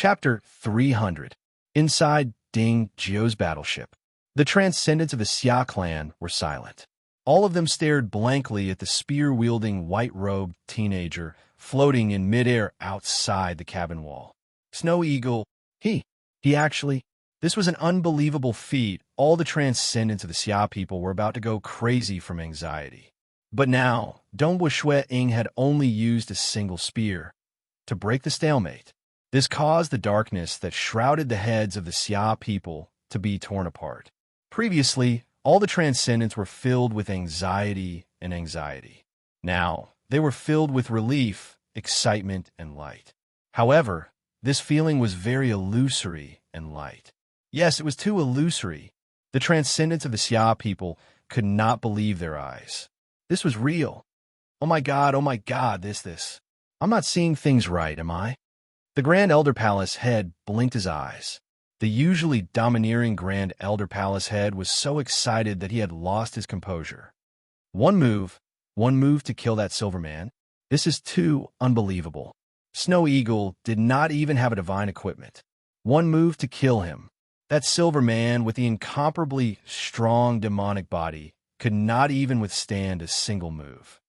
Chapter 300. Inside Ding Jiu's battleship. The transcendents of the Xia clan were silent. All of them stared blankly at the spear-wielding, white-robed teenager floating in midair outside the cabin wall. Snow Eagle, he actually... This was an unbelievable feat. All the transcendents of the Xia people were about to go crazy from anxiety. But now, Dongbushui Ying had only used a single spear to break the stalemate. This caused the darkness that shrouded the heads of the Xia people to be torn apart. Previously, all the transcendents were filled with anxiety and anxiety. Now, they were filled with relief, excitement, and light. However, this feeling was very illusory and light. Yes, it was too illusory. The transcendents of the Xia people could not believe their eyes. This was real. Oh my God, this. I'm not seeing things right, am I? The Grand Elder Palace head blinked his eyes. The usually domineering Grand Elder Palace head was so excited that he had lost his composure. One move to kill that silver man? This is too unbelievable. Snow Eagle did not even have a divine equipment. One move to kill him. That silver man with the incomparably strong demonic body could not even withstand a single move.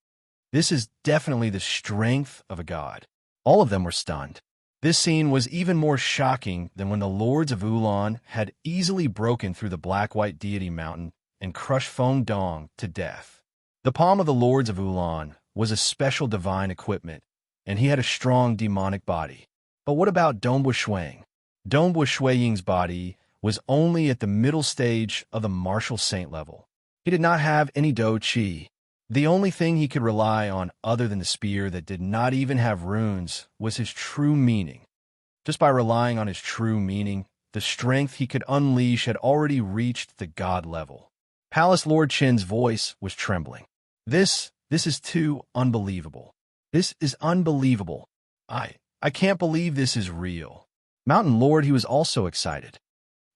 This is definitely the strength of a god. All of them were stunned. This scene was even more shocking than when the Lords of Ulan had easily broken through the black-white deity mountain and crushed Feng Dong to death. The palm of the Lords of Ulan was a special divine equipment, and he had a strong demonic body. But what about Dongbushui? Dongbushui Ying's body was only at the middle stage of the martial saint level. He did not have any Do Qi. The only thing he could rely on other than the spear that did not even have runes was his true meaning. Just by relying on his true meaning, the strength he could unleash had already reached the god level. Palace Lord Qin's voice was trembling. This is too unbelievable. This is unbelievable. I can't believe this is real. Mountain Lord, he was also excited.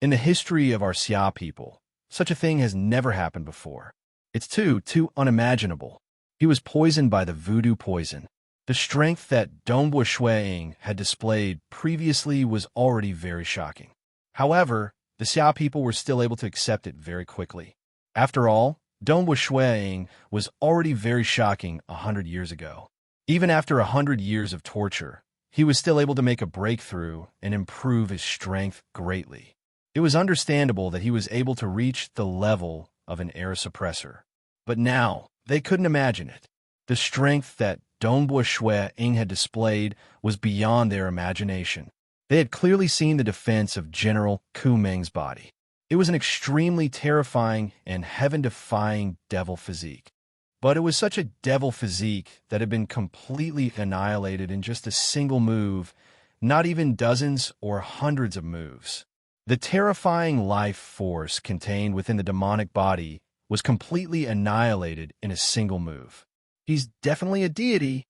In the history of our Xia people, such a thing has never happened before. It's too unimaginable. He was poisoned by the voodoo poison. The strength that Dongbushui had displayed previously was already very shocking. However, the Xia people were still able to accept it very quickly. After all, Dongbushui was already very shocking 100 years ago. Even after 100 years of torture, he was still able to make a breakthrough and improve his strength greatly. It was understandable that he was able to reach the level of an air suppressor. But now, they couldn't imagine it. The strength that Dongbushui had displayed was beyond their imagination. They had clearly seen the defense of General Ku Meng's body. It was an extremely terrifying and heaven-defying devil physique. But it was such a devil physique that had been completely annihilated in just a single move, not even dozens or hundreds of moves. The terrifying life force contained within the demonic body was completely annihilated in a single move. He's definitely a deity.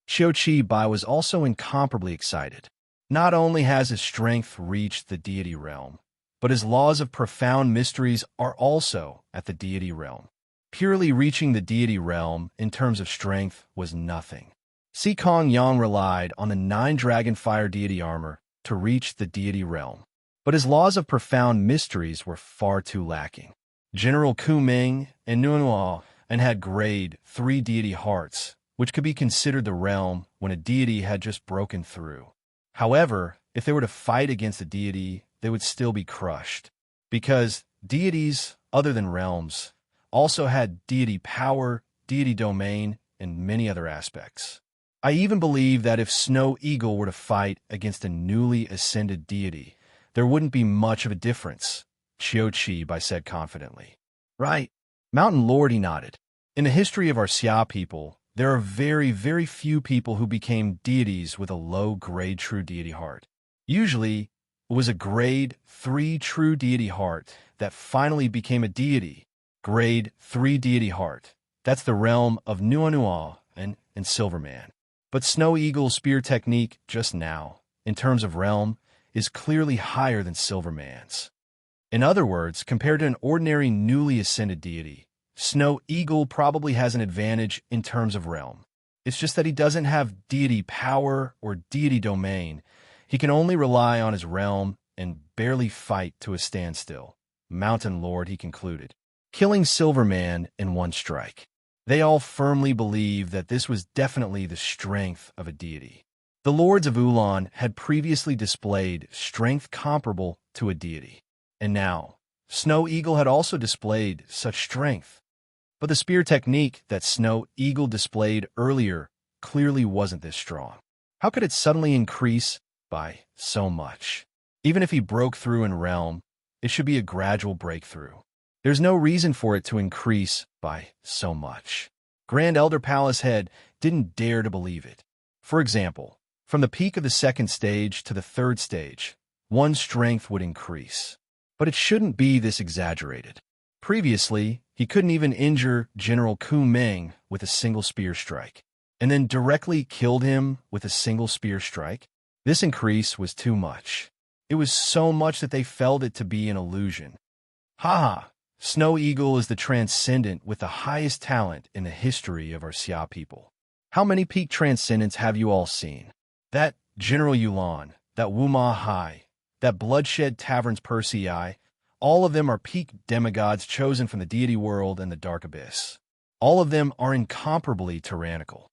Qiuqi Bai was also incomparably excited. Not only has his strength reached the deity realm, but his laws of profound mysteries are also at the deity realm. Purely reaching the deity realm in terms of strength was nothing. Sikong Yang relied on the 9 Dragonfire deity armor to reach the deity realm. But his laws of profound mysteries were far too lacking. General Ku Meng and Nuanhua had grade 3 deity hearts, which could be considered the realm when a deity had just broken through. However, if they were to fight against a deity, they would still be crushed, because deities, other than realms, also had deity power, deity domain, and many other aspects. I even believe that if Snow Eagle were to fight against a newly ascended deity, there wouldn't be much of a difference, Qiuqi Bai said confidently. Right. Mountain Lord, he nodded. In the history of our Xia people, there are very, very few people who became deities with a low-grade true deity heart. Usually, it was a grade 3 true deity heart that finally became a deity. Grade 3 deity heart. That's the realm of Nuanhua and Silverman. But Snow Eagle's spear technique just now, in terms of realm, is clearly higher than Silverman's. In other words, compared to an ordinary newly ascended deity, Snow Eagle probably has an advantage in terms of realm. It's just that he doesn't have deity power or deity domain. He can only rely on his realm and barely fight to a standstill. Mountain Lord, he concluded, killing Silverman in one strike. They all firmly believed that this was definitely the strength of a deity. The lords of Ulan had previously displayed strength comparable to a deity. And now, Snow Eagle had also displayed such strength. But the spear technique that Snow Eagle displayed earlier clearly wasn't this strong. How could it suddenly increase by so much? Even if he broke through in realm, it should be a gradual breakthrough. There's no reason for it to increase by so much. Grand Elder Palace Head didn't dare to believe it. For example, from the peak of the second stage to the third stage, one strength would increase. But it shouldn't be this exaggerated. Previously, he couldn't even injure General Ku Meng with a single spear strike, and then directly killed him with a single spear strike. This increase was too much. It was so much that they felt it to be an illusion. Haha! Snow Eagle is the transcendent with the highest talent in the history of our Xia people. How many peak transcendents have you all seen? That General Yulan, that Wuma Hai, that Bloodshed Tavern's Persei, all of them are peak demigods chosen from the deity world and the dark abyss. All of them are incomparably tyrannical.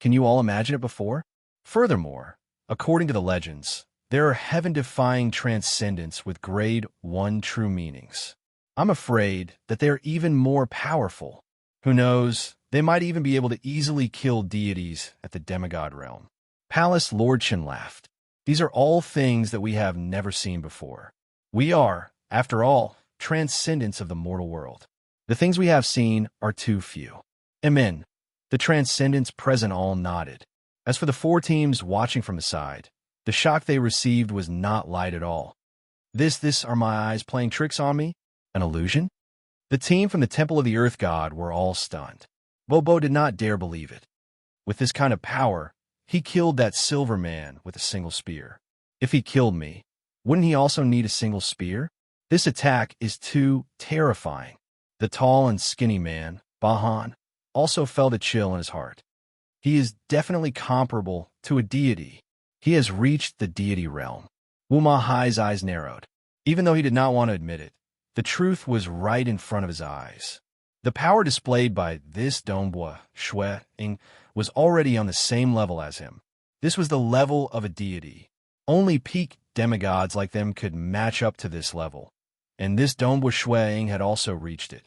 Can you all imagine it before? Furthermore, according to the legends, there are heaven-defying transcendents with grade 1 true meanings. I'm afraid that they are even more powerful. Who knows, they might even be able to easily kill deities at the demigod realm. Palace Lord Shen laughed. These are all things that we have never seen before. We are, after all, transcendents of the mortal world. The things we have seen are too few. Amen. The transcendents present all nodded. As for the four teams watching from the side, the shock they received was not light at all. This are my eyes playing tricks on me? An illusion? The team from the Temple of the Earth God were all stunned. Bobo did not dare believe it. With this kind of power, he killed that silver man with a single spear. If he killed me, wouldn't he also need a single spear? This attack is too terrifying. The tall and skinny man, Bahan, also felt a chill in his heart. He is definitely comparable to a deity. He has reached the deity realm. Wuma Hai's eyes narrowed. Even though he did not want to admit it, the truth was right in front of his eyes. The power displayed by this Dongbua Shui Ying was already on the same level as him. This was the level of a deity. Only peak demigods like them could match up to this level, and this Dongbua Shui Ying had also reached it.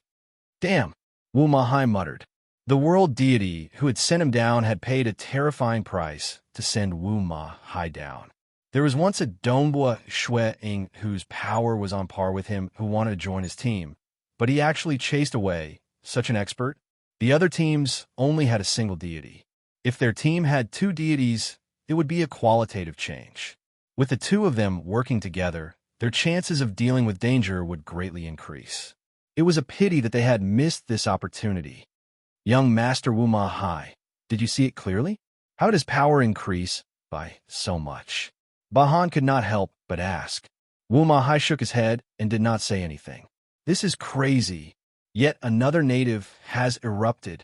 Damn, Wu Mahai muttered. The world deity who had sent him down had paid a terrifying price to send Wu Mahai down. There was once a Dongbua Shui Ying whose power was on par with him who wanted to join his team, but he actually chased away such an expert. The other teams only had a single deity. If their team had two deities, it would be a qualitative change. With the two of them working together, their chances of dealing with danger would greatly increase. It was a pity that they had missed this opportunity. Young Master Wu Mahai, did you see it clearly? How did his power increase by so much? Bahan could not help but ask. Wu Mahai shook his head and did not say anything. This is crazy. Yet another native has erupted.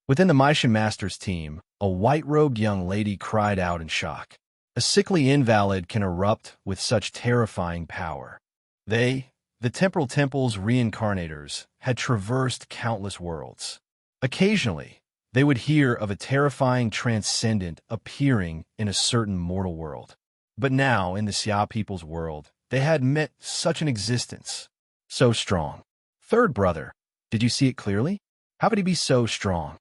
Within the Maishan Master's team, a white-robed young lady cried out in shock. A sickly invalid can erupt with such terrifying power. They, the temporal temple's reincarnators, had traversed countless worlds. Occasionally, they would hear of a terrifying transcendent appearing in a certain mortal world. But now, in the Xia people's world, they had met such an existence. So strong. Third brother, did you see it clearly? How could he be so strong?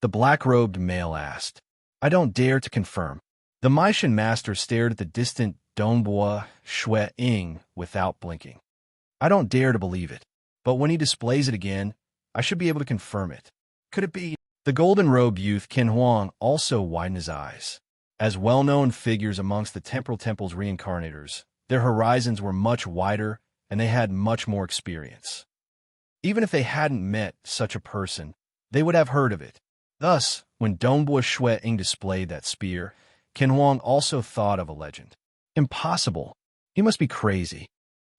The black-robed male asked. I don't dare to confirm. The Maishan Master stared at the distant Dongbua Shui Ying without blinking. I don't dare to believe it, but when he displays it again, I should be able to confirm it. Could it be? The golden-robed youth Qin Huang also widened his eyes. As well-known figures amongst the temporal temple's reincarnators, their horizons were much wider and they had much more experience. Even if they hadn't met such a person, they would have heard of it. Thus, when Dongbua Shui Ying displayed that spear, Qin Huang also thought of a legend. Impossible. He must be crazy.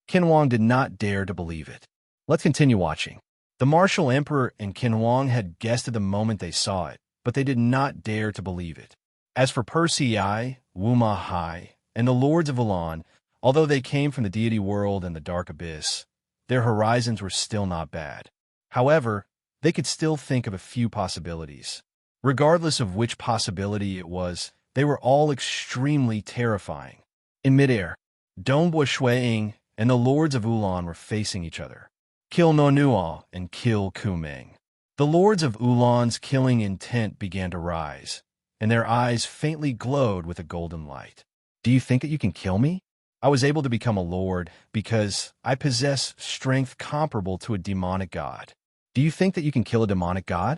Qin Huang did not dare to believe it. Let's continue watching. The martial emperor and Qin Huang had guessed at the moment they saw it, but they did not dare to believe it. As for Persei, Wu Mahai, and the lords of Ulan, although they came from the deity world and the dark abyss, their horizons were still not bad. However, they could still think of a few possibilities. Regardless of which possibility it was, they were all extremely terrifying. In midair, Dongbua Shuiying and the lords of Ulan were facing each other. Kill No Nual and kill Kumeng. The lords of Ulan's killing intent began to rise, and their eyes faintly glowed with a golden light. Do you think that you can kill me? I was able to become a lord because I possess strength comparable to a demonic god. Do you think that you can kill a demonic god?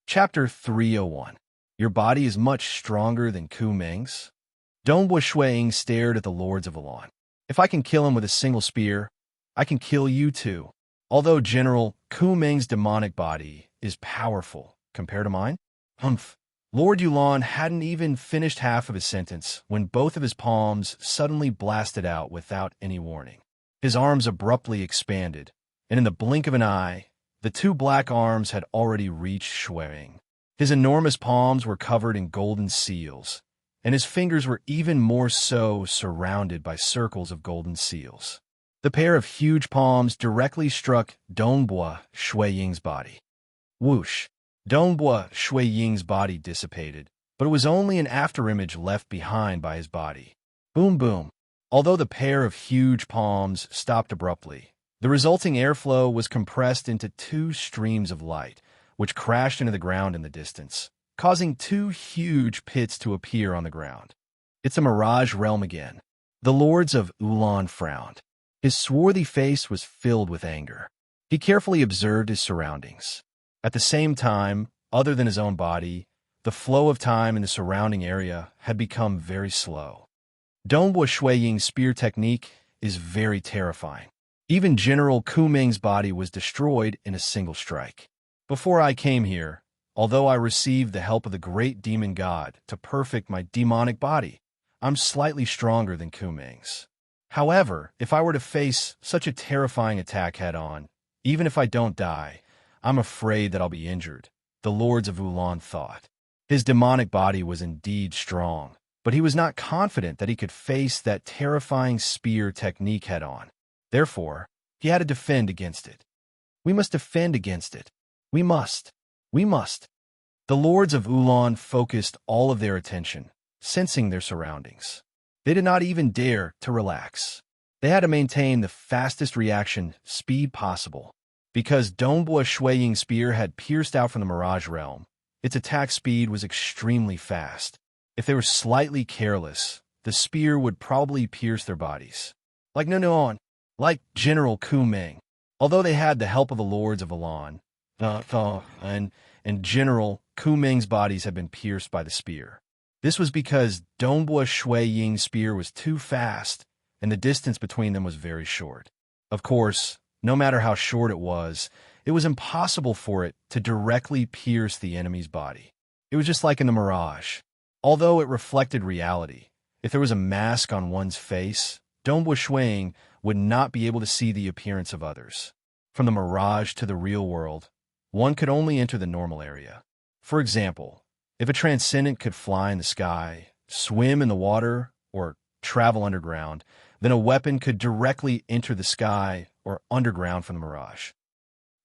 Chapter 301. Your body is much stronger than Kumeng's. Dongbua Shuiying stared at the lords of Ulan. If I can kill him with a single spear, I can kill you too. Although General Kumeng's demonic body is powerful compared to mine. Lord Yulan hadn't even finished half of his sentence when both of his palms suddenly blasted out without any warning. His arms abruptly expanded, and in the blink of an eye, the two black arms had already reached Shuiying. His enormous palms were covered in golden seals, and his fingers were even more so surrounded by circles of golden seals. The pair of huge palms directly struck Dongbua Shuiying's body. Whoosh! Dongbua Shuiying's body dissipated, but it was only an afterimage left behind by his body. Boom boom! Although the pair of huge palms stopped abruptly, the resulting airflow was compressed into two streams of light, which crashed into the ground in the distance, causing two huge pits to appear on the ground. It's a mirage realm again. The lords of Ulan frowned. His swarthy face was filled with anger. He carefully observed his surroundings. At the same time, other than his own body, the flow of time in the surrounding area had become very slow. Dongbua Shuiying's spear technique is very terrifying. Even General Kumeng's body was destroyed in a single strike. Before I came here, although I received the help of the great demon god to perfect my demonic body, I'm slightly stronger than Kumeng's. However, if I were to face such a terrifying attack head-on, even if I don't die, I'm afraid that I'll be injured, the lords of Ulan thought. His demonic body was indeed strong, but he was not confident that he could face that terrifying spear technique head-on. Therefore, he had to defend against it. We must defend against it. We must. We must. The lords of Ulan focused all of their attention, sensing their surroundings. They did not even dare to relax. They had to maintain the fastest reaction speed possible. Because Dongbua Shuiying's spear had pierced out from the Mirage Realm, its attack speed was extremely fast. If they were slightly careless, the spear would probably pierce their bodies. Like like General Kumeng. Although they had the help of the lords of Ulan, and General Kumeng's bodies had been pierced by the spear. This was because Dongbua Shuiying's spear was too fast, and the distance between them was very short. Of course, no matter how short it was impossible for it to directly pierce the enemy's body. It was just like in the Mirage. Although it reflected reality, if there was a mask on one's face, Dongbua Shuiying would not be able to see the appearance of others. From the Mirage to the real world, one could only enter the normal area. For example, if a transcendent could fly in the sky, swim in the water, or travel underground, then a weapon could directly enter the sky or underground from the Mirage.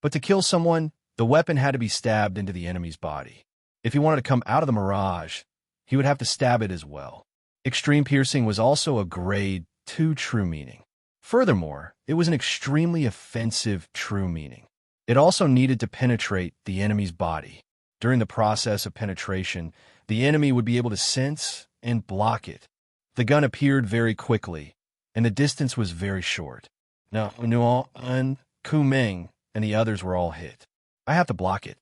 But to kill someone, the weapon had to be stabbed into the enemy's body. If he wanted to come out of the Mirage, he would have to stab it as well. Extreme piercing was also a grade 2 true meaning. Furthermore, it was an extremely offensive true meaning. It also needed to penetrate the enemy's body. During the process of penetration, the enemy would be able to sense and block it. The gun appeared very quickly, and the distance was very short. Now, Nual and Kumeng and the others were all hit. I have to block it.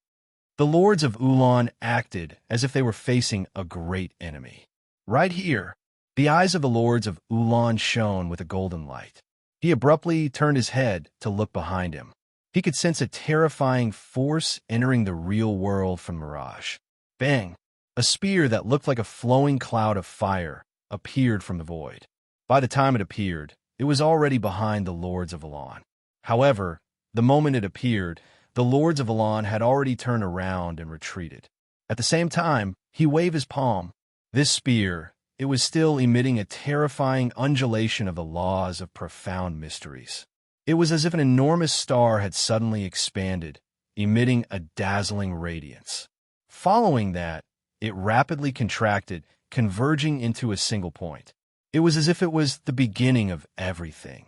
The lords of Ulan acted as if they were facing a great enemy. Right here, the eyes of the lords of Ulan shone with a golden light. He abruptly turned his head to look behind him. He could sense a terrifying force entering the real world from Mirage. Bang! A spear that looked like a flowing cloud of fire appeared from the void. By the time it appeared, it was already behind the lords of Ulan. However, the moment it appeared, the lords of Ulan had already turned around and retreated. At the same time, he waved his palm. This spear, it was still emitting a terrifying undulation of the laws of profound mysteries. It was as if an enormous star had suddenly expanded, emitting a dazzling radiance. Following that, it rapidly contracted, converging into a single point. It was as if it was the beginning of everything,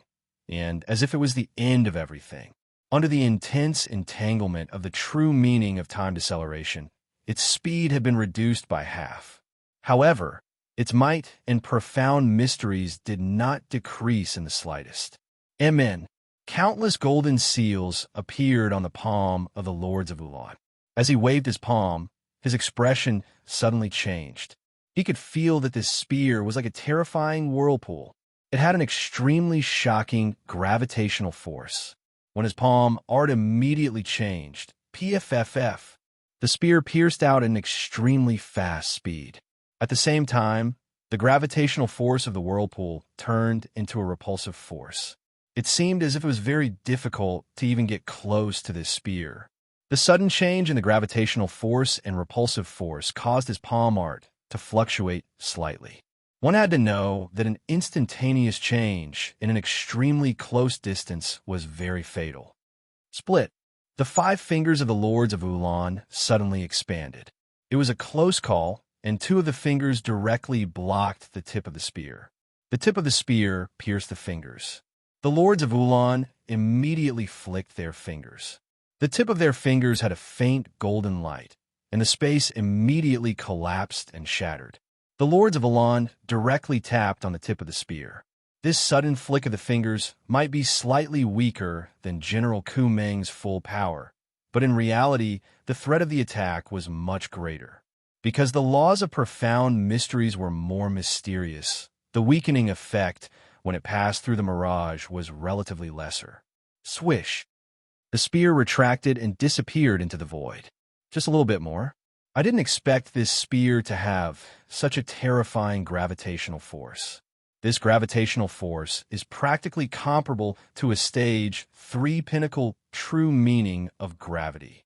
and as if it was the end of everything. Under the intense entanglement of the true meaning of time deceleration, its speed had been reduced by half. However, its might and profound mysteries did not decrease in the slightest. Amen. Countless golden seals appeared on the palm of the Lords of Ulan. As he waved his palm, his expression suddenly changed. He could feel that this spear was like a terrifying whirlpool. It had an extremely shocking gravitational force. When his palm, art immediately changed. PFFF. The spear pierced out at an extremely fast speed. At the same time, the gravitational force of the whirlpool turned into a repulsive force. It seemed as if it was very difficult to even get close to this spear. The sudden change in the gravitational force and repulsive force caused his palm art to fluctuate slightly. One had to know that an instantaneous change in an extremely close distance was very fatal. Split. The 5 fingers of the Lords of Ulan suddenly expanded. It was a close call, and 2 of the fingers directly blocked the tip of the spear. The tip of the spear pierced the fingers. The Lords of Ulan immediately flicked their fingers. The tip of their fingers had a faint golden light, and the space immediately collapsed and shattered. The Lords of Ulan directly tapped on the tip of the spear. This sudden flick of the fingers might be slightly weaker than General Ku Meng's full power, but in reality, the threat of the attack was much greater. Because the laws of profound mysteries were more mysterious, the weakening effect when it passed through the mirage was relatively lesser. Swish! The spear retracted and disappeared into the void. Just a little bit more. I didn't expect this spear to have such a terrifying gravitational force. This gravitational force is practically comparable to a stage 3 pinnacle true meaning of gravity.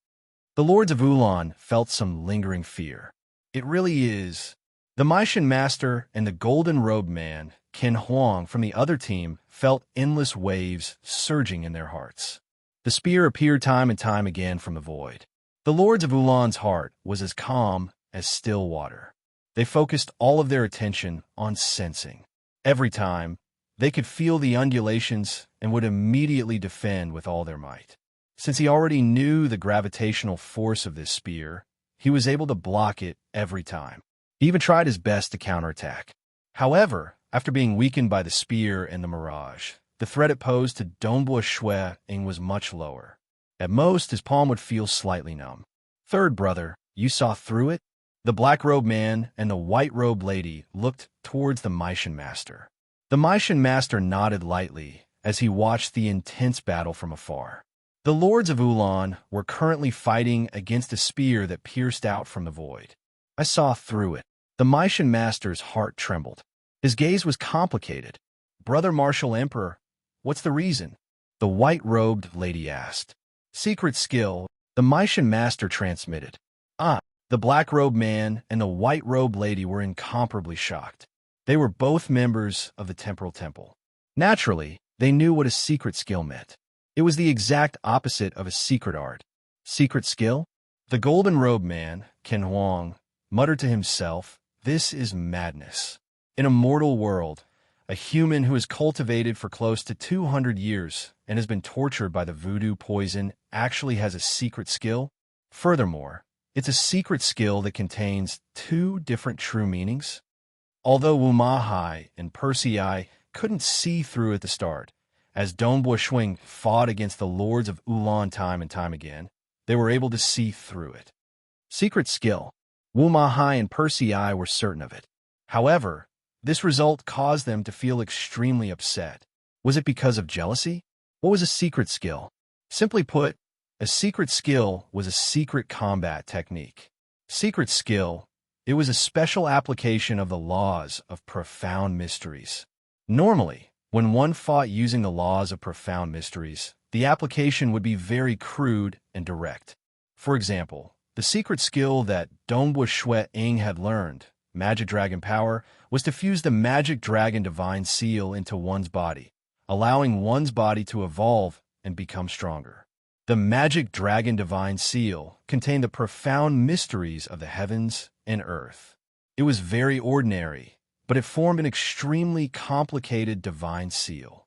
The Lords of Ulan felt some lingering fear. It really is. The Maishan Master and the Golden-Robed Man, Qin Huang, from the other team, felt endless waves surging in their hearts. The spear appeared time and time again from the void. The Lords of Ulan's heart was as calm as still water. They focused all of their attention on sensing. Every time, they could feel the undulations and would immediately defend with all their might. Since he already knew the gravitational force of this spear, he was able to block it every time. He even tried his best to counterattack. However, after being weakened by the spear and the mirage, the threat it posed to Dongbua Shui Ying was much lower. At most, his palm would feel slightly numb. Third brother, you saw through it? The black-robed man and the white-robed lady looked towards the Maishan Master. The Maishan Master nodded lightly as he watched the intense battle from afar. The Lords of Ulan were currently fighting against a spear that pierced out from the void. I saw through it. The Maishan Master's heart trembled. His gaze was complicated. Brother Martial Emperor, what's the reason? The white-robed lady asked. Secret skill, the Maishan Master transmitted. The black-robed man and the white-robed lady were incomparably shocked. They were both members of the Temporal Temple. Naturally, they knew what a secret skill meant. It was the exact opposite of a secret art. Secret skill? The golden-robed man, Qin Huang, muttered to himself, this is madness. In a mortal world, a human who is cultivated for close to 200 years and has been tortured by the voodoo poison actually has a secret skill? Furthermore, it's a secret skill that contains 2 different true meanings. Although Wu Mahai and Persei couldn't see through at the start, as Dongbua Shui Ying fought against the Lords of Ulan time and time again, they were able to see through it. Secret skill. Wu Mahai and Persei were certain of it. However, this result caused them to feel extremely upset. Was it because of jealousy? What was a secret skill? Simply put, a secret skill was a secret combat technique. Secret skill, it was a special application of the laws of profound mysteries. Normally, when one fought using the laws of profound mysteries, the application would be very crude and direct. For example, the secret skill that Dongbua Shui Ying had learned magic dragon power, was to fuse the magic dragon divine seal into one's body, allowing one's body to evolve and become stronger. The magic dragon divine seal contained the profound mysteries of the heavens and earth. It was very ordinary, but it formed an extremely complicated divine seal.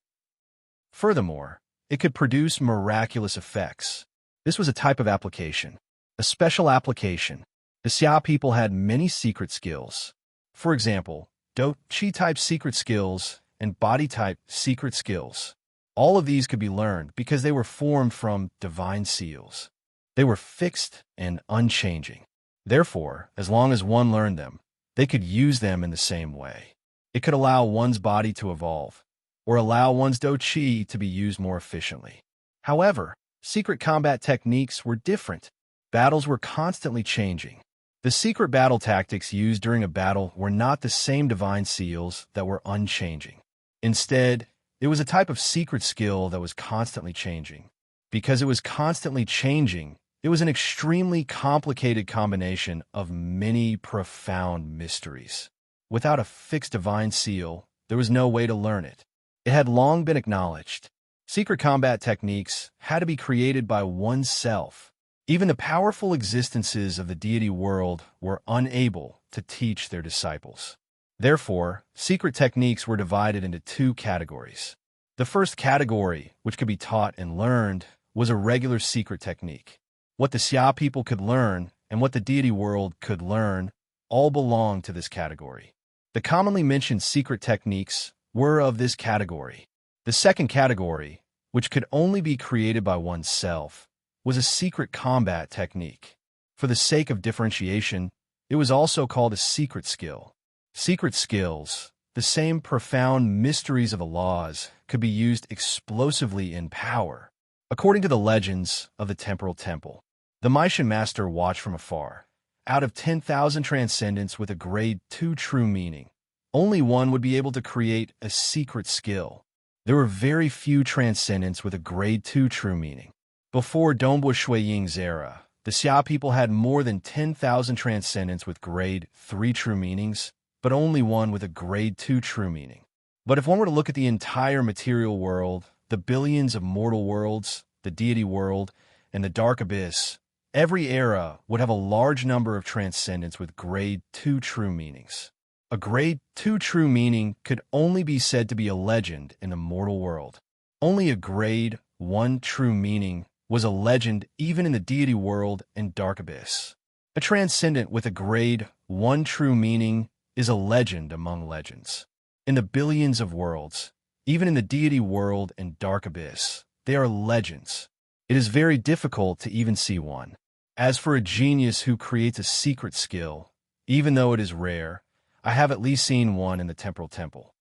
Furthermore, it could produce miraculous effects. This was a type of application, a special application. The Xia people had many secret skills. For example, Do Qi type secret skills and body type secret skills. All of these could be learned because they were formed from divine seals. They were fixed and unchanging. Therefore, as long as one learned them, they could use them in the same way. It could allow one's body to evolve, or allow one's Do Qi to be used more efficiently. However, secret combat techniques were different. Battles were constantly changing. The secret battle tactics used during a battle were not the same divine seals that were unchanging. Instead, it was a type of secret skill that was constantly changing. Because it was constantly changing, it was an extremely complicated combination of many profound mysteries. Without a fixed divine seal, there was no way to learn it. It had long been acknowledged. Secret combat techniques had to be created by oneself. Even the powerful existences of the deity world were unable to teach their disciples. Therefore, secret techniques were divided into two categories. The first category, which could be taught and learned, was a regular secret technique. What the Xia people could learn and what the deity world could learn all belonged to this category. The commonly mentioned secret techniques were of this category. The second category, which could only be created by oneself, was a secret combat technique. For the sake of differentiation, it was also called a secret skill. Secret skills, the same profound mysteries of the laws, could be used explosively in power. According to the legends of the temporal temple, the Maishan master watched from afar. Out of 10,000 transcendents with a grade 2 true meaning, only one would be able to create a secret skill. There were very few transcendents with a grade 2 true meaning. Before Dongbua Shui Ying's era, the Xia people had more than 10,000 transcendents with grade 3 true meanings, but only one with a grade 2 true meaning. But if one were to look at the entire material world, the billions of mortal worlds, the deity world, and the dark abyss, every era would have a large number of transcendents with grade 2 true meanings. A grade 2 true meaning could only be said to be a legend in the mortal world. Only a grade 1 true meaning was a legend even in the deity world and dark abyss. A transcendent with a grade 1 true meaning is a legend among legends. In the billions of worlds, even in the deity world and dark abyss, they are legends. It is very difficult to even see one. As for a genius who creates a secret skill, even though it is rare, I have at least seen one in the temporal temple.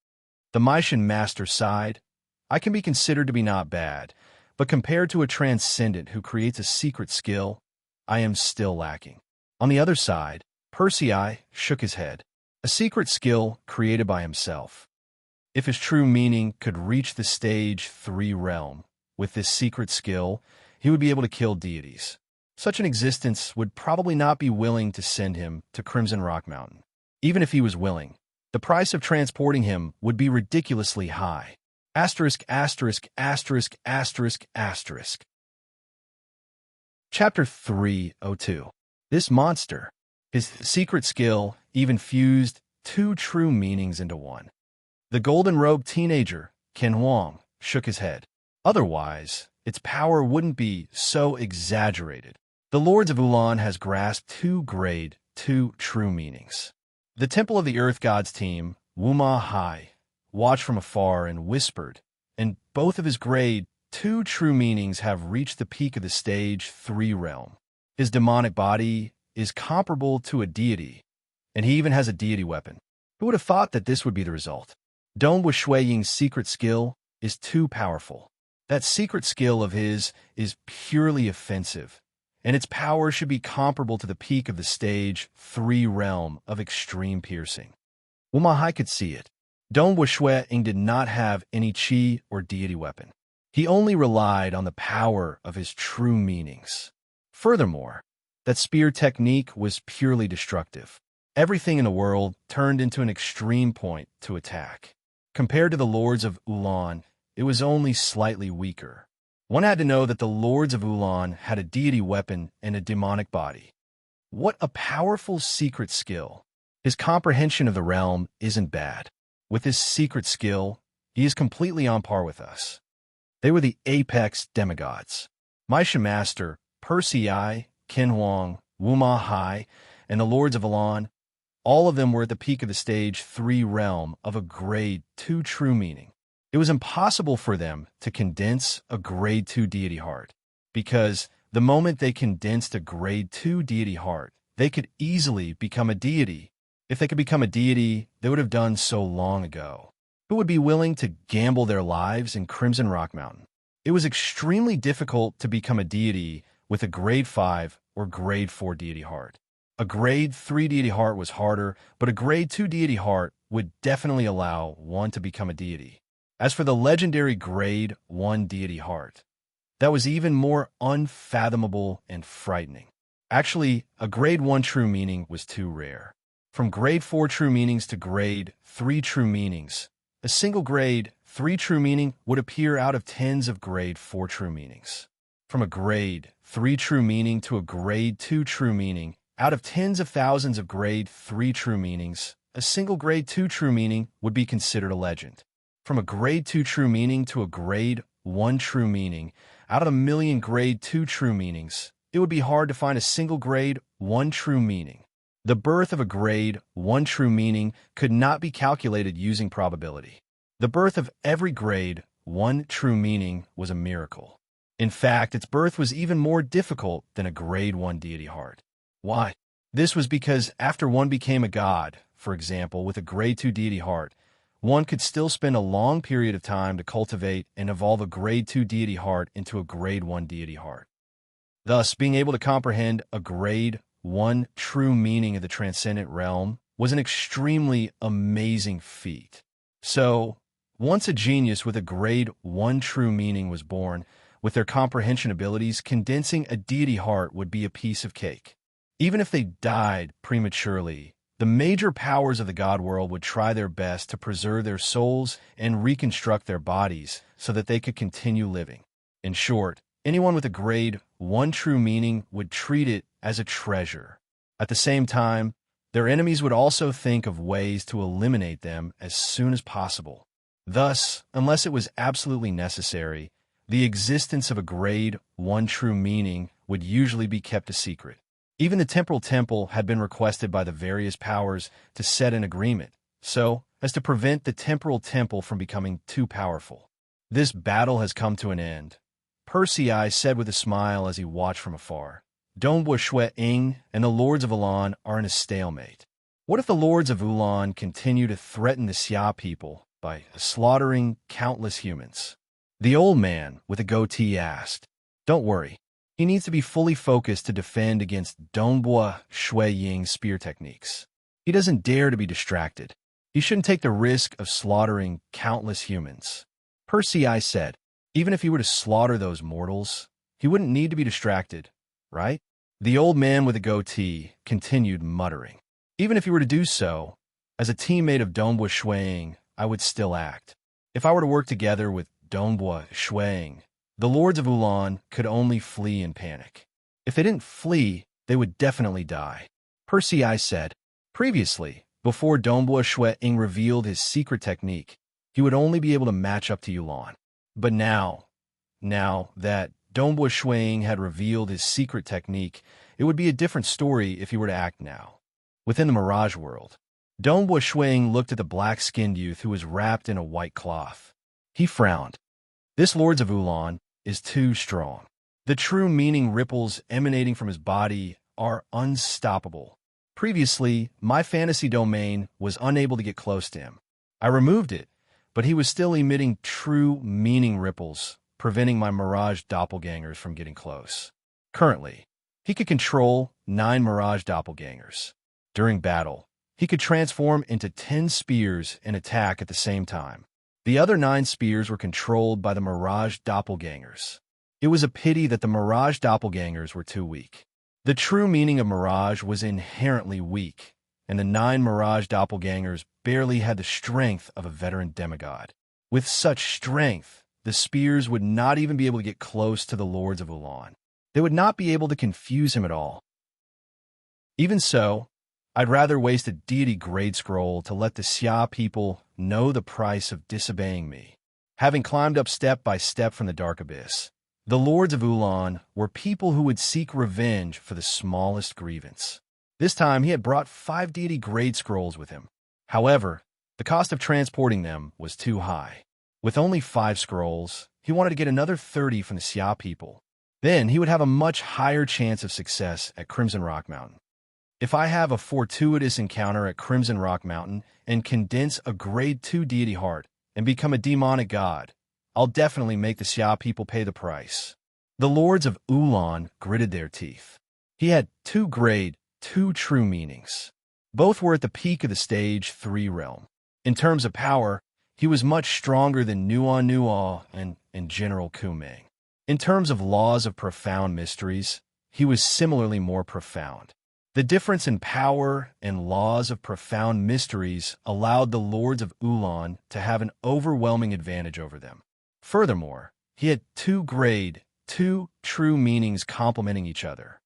The Maishan master sighed. I can be considered to be not bad, but compared to a transcendent who creates a secret skill, I am still lacking. On the other side, Persei shook his head. A secret skill created by himself. If his true meaning could reach the stage 3 realm, with this secret skill, he would be able to kill deities. Such an existence would probably not be willing to send him to Crimson Rock Mountain. Even if he was willing, the price of transporting him would be ridiculously high. Asterisk, asterisk, asterisk, asterisk, asterisk. Chapter 302. This monster. His secret skill even fused 2 true meanings into one. The golden-robed teenager, Ken Huang, shook his head. Otherwise, its power wouldn't be so exaggerated. The Lords of Ulan has grasped 2 grade 2 true meanings. The Temple of the Earth Gods team, Wuma Hai, watched from afar and whispered, and both of his grade 2 true meanings have reached the peak of the stage 3 realm. His demonic body is comparable to a deity, and he even has a deity weapon. Who would have thought that this would be the result? Dongbua Shui Ying's secret skill is too powerful. That secret skill of his is purely offensive, and its power should be comparable to the peak of the stage 3 realm of extreme piercing. Wuma Hai could see it. Dongbua Shui Ying did not have any qi or deity weapon. He only relied on the power of his true meanings. Furthermore, that spear technique was purely destructive. Everything in the world turned into an extreme point to attack. Compared to the lords of Ulan, it was only slightly weaker. One had to know that the lords of Ulan had a deity weapon and a demonic body. What a powerful secret skill. His comprehension of the realm isn't bad. With his secret skill, he is completely on par with us. They were the apex demigods. Maisha Master, Percy I, Ken Huang, Wuma Hai, and the lords of Elan, all of them were at the peak of the stage 3 realm of a grade 2 true meaning. It was impossible for them to condense a grade 2 deity heart, because the moment they condensed a grade 2 deity heart, they could easily become a deity. If they could become a deity, they would have done so long ago. Who would be willing to gamble their lives in Crimson Rock Mountain? It was extremely difficult to become a deity with a grade 5 or grade 4 deity heart. A grade 3 deity heart was harder, but a grade 2 deity heart would definitely allow one to become a deity. As for the legendary grade 1 deity heart, that was even more unfathomable and frightening. Actually, a grade 1 true meaning was too rare. From grade 4 true meanings to grade 3 true meanings, a single grade 3 true meaning would appear out of tens of grade 4 true meanings. From a grade 3 true meaning to a grade 2 true meaning, out of tens of thousands of grade 3 true meanings, a single grade 2 true meaning would be considered a legend. From a grade 2 true meaning to a grade 1 true meaning, out of a million grade 2 true meanings, it would be hard to find a single grade 1 true meaning. The birth of a grade 1 true meaning could not be calculated using probability. The birth of every grade 1 true meaning was a miracle. In fact, its birth was even more difficult than a grade 1 deity heart. Why? This was because after one became a god, for example, with a grade 2 deity heart, one could still spend a long period of time to cultivate and evolve a grade 2 deity heart into a grade 1 deity heart. Thus, being able to comprehend a grade 1 true meaning of the transcendent realm was an extremely amazing feat. So, once a genius with a grade 1 true meaning was born, with their comprehension abilities, condensing a deity heart would be a piece of cake. Even if they died prematurely, the major powers of the god world would try their best to preserve their souls and reconstruct their bodies so that they could continue living. In short, anyone with a grade 1 true meaning would treat it as a treasure. At the same time, their enemies would also think of ways to eliminate them as soon as possible. Thus, unless it was absolutely necessary, the existence of a grade 1 true meaning would usually be kept a secret. Even the temporal temple had been requested by the various powers to set an agreement, so as to prevent the temporal temple from becoming too powerful. This battle has come to an end, Percy I said with a smile as he watched from afar. Dongbua Shui Ying and the lords of Ulan are in a stalemate. What if the lords of Ulan continue to threaten the Xia people by slaughtering countless humans? The old man with a goatee asked. Don't worry. He needs to be fully focused to defend against Dongbua Shui Ying's spear techniques. He doesn't dare to be distracted. He shouldn't take the risk of slaughtering countless humans. Percy I said, even if he were to slaughter those mortals, he wouldn't need to be distracted, right? The old man with a goatee continued muttering. Even if he were to do so, as a teammate of Dongbua Shui Ying, I would still act. If I were to work together with Dongbua Shui Ying, the lords of Ulan could only flee in panic. If they didn't flee, they would definitely die. Percy I said, previously, before Dongbua Shui Ying revealed his secret technique, he would only be able to match up to Ulan. But now that Dongbua Shui Ying had revealed his secret technique, it would be a different story if he were to act now. Within the Mirage world, Dongbua Shui Ying looked at the black-skinned youth who was wrapped in a white cloth. He frowned. This Lords of Ulan is too strong. The true meaning ripples emanating from his body are unstoppable. Previously, my fantasy domain was unable to get close to him. I removed it, but he was still emitting true meaning ripples, preventing my Mirage doppelgangers from getting close. Currently, he could control 9 Mirage doppelgangers. During battle, he could transform into 10 spears and attack at the same time. The other 9 spears were controlled by the Mirage doppelgangers. It was a pity that the Mirage doppelgangers were too weak. The true meaning of Mirage was inherently weak, and the 9 mirage doppelgangers barely had the strength of a veteran demigod. With such strength, the spears would not even be able to get close to the Lords of Ulan. They would not be able to confuse him at all. Even so, I'd rather waste a deity grade scroll to let the Xia people know the price of disobeying me. Having climbed up step by step from the dark abyss, the Lords of Ulan were people who would seek revenge for the smallest grievance. This time he had brought 5 deity grade scrolls with him. However, the cost of transporting them was too high. With only 5 scrolls, he wanted to get another 30 from the Xia people. Then he would have a much higher chance of success at Crimson Rock Mountain. If I have a fortuitous encounter at Crimson Rock Mountain and condense a grade 2 deity heart and become a demonic god, I'll definitely make the Xia people pay the price. The Lords of Ulan gritted their teeth. He had 2 grade 2 true meanings. Both were at the peak of the stage 3 realm. In terms of power, he was much stronger than Nua and General Kumeng. In terms of laws of profound mysteries, he was similarly more profound. The difference in power and laws of profound mysteries allowed the Lords of Ulan to have an overwhelming advantage over them. Furthermore, he had 2 grade 2 true meanings complementing each other.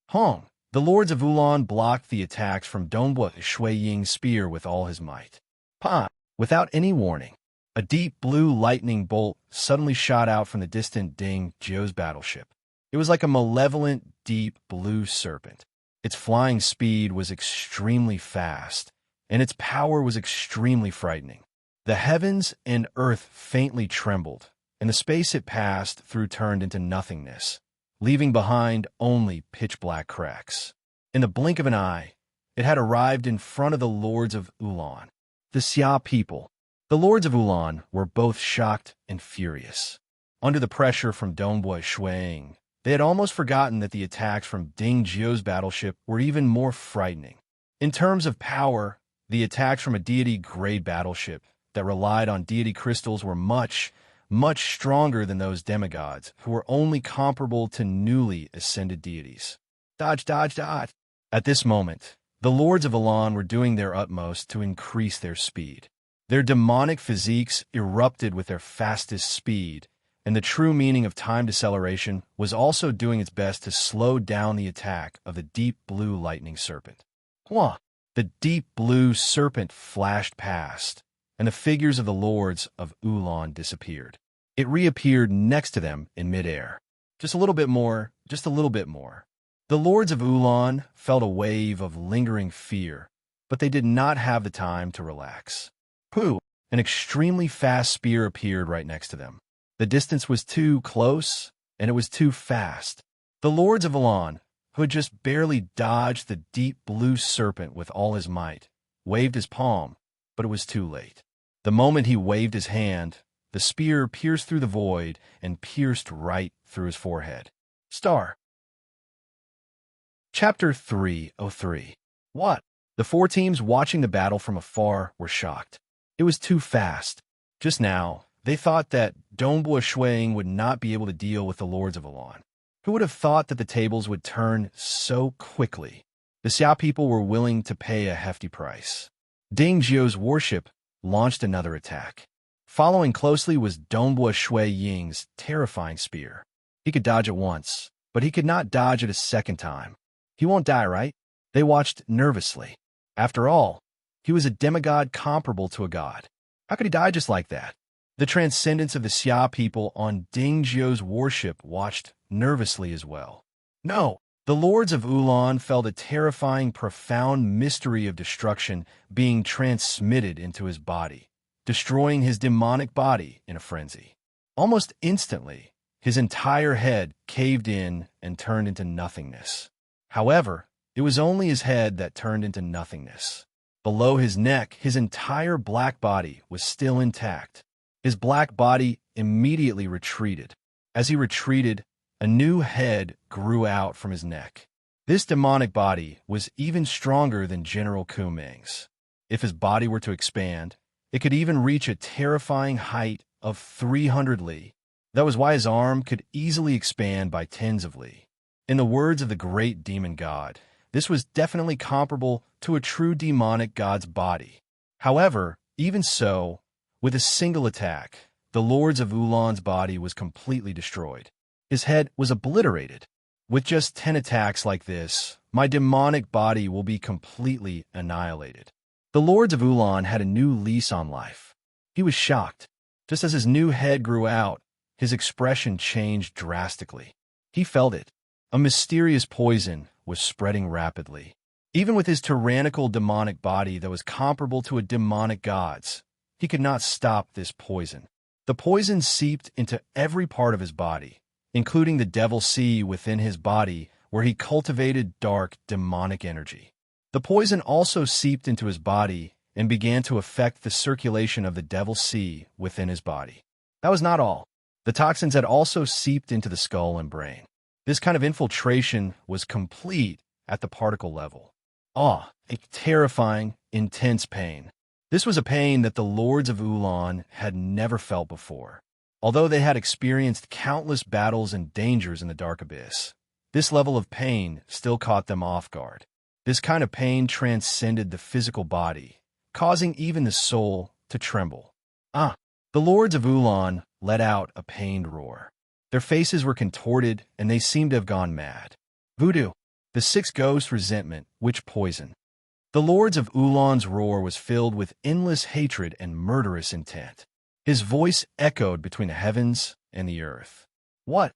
Hong, the Lords of Ulan blocked the attacks from Dongbua Shui Ying's spear with all his might. Pa! Without any warning, a deep blue lightning bolt suddenly shot out from the distant Ding Jiu's battleship. It was like a malevolent, deep blue serpent. Its flying speed was extremely fast, and its power was extremely frightening. The heavens and earth faintly trembled, and the space it passed through turned into nothingness, leaving behind only pitch-black cracks. In the blink of an eye, it had arrived in front of the Lords of Ulan, the Xia people. The Lords of Ulan were both shocked and furious. Under the pressure from Dongbua Shuang, they had almost forgotten that the attacks from Ding Jiu's battleship were even more frightening. In terms of power, the attacks from a deity-grade battleship that relied on deity crystals were much, much stronger than those demigods, who were only comparable to newly ascended deities. Dodge, dodge, dodge! At this moment, the Lords of Ulan were doing their utmost to increase their speed. Their demonic physiques erupted with their fastest speed, and the true meaning of timed deceleration was also doing its best to slow down the attack of the deep blue lightning serpent. Hua! The deep blue serpent flashed past, and the figures of the Lords of Ulan disappeared. It reappeared next to them in midair. Just a little bit more, just a little bit more. The Lords of Ulan felt a wave of lingering fear, but they did not have the time to relax. Pooh! An extremely fast spear appeared right next to them. The distance was too close, and it was too fast. The Lords of Ulan, who had just barely dodged the deep blue serpent with all his might, waved his palm, but it was too late. The moment he waved his hand, the spear pierced through the void and pierced right through his forehead. Star. Chapter 303. What? The 4 teams watching the battle from afar were shocked. It was too fast. Just now, they thought that Dongbua Shuang would not be able to deal with the Lords of Ulan. Who would have thought that the tables would turn so quickly? The Xia people were willing to pay a hefty price. Ding Jiu's warship launched another attack. Following closely was Dongbua Shui Ying's terrifying spear. He could dodge it once, but he could not dodge it a second time. He won't die, right? They watched nervously. After all, he was a demigod comparable to a god. How could he die just like that? The transcendence of the Xia people on Ding Jiu's warship watched nervously as well. No, the Lords of Ulan felt a terrifying, profound mystery of destruction being transmitted into his body, destroying his demonic body in a frenzy. Almost instantly, his entire head caved in and turned into nothingness. However, it was only his head that turned into nothingness. Below his neck, his entire black body was still intact. His black body immediately retreated. As he retreated, a new head grew out from his neck. This demonic body was even stronger than General Kumeng's. If his body were to expand, it could even reach a terrifying height of 300 li. That was why his arm could easily expand by tens of li. In the words of the great demon god, this was definitely comparable to a true demonic god's body. However, even so, with a single attack, the Lords of Ulan's body was completely destroyed. His head was obliterated. With just 10 attacks like this, my demonic body will be completely annihilated. The Lords of Ulan had a new lease on life. He was shocked. Just as his new head grew out, his expression changed drastically. He felt it. A mysterious poison was spreading rapidly. Even with his tyrannical demonic body that was comparable to a demonic god's, he could not stop this poison. The poison seeped into every part of his body, including the devil sea within his body where he cultivated dark demonic energy. The poison also seeped into his body and began to affect the circulation of the devil sea within his body. That was not all. The toxins had also seeped into the skull and brain. This kind of infiltration was complete at the particle level. A terrifying, intense pain. This was a pain that the Lords of Ulan had never felt before. Although they had experienced countless battles and dangers in the dark abyss, this level of pain still caught them off guard. This kind of pain transcended the physical body, causing even the soul to tremble. The Lords of Ulan let out a pained roar. Their faces were contorted, and they seemed to have gone mad. Voodoo. The six ghosts' resentment, which poison. The Lords of Ulan's roar was filled with endless hatred and murderous intent. His voice echoed between the heavens and the earth. What?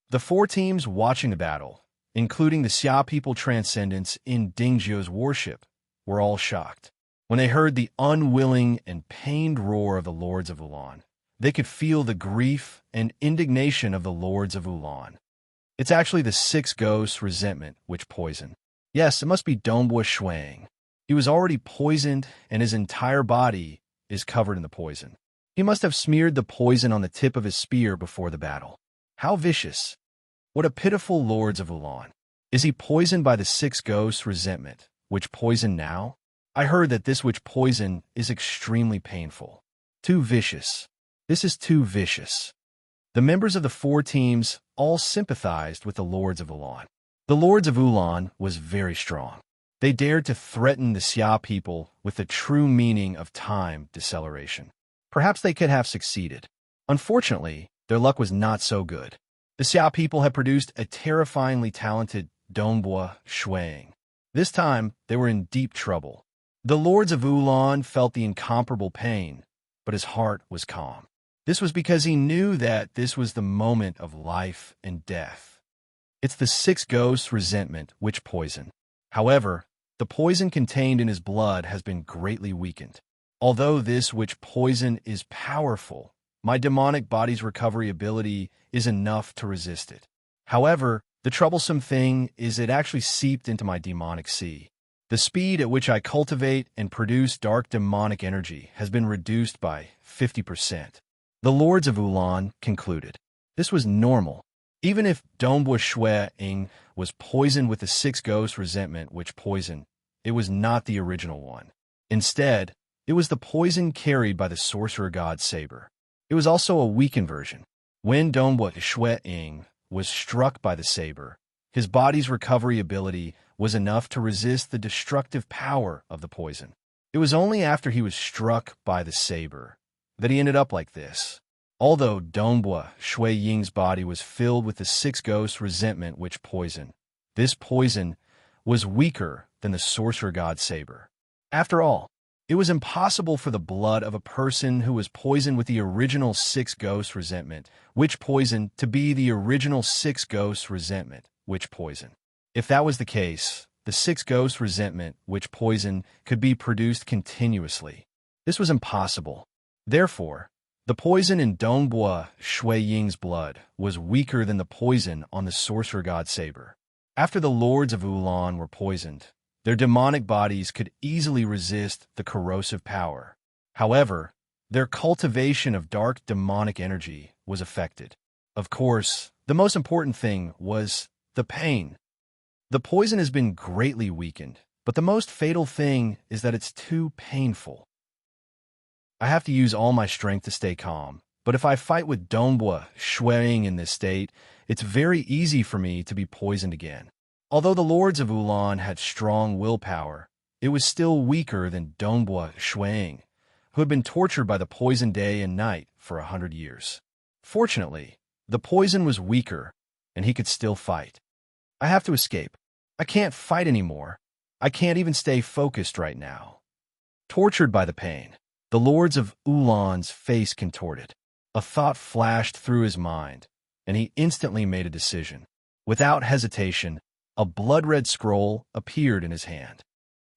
The four teams watching the battle, including the Xia people transcendents in Dingzhou's worship, were all shocked. When they heard the unwilling and pained roar of the Lords of Ulan, they could feel the grief and indignation of the Lords of Ulan. It's actually the six ghosts' resentment which poison. Yes, it must be Dongbua Shuang. He was already poisoned, and his entire body is covered in the poison. He must have smeared the poison on the tip of his spear before the battle. How vicious. What a pitiful Lords of Ulan. Is he poisoned by the six ghosts' resentment, which poison now? I heard that this which poison is extremely painful. Too vicious. This is too vicious. The members of the four teams all sympathized with the Lords of Ulan. The Lords of Ulan was very strong. They dared to threaten the Xia people with the true meaning of time deceleration. Perhaps they could have succeeded. Unfortunately, their luck was not so good. The Xia people had produced a terrifyingly talented Dongbua Shuang. This time, they were in deep trouble. The Lords of Ulan felt the incomparable pain, but his heart was calm. This was because he knew that this was the moment of life and death. It's the six ghosts' resentment which poison. However, the poison contained in his blood has been greatly weakened. Although this which poison is powerful, my demonic body's recovery ability is enough to resist it. However, the troublesome thing is it actually seeped into my demonic sea. The speed at which I cultivate and produce dark demonic energy has been reduced by 50%. The Lords of Ulan concluded. This was normal. Even if Dongbua Shuang was poisoned with the six ghosts' resentment which poison, it was not the original one. Instead, it was the poison carried by the sorcerer god Saber. It was also a weakened version. When Dongbua Shuang was struck by the saber, his body's recovery ability was enough to resist the destructive power of the poison. It was only after he was struck by the saber that he ended up like this. Although Dongbua Shuang's body was filled with the six ghosts' resentment which poison, this poison was weaker than the sorcerer god Saber. After all, it was impossible for the blood of a person who was poisoned with the original six ghosts' resentment which poison to be the original six ghosts' resentment which poison. If that was the case, the six ghosts' resentment which poison could be produced continuously. This was impossible. Therefore, the poison in Dongbua Shuang's blood was weaker than the poison on the sorcerer god Saber. After the Lords of Ulan were poisoned, their demonic bodies could easily resist the corrosive power. However, their cultivation of dark demonic energy was affected. Of course, the most important thing was the pain. The poison has been greatly weakened, but the most fatal thing is that it's too painful. I have to use all my strength to stay calm, but if I fight with Dongbua Shuang in this state, it's very easy for me to be poisoned again. Although the Lords of Ulan had strong willpower, it was still weaker than Dongbua Shuang, who had been tortured by the poison day and night for 100 years. Fortunately, the poison was weaker, and he could still fight. I have to escape. I can't fight anymore. I can't even stay focused right now. Tortured by the pain, the Lords of Ulan's face contorted. A thought flashed through his mind, and he instantly made a decision. Without hesitation, a blood-red scroll appeared in his hand.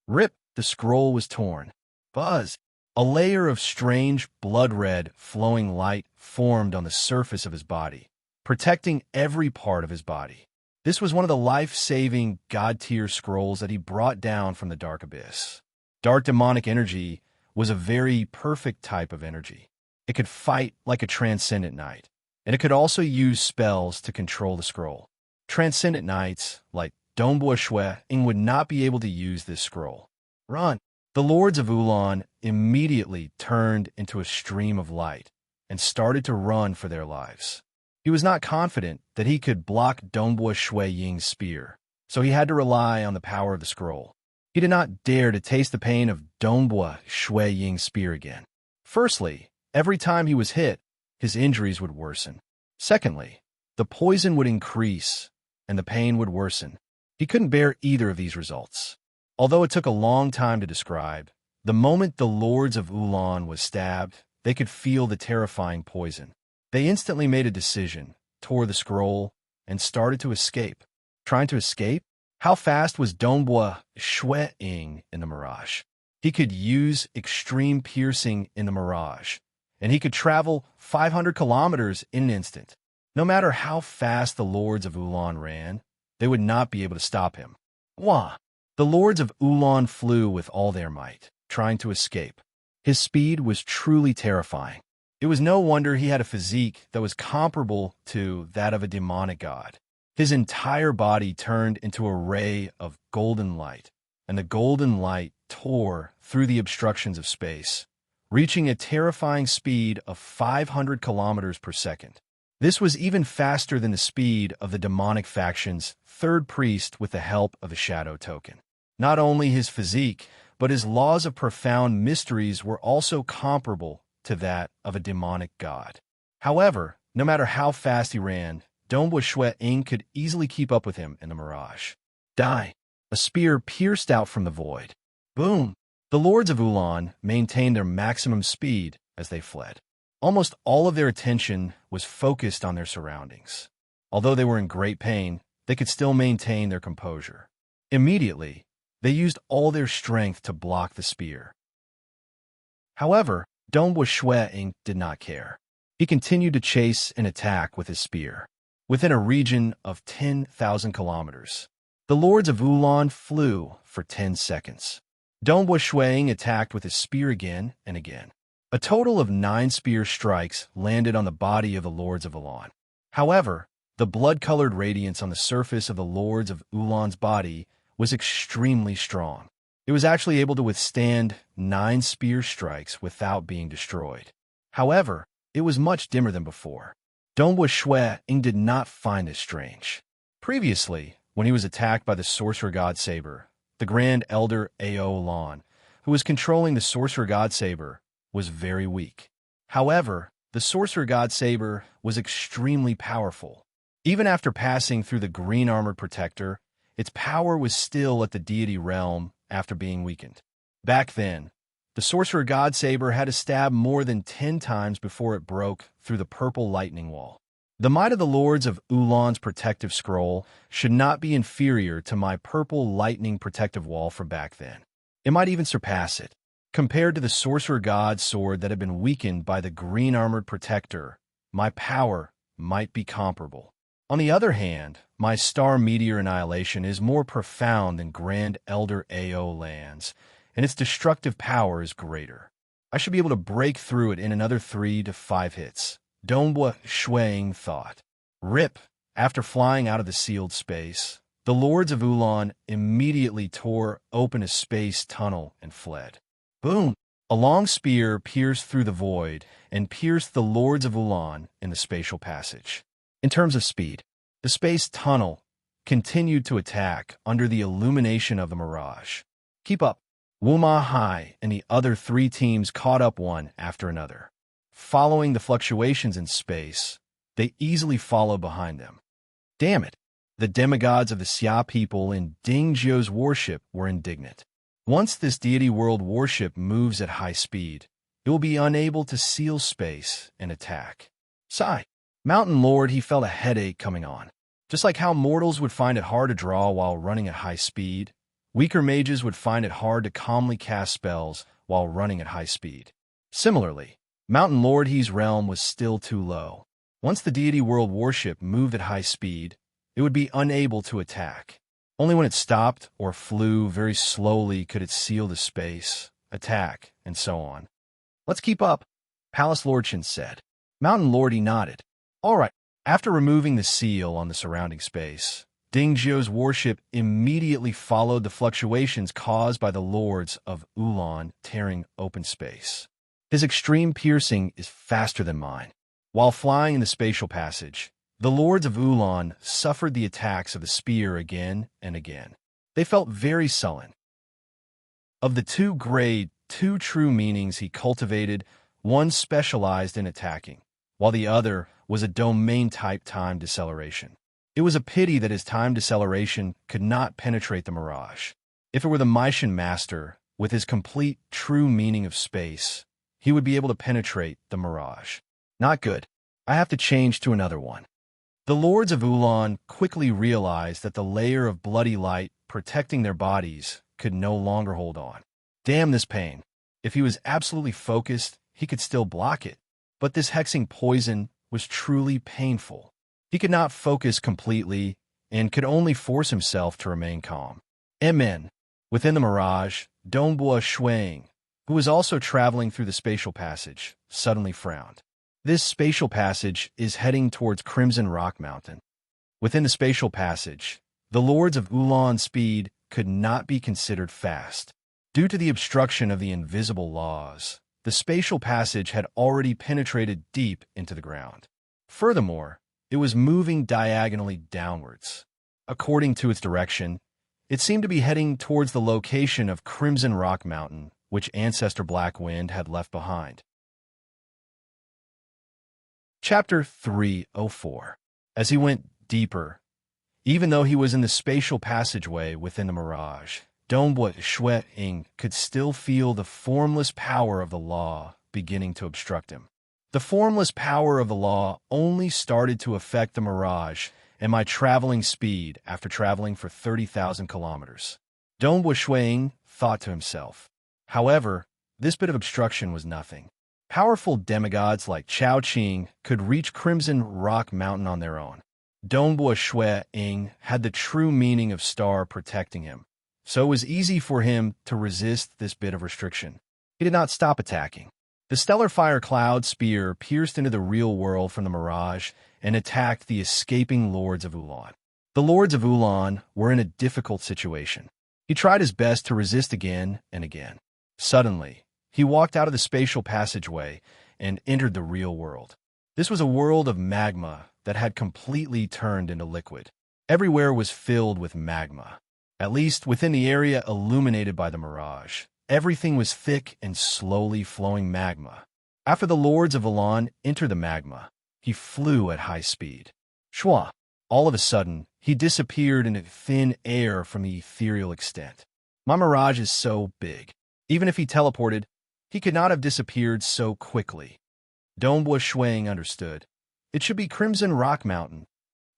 Rip, the scroll was torn. Buzz! A layer of strange, blood-red, flowing light formed on the surface of his body, protecting every part of his body. This was one of the life-saving, god-tier scrolls that he brought down from the dark abyss. Dark demonic energy was a very perfect type of energy. It could fight like a transcendent knight, and it could also use spells to control the scroll. Transcendent knights, like Dongbua Shuang, would not be able to use this scroll. Run! The Lords of Ulan immediately turned into a stream of light and started to run for their lives. He was not confident that he could block Dongbua Shuang's spear, so he had to rely on the power of the scroll. He did not dare to taste the pain of Dongbua Shuang's spear again. Firstly, every time he was hit, his injuries would worsen. Secondly, the poison would increase, and the pain would worsen. He couldn't bear either of these results. Although it took a long time to describe, the moment the Lords of Ulan was stabbed, they could feel the terrifying poison. They instantly made a decision, tore the scroll, and started to escape. Trying to escape? How fast was Dongbua Shuang in the mirage? He could use extreme piercing in the mirage, and he could travel 500 kilometers in an instant. No matter how fast the Lords of Ulan ran, they would not be able to stop him. Wah! The Lords of Ulan flew with all their might, trying to escape. His speed was truly terrifying. It was no wonder he had a physique that was comparable to that of a demonic god. His entire body turned into a ray of golden light, and the golden light tore through the obstructions of space, reaching a terrifying speed of 500 kilometers per second. This was even faster than the speed of the demonic faction's third priest with the help of the shadow token. Not only his physique, but his laws of profound mysteries were also comparable to that of a demonic god. However, no matter how fast he ran, Dongbua Shuang could easily keep up with him in the mirage. Die! A spear pierced out from the void. Boom! The Lords of Ulan maintained their maximum speed as they fled. Almost all of their attention was focused on their surroundings. Although they were in great pain, they could still maintain their composure. Immediately, they used all their strength to block the spear. However, Dongbua Shuang did not care. He continued to chase and attack with his spear. Within a region of 10,000 kilometers, the Lords of Ulan flew for 10 seconds. Dongbua Shuang attacked with his spear again and again. A total of 9 spear strikes landed on the body of the Lords of Ulan. However, the blood-colored radiance on the surface of the Lords of Ulan's body was extremely strong. It was actually able to withstand 9 spear strikes without being destroyed. However, it was much dimmer than before. Dongbua Shuang did not find this strange. Previously, when he was attacked by the Sorcerer God Saber, the Grand Elder Ao Lan, who was controlling the Sorcerer God Saber, was very weak. However, the Sorcerer God Saber was extremely powerful. Even after passing through the Green Armored Protector, its power was still at the deity realm after being weakened. Back then, the Sorcerer God Saber had to stab more than 10 times before it broke through the purple lightning wall. The might of the Lords of Ulan's protective scroll should not be inferior to my purple lightning protective wall from back then. It might even surpass it. Compared to the Sorcerer God's sword that had been weakened by the Green Armored Protector, my power might be comparable. On the other hand, my Star Meteor Annihilation is more profound than Grand Elder Ao Lan's, and its destructive power is greater. I should be able to break through it in another 3 to 5 hits. Dongbua Shuang thought. Rip! After flying out of the sealed space, the Lords of Ulan immediately tore open a space tunnel and fled. Boom! A long spear pierced through the void and pierced the Lords of Ulan in the spatial passage. In terms of speed, the space tunnel continued to attack under the illumination of the mirage. Keep up. Wuma Hai and the other 3 teams caught up one after another. Following the fluctuations in space, they easily followed behind them. Damn it! The demigods of the Xia people in Ding Zhou's warship were indignant. Once this deity world warship moves at high speed, it will be unable to seal space and attack. Sigh. Mountain Lord, he felt a headache coming on. Just like how mortals would find it hard to draw while running at high speed, weaker mages would find it hard to calmly cast spells while running at high speed. Similarly, Mountain Lord He's realm was still too low. Once the deity world warship moved at high speed, it would be unable to attack. Only when it stopped or flew very slowly could it seal the space, attack, and so on. Let's keep up, Palace Lordchin said. Mountain Lordy nodded. All right. After removing the seal on the surrounding space, Ding Zhou's warship immediately followed the fluctuations caused by the Lords of Ulan tearing open space. His extreme piercing is faster than mine. While flying in the spatial passage, the Lords of Ulan suffered the attacks of the spear again and again. They felt very sullen. Of the 2 grade, 2 true meanings he cultivated, one specialized in attacking, while the other was a domain-type time deceleration. It was a pity that his time deceleration could not penetrate the mirage. If it were the Maishan Master, with his complete true meaning of space, he would be able to penetrate the mirage. Not good. I have to change to another one. The Lords of Ulan quickly realized that the layer of bloody light protecting their bodies could no longer hold on. Damn this pain. If he was absolutely focused, he could still block it. But this hexing poison was truly painful. He could not focus completely and could only force himself to remain calm. Amen. Within the mirage, Dongbua Shuang, who was also traveling through the spatial passage, suddenly frowned. This spatial passage is heading towards Crimson Rock Mountain. Within the spatial passage, the Lords of Ulan's speed could not be considered fast. Due to the obstruction of the invisible laws, the spatial passage had already penetrated deep into the ground. Furthermore, it was moving diagonally downwards. According to its direction, it seemed to be heading towards the location of Crimson Rock Mountain, which Ancestor Black Wind had left behind. Chapter 304. As he went deeper, even though he was in the spatial passageway within the mirage, Dongbua Shuang could still feel the formless power of the law beginning to obstruct him. The formless power of the law only started to affect the mirage and my traveling speed after traveling for 30,000 kilometers. Dongbua Shuang thought to himself. However, this bit of obstruction was nothing. Powerful demigods like Chao Qing could reach Crimson Rock Mountain on their own. Dongbua Shuang had the true meaning of star protecting him, so it was easy for him to resist this bit of restriction. He did not stop attacking. The Stellar Fire Cloud Spear pierced into the real world from the mirage and attacked the escaping Lords of Ulan. The Lords of Ulan were in a difficult situation. He tried his best to resist again and again. Suddenly, he walked out of the spatial passageway and entered the real world. This was a world of magma that had completely turned into liquid. Everywhere was filled with magma. At least within the area illuminated by the mirage, everything was thick and slowly flowing magma. After the Lords of Ulan entered the magma, he flew at high speed. Shwa! All of a sudden, he disappeared into thin air from the ethereal extent. My mirage is so big. Even if he teleported, he could not have disappeared so quickly. Dongbua Shuang understood. It should be Crimson Rock Mountain.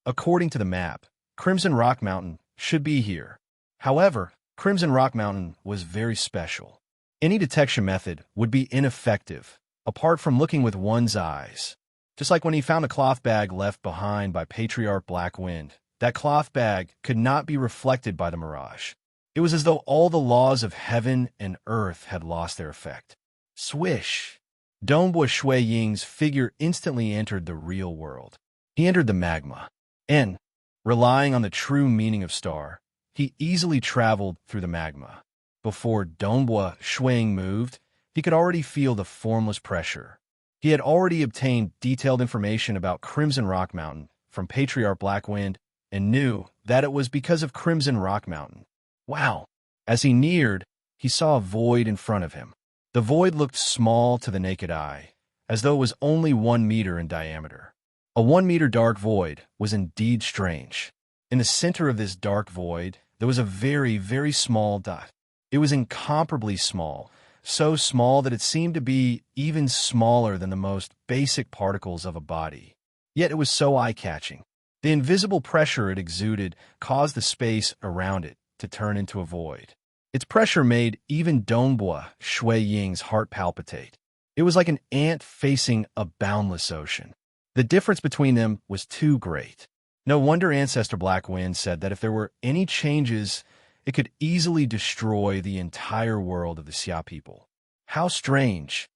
According to the map, Crimson Rock Mountain should be here. However, Crimson Rock Mountain was very special. Any detection method would be ineffective, apart from looking with one's eyes. Just like when he found a cloth bag left behind by Patriarch Black Wind, that cloth bag could not be reflected by the mirage. It was as though all the laws of heaven and earth had lost their effect. Swish! Dongbua Shuang's figure instantly entered the real world. He entered the magma, and, relying on the true meaning of star, he easily traveled through the magma. Before Dongbua Shuang moved, he could already feel the formless pressure. He had already obtained detailed information about Crimson Rock Mountain from Patriarch Black Wind and knew that it was because of Crimson Rock Mountain. Wow! As he neared, he saw a void in front of him. The void looked small to the naked eye, as though it was only 1 meter in diameter. A 1 meter dark void was indeed strange. In the center of this dark void, there was a very, very small dot. It was incomparably small, so small that it seemed to be even smaller than the most basic particles of a body. Yet it was so eye-catching. The invisible pressure it exuded caused the space around it to turn into a void. Its pressure made even Dongbua Shui Ying's heart palpitate. It was like an ant facing a boundless ocean. The difference between them was too great. No wonder Ancestor Black Wind said that if there were any changes, it could easily destroy the entire world of the Xia people. How strange!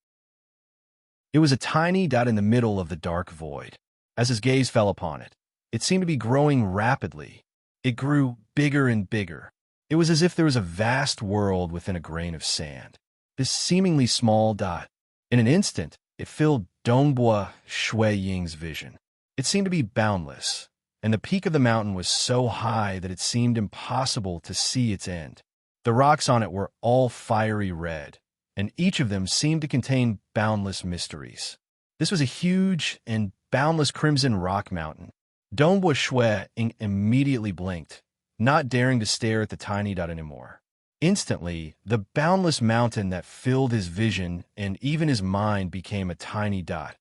It was a tiny dot in the middle of the dark void. As his gaze fell upon it, it seemed to be growing rapidly. It grew bigger and bigger. It was as if there was a vast world within a grain of sand. This seemingly small dot, in an instant, it filled Dongbua Shui Ying's vision. It seemed to be boundless, and the peak of the mountain was so high that it seemed impossible to see its end. The rocks on it were all fiery red, and each of them seemed to contain boundless mysteries. This was a huge and boundless Crimson Rock Mountain. Dongbua Shui Ying immediately blinked, not daring to stare at the tiny dot anymore. Instantly, the boundless mountain that filled his vision and even his mind became a tiny dot.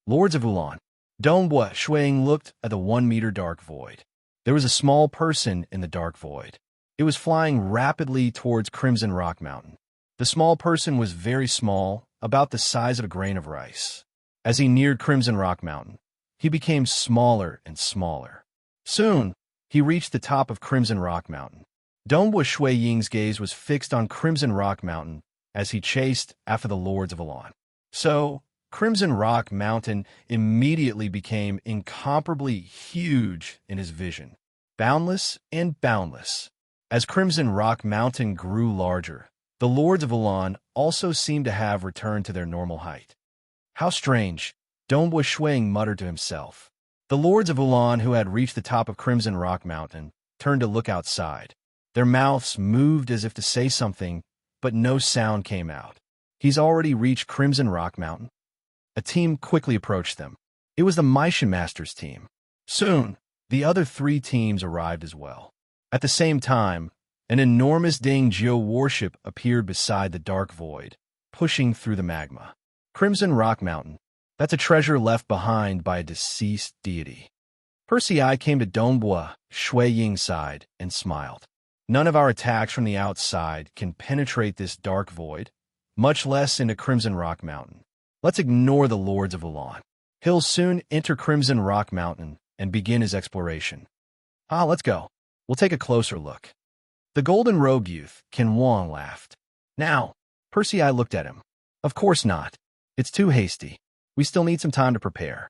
Lords of Ulan. Dongbua Shui Ying looked at the 1 meter dark void. There was a small person in the dark void. It was flying rapidly towards Crimson Rock Mountain. The small person was very small, about the size of a grain of rice. As he neared Crimson Rock Mountain, he became smaller and smaller. Soon, he reached the top of Crimson Rock Mountain. Dongbua Shui Ying's gaze was fixed on Crimson Rock Mountain as he chased after the Lords of Ulan. So, Crimson Rock Mountain immediately became incomparably huge in his vision, boundless and boundless. As Crimson Rock Mountain grew larger, the Lords of Ulan also seemed to have returned to their normal height. How strange, Dongbua Shui Ying muttered to himself. The Lords of Ulan, who had reached the top of Crimson Rock Mountain, turned to look outside. Their mouths moved as if to say something, but no sound came out. He's already reached Crimson Rock Mountain. A team quickly approached them. It was the Meishan Masters team. Soon, the other 3 teams arrived as well. At the same time, an enormous Ding Jiu warship appeared beside the dark void, pushing through the magma. Crimson Rock Mountain. That's a treasure left behind by a deceased deity. Persei came to Dongbua Shui Ying's side and smiled. None of our attacks from the outside can penetrate this dark void, much less into Crimson Rock Mountain. Let's ignore the Lords of Ulan. He'll soon enter Crimson Rock Mountain and begin his exploration. Let's go. We'll take a closer look. The golden robed youth, Qin Wang, laughed. Now, Persei looked at him. Of course not. It's too hasty. We still need some time to prepare.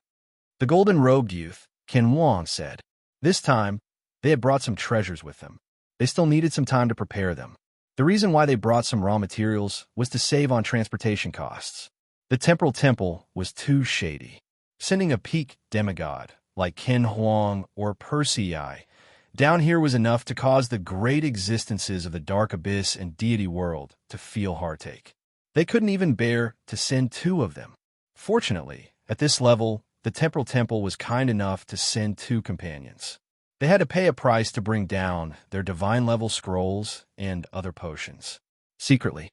The golden robed youth, Qin Wang, said. This time, they had brought some treasures with them. They still needed some time to prepare them. The reason why they brought some raw materials was to save on transportation costs. The temporal temple was too shady. Sending a peak demigod, like Qin Huang or Persei, down here was enough to cause the great existences of the Dark Abyss and Deity World to feel heartache. They couldn't even bear to send 2 of them. Fortunately, at this level, the temporal temple was kind enough to send 2 companions. They had to pay a price to bring down their divine-level scrolls and other potions. Secretly,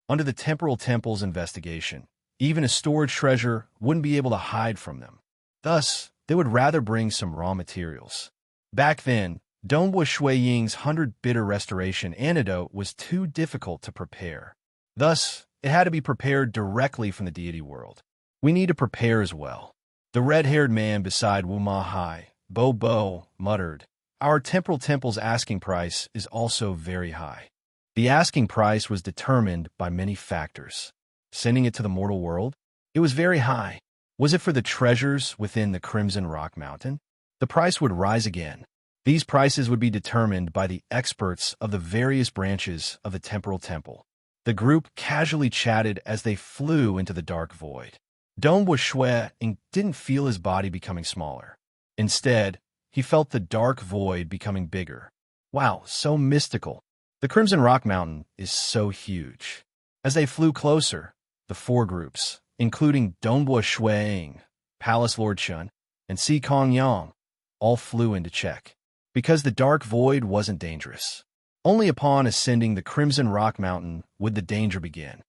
under the temporal temple's investigation, even a stored treasure wouldn't be able to hide from them. Thus, they would rather bring some raw materials. Back then, Dongbua Shui Ying's 100 bitter restoration antidote was too difficult to prepare. Thus, it had to be prepared directly from the deity world. We need to prepare as well. The red-haired man beside Wu Ma Hai, Bo, muttered, Our temporal temple's asking price is also very high. The asking price was determined by many factors. Sending it to the mortal world? It was very high. Was it for the treasures within the Crimson Rock Mountain? The price would rise again. These prices would be determined by the experts of the various branches of the temporal temple. The group casually chatted as they flew into the dark void. Dongbua Shui Ying didn't feel his body becoming smaller. Instead, he felt the dark void becoming bigger. Wow, so mystical. The Crimson Rock Mountain is so huge. As they flew closer, the four groups, including Dongbua Shuiying, Palace Lord Chun, and Si Kong Yang, all flew into check. Because the dark void wasn't dangerous. Only upon ascending the Crimson Rock Mountain would the danger begin.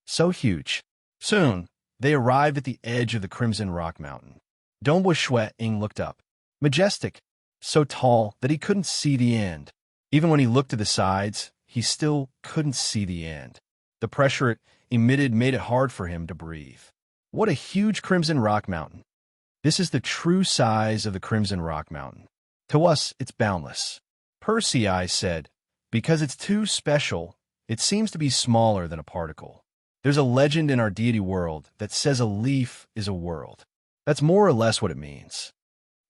So huge. Soon, they arrived at the edge of the Crimson Rock Mountain. Dongbua Shuiying looked up. Majestic, so tall that he couldn't see the end. Even when he looked to the sides, he still couldn't see the end. The pressure it emitted made it hard for him to breathe. What a huge Crimson Rock Mountain. This is the true size of the Crimson Rock Mountain. To us, it's boundless. Persei said, because it's too special, it seems to be smaller than a particle. There's a legend in our deity world that says a leaf is a world. That's more or less what it means.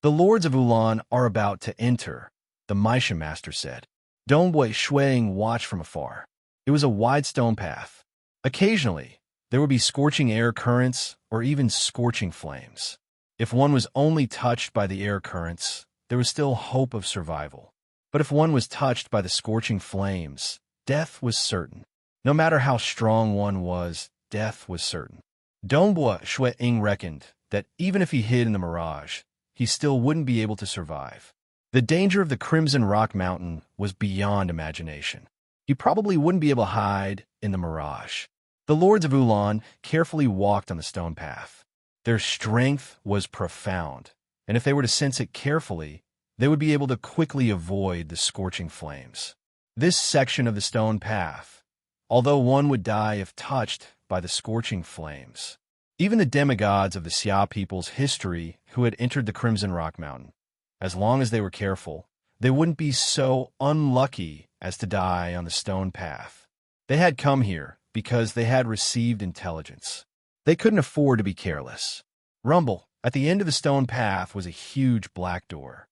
The Lords of Ulan are about to enter, the Misha Master said. Dongbua Shuiying watched from afar. It was a wide stone path. Occasionally, there would be scorching air currents or even scorching flames. If one was only touched by the air currents, there was still hope of survival. But if one was touched by the scorching flames, death was certain. No matter how strong one was, death was certain. Dongbua Shuiying reckoned that even if he hid in the mirage, he still wouldn't be able to survive. The danger of the Crimson Rock Mountain was beyond imagination. He probably wouldn't be able to hide in the mirage. The Lords of Ulan carefully walked on the stone path. Their strength was profound, and if they were to sense it carefully, they would be able to quickly avoid the scorching flames. This section of the stone path, although one would die if touched by the scorching flames. Even the demigods of the Xia people's history who had entered the Crimson Rock Mountain, as long as they were careful, they wouldn't be so unlucky as to die on the stone path. They had come here because they had received intelligence. They couldn't afford to be careless. Rumble, at the end of the stone path was a huge black door.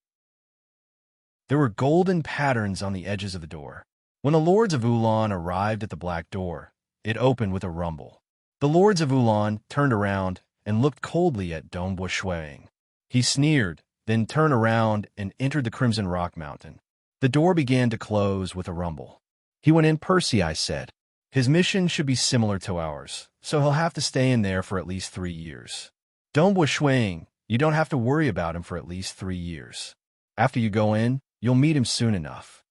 There were golden patterns on the edges of the door. When the Lords of Ulan arrived at the black door, it opened with a rumble. The Lords of Ulan turned around and looked coldly at Dongbua Shuiying. He sneered, then turned around and entered the Crimson Rock Mountain. The door began to close with a rumble. He went in, Persei said. His mission should be similar to ours, so he'll have to stay in there for at least 3 years. Dongbua Shuiying, you don't have to worry about him for at least 3 years. After you go in, you'll meet him soon enough.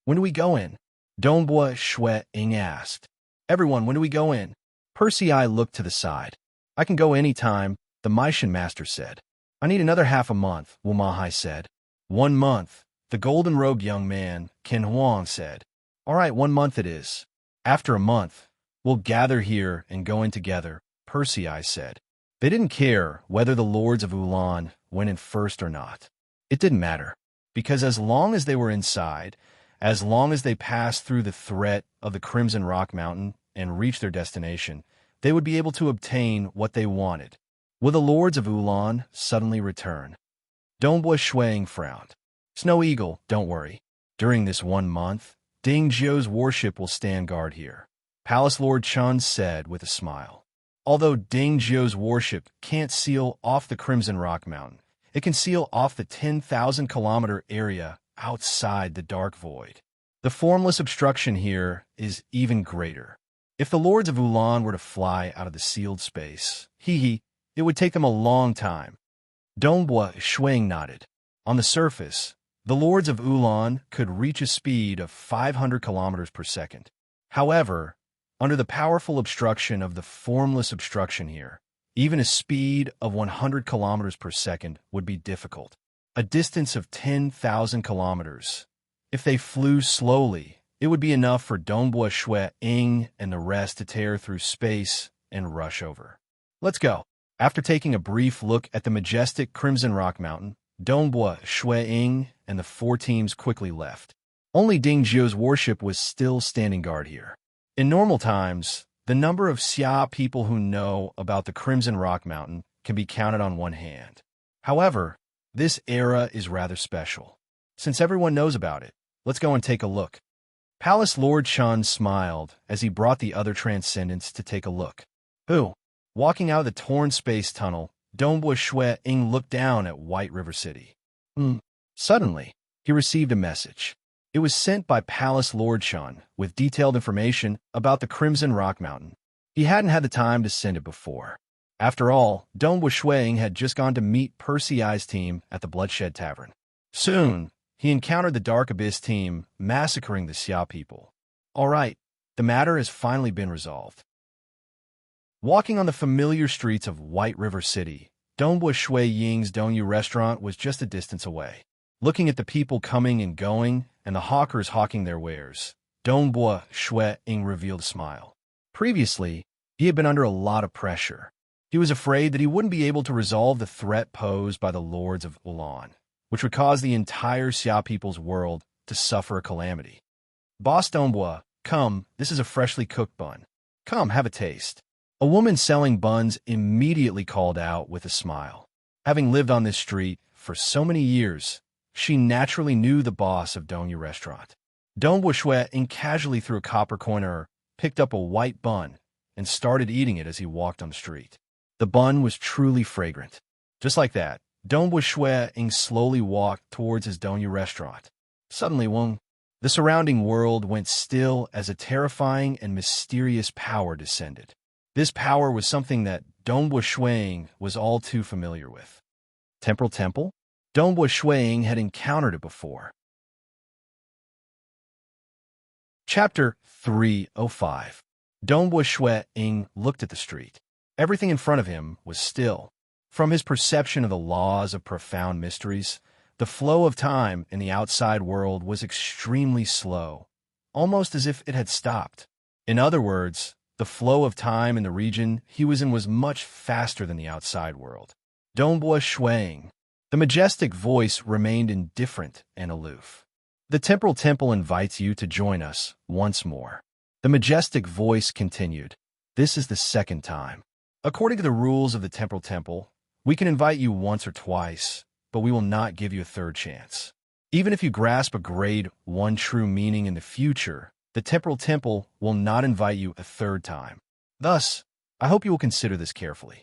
When do we go in? Dongbua Shuiying asked. Everyone, when do we go in? Persei looked to the side. I can go any time, the Mishan Master said. I need another half a month, Wu Mahai said. 1 month, the golden-robed young man, Ken Huang, said. All right, 1 month it is. After a month, we'll gather here and go in together, Persei said. They didn't care whether the Lords of Ulan went in first or not. It didn't matter, because as long as they were inside, as long as they passed through the threat of the Crimson Rock Mountain and reached their destination, they would be able to obtain what they wanted. Will the Lords of Ulan suddenly return? Dongbua Shuiying frowned. Snow Eagle, don't worry. During this 1 month, Ding Zhou's warship will stand guard here, Palace Lord Chun said with a smile. Although Ding Zhou's warship can't seal off the Crimson Rock Mountain, it can seal off the 10,000-kilometer area outside the Dark Void. The formless obstruction here is even greater. If the Lords of Ulan were to fly out of the sealed space, it would take them a long time. Dongbua Shuiying nodded. On the surface, the Lords of Ulan could reach a speed of 500 kilometers per second. However, under the powerful obstruction of the formless obstruction here, even a speed of 100 kilometers per second would be difficult. A distance of 10,000 kilometers. If they flew slowly, it would be enough for Dongbua Shuiying and the rest to tear through space and rush over. Let's go. After taking a brief look at the majestic Crimson Rock Mountain, Dongbua Shuiying and the 4 teams quickly left. Only Ding Zhou's warship was still standing guard here. In normal times, the number of Xia people who know about the Crimson Rock Mountain can be counted on one hand. However, this era is rather special. Since everyone knows about it, let's go and take a look. Palace Lord Chun smiled as he brought the other transcendents to take a look. Who? Walking out of the torn space tunnel, Dongbua Shuiying looked down at White River City. Suddenly, he received a message. It was sent by Palace Lord Shun with detailed information about the Crimson Rock Mountain. He hadn't had the time to send it before. After all, Dong Wuxuang had just gone to meet Percy Eye's team at the Bloodshed Tavern. Soon, he encountered the Dark Abyss team massacring the Xia people. All right, the matter has finally been resolved. Walking on the familiar streets of White River City, Dongbo Shui Ying's Dongyu restaurant was just a distance away. Looking at the people coming and going and the hawkers hawking their wares, Dongbo Shui Ying revealed a smile. Previously, he had been under a lot of pressure. He was afraid that he wouldn't be able to resolve the threat posed by the lords of Ulan, which would cause the entire Xia people's world to suffer a calamity. Boss Dongbo, come, this is a freshly cooked bun. Come, have a taste. A woman selling buns immediately called out with a smile. Having lived on this street for so many years, she naturally knew the boss of Dongyu restaurant. Dongbo Shui casually threw a copper coin at her, picked up a white bun, and started eating it as he walked on the street. The bun was truly fragrant. Just like that, Dongbo Shui slowly walked towards his Dongyu restaurant. Suddenly, the surrounding world went still as a terrifying and mysterious power descended. This power was something that Dongbo Shui was all too familiar with. Temporal Temple? Dongbo Shui had encountered it before. Chapter 305. Dongbo Shui looked at the street. Everything in front of him was still. From his perception of the laws of profound mysteries, the flow of time in the outside world was extremely slow, almost as if it had stopped. In other words, the flow of time in the region he was in was much faster than the outside world. Dongbo Shui. The majestic voice remained indifferent and aloof. The Temporal Temple invites you to join us once more. The majestic voice continued. This is the second time. According to the rules of the Temporal Temple, we can invite you once or twice, but we will not give you a third chance. Even if you grasp a grade 1 true meaning in the future, the Temporal Temple will not invite you a third time. Thus, I hope you will consider this carefully.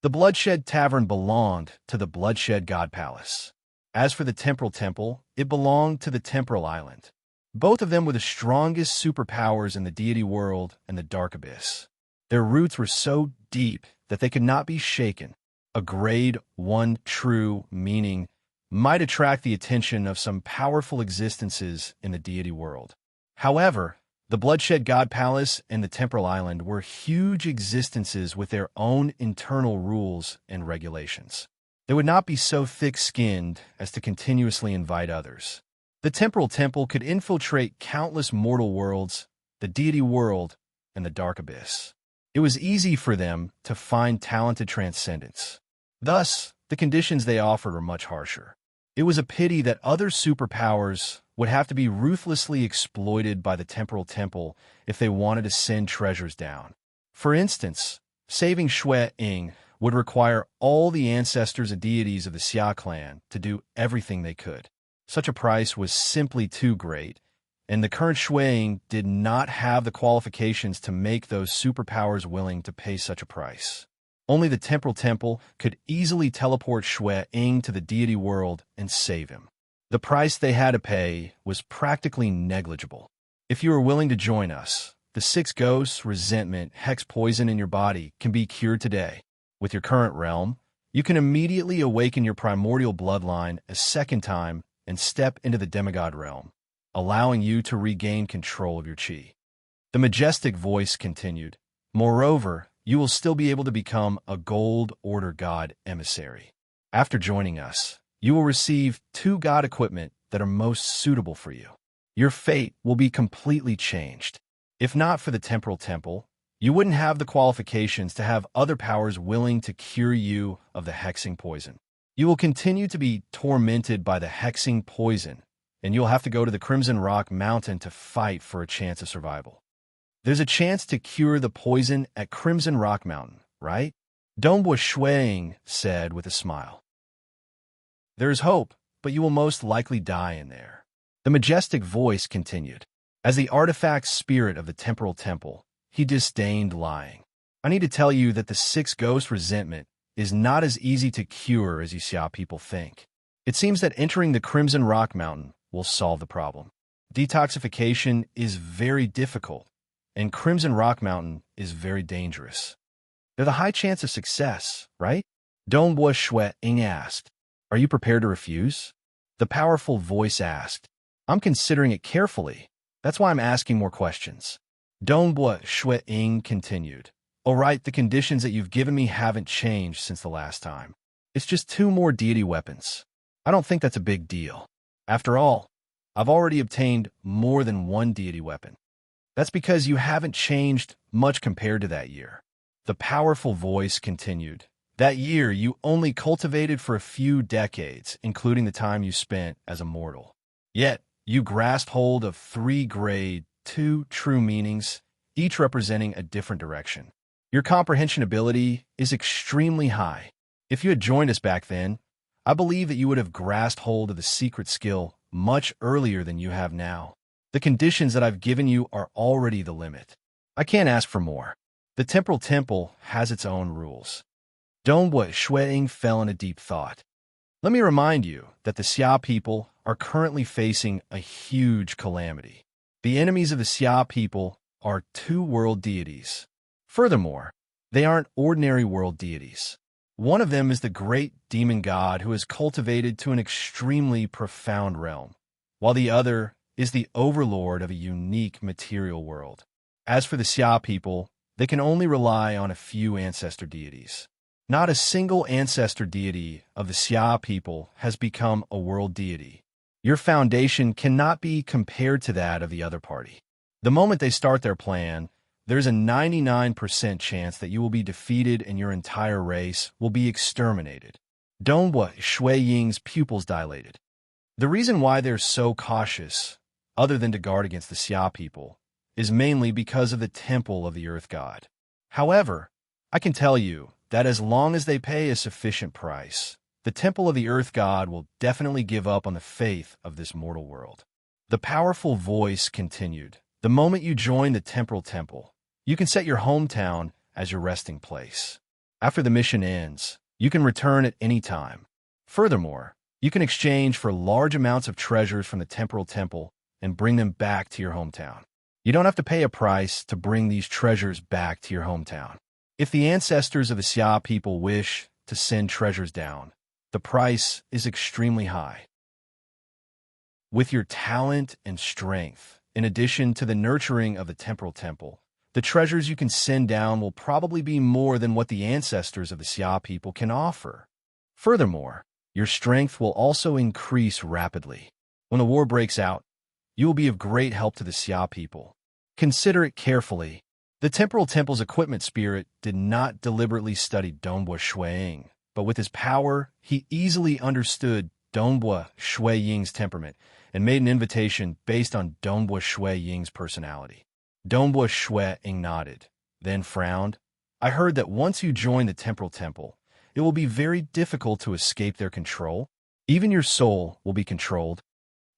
The Bloodshed Tavern belonged to the Bloodshed God Palace. As for the Temporal Temple, it belonged to the Temporal Island. Both of them were the strongest superpowers in the deity world and the Dark Abyss. Their roots were so deep that they could not be shaken. A grade 1 true meaning might attract the attention of some powerful existences in the deity world. However, the Bloodshed God Palace and the Temporal Island were huge existences with their own internal rules and regulations. They would not be so thick-skinned as to continuously invite others. The Temporal Temple could infiltrate countless mortal worlds, the deity world, and the Dark Abyss. It was easy for them to find talented transcendents. Thus, the conditions they offered were much harsher. It was a pity that other superpowers would have to be ruthlessly exploited by the Temporal Temple if they wanted to send treasures down. For instance, saving Shui Ying would require all the ancestors and deities of the Xia clan to do everything they could. Such a price was simply too great, and the current Shui Ying did not have the qualifications to make those superpowers willing to pay such a price. Only the Temporal Temple could easily teleport Shui Ying to the deity world and save him. The price they had to pay was practically negligible. If you are willing to join us, the 6 ghosts, resentment, hex poison in your body can be cured today. With your current realm, you can immediately awaken your primordial bloodline a second time and step into the demigod realm, allowing you to regain control of your chi. The majestic voice continued. Moreover, you will still be able to become a Gold Order God emissary. After joining us, you will receive 2 God equipment that are most suitable for you. Your fate will be completely changed. If not for the Temporal Temple, you wouldn't have the qualifications to have other powers willing to cure you of the hexing poison. You will continue to be tormented by the hexing poison, and you'll have to go to the Crimson Rock Mountain to fight for a chance of survival. There's a chance to cure the poison at Crimson Rock Mountain, right? Dongbo Shui said with a smile. There is hope, but you will most likely die in there. The majestic voice continued. As the artifact spirit of the Temporal Temple, he disdained lying. I need to tell you that the 6 ghost resentment is not as easy to cure as you Xia people think. It seems that entering the Crimson Rock Mountain will solve the problem. Detoxification is very difficult, and Crimson Rock Mountain is very dangerous. There's a high chance of success, right? Dongbo Shui Ying asked. Are you prepared to refuse? The powerful voice asked. I'm considering it carefully. That's why I'm asking more questions. Dongbo Shui Ying continued. All right, the conditions that you've given me haven't changed since the last time. It's just 2 more deity weapons. I don't think that's a big deal. After all, I've already obtained more than 1 deity weapon. That's because you haven't changed much compared to that year. The powerful voice continued. That year, you only cultivated for a few decades, including the time you spent as a mortal. Yet, you grasped hold of 3 grade, 2 true meanings, each representing a different direction. Your comprehension ability is extremely high. If you had joined us back then, I believe that you would have grasped hold of the secret skill much earlier than you have now. The conditions that I've given you are already the limit. I can't ask for more. The temporal temple has its own rules. Dongbo Shuiying fell in a deep thought. Let me remind you that the Xia people are currently facing a huge calamity. The enemies of the Xia people are 2 world deities. Furthermore, they aren't ordinary world deities. One of them is the great demon god who is cultivated to an extremely profound realm, while the other is the overlord of a unique material world. As for the Xia people, they can only rely on a few ancestor deities. Not a single ancestor deity of the Xia people has become a world deity. Your foundation cannot be compared to that of the other party. The moment they start their plan, there's a 99% chance that you will be defeated and your entire race will be exterminated. Dongbo Shuiying's pupils dilated. The reason why they're so cautious, other than to guard against the Xia people, is mainly because of the temple of the earth god. However, I can tell you that as long as they pay a sufficient price, the temple of the earth god will definitely give up on the faith of this mortal world. The powerful voice continued. The moment you join the temporal temple, you can set your hometown as your resting place. After the mission ends, you can return at any time. Furthermore, you can exchange for large amounts of treasures from the temporal temple and bring them back to your hometown. You don't have to pay a price to bring these treasures back to your hometown. If the ancestors of the Xia people wish to send treasures down, the price is extremely high. With your talent and strength, in addition to the nurturing of the temporal temple, the treasures you can send down will probably be more than what the ancestors of the Xia people can offer. Furthermore, your strength will also increase rapidly. When the war breaks out, you will be of great help to the Xia people. Consider it carefully. The temporal temple's equipment spirit did not deliberately study Dongbo Shuiying, but with his power, he easily understood Dongbo Shuiying's temperament and made an invitation based on Dongbo Shuiying's personality. Dongbo Shuiying nodded, then frowned. I heard that once you join the temporal temple, it will be very difficult to escape their control. Even your soul will be controlled.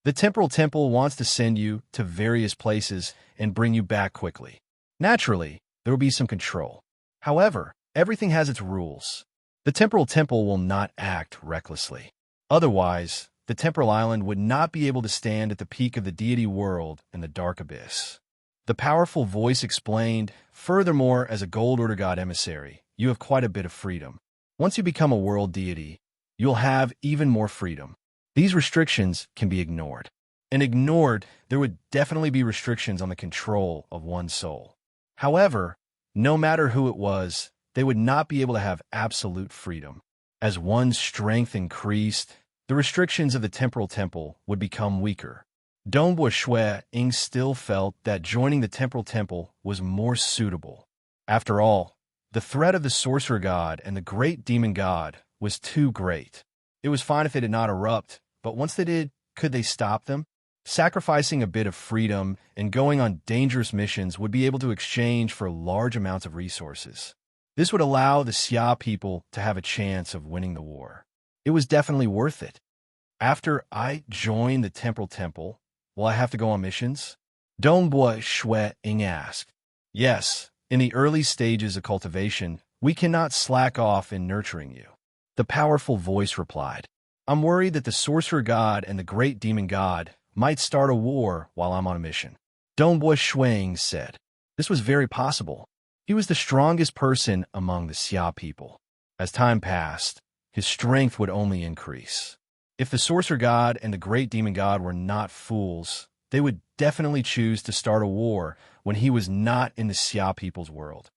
The temporal temple wants to send you to various places and bring you back quickly. Naturally, there will be some control. However, everything has its rules. The temporal temple will not act recklessly. Otherwise, the temporal island would not be able to stand at the peak of the deity world in the dark abyss. The powerful voice explained, furthermore, as a gold order god emissary, you have quite a bit of freedom. Once you become a world deity, you'll have even more freedom. These restrictions can be ignored. And ignored, there would definitely be restrictions on the control of one's soul. However, no matter who it was, they would not be able to have absolute freedom. As one's strength increased, the restrictions of the temporal temple would become weaker. Dongbo Shuiying still felt that joining the temporal temple was more suitable. After all, the threat of the sorcerer god and the great demon god was too great. It was fine if they did not erupt, but once they did, could they stop them? Sacrificing a bit of freedom and going on dangerous missions would be able to exchange for large amounts of resources. This would allow the Xia people to have a chance of winning the war. It was definitely worth it. After I join the temporal temple, will I have to go on missions? Dongbo Shuiying asked. Yes, in the early stages of cultivation, we cannot slack off in nurturing you. The powerful voice replied. I'm worried that the sorcerer god and the great demon god might start a war while I'm on a mission. Dongbua Shuang said. This was very possible. He was the strongest person among the Xia people. As time passed, his strength would only increase. If the sorcerer god and the great demon god were not fools, they would definitely choose to start a war when he was not in the Xia people's world.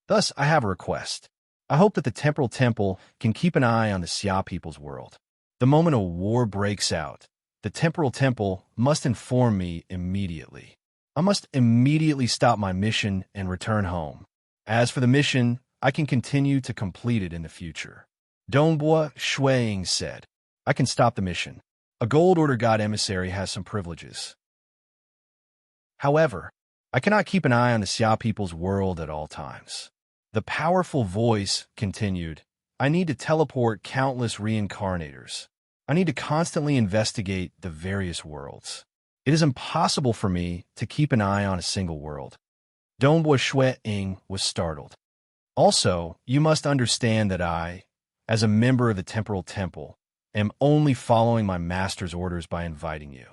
Thus, I have a request. I hope that the temporal temple can keep an eye on the Xia people's world. The moment a war breaks out, the temporal temple must inform me immediately. I must immediately stop my mission and return home. As for the mission, I can continue to complete it in the future. Dongbua Shuang said, I can stop the mission. A Gold Order God emissary has some privileges. However, I cannot keep an eye on the Xia people's world at all times. The powerful voice continued, I need to teleport countless reincarnators. I need to constantly investigate the various worlds. It is impossible for me to keep an eye on a single world. Dongbua Shuang was startled. Also, you must understand that I, as a member of the temporal temple, am only following my master's orders by inviting you.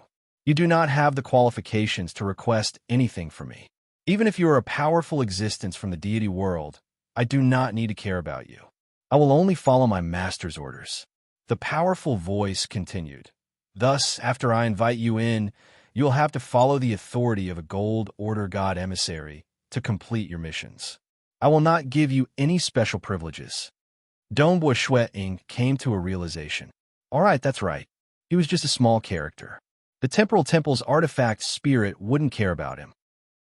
You do not have the qualifications to request anything from me. Even if you are a powerful existence from the deity world, I do not need to care about you. I will only follow my master's orders. The powerful voice continued. Thus, after I invite you in, you will have to follow the authority of a Gold Order God emissary to complete your missions. I will not give you any special privileges. Dongbua Shuang came to a realization. All right, that's right. He was just a small character. The temporal temple's artifact spirit wouldn't care about him.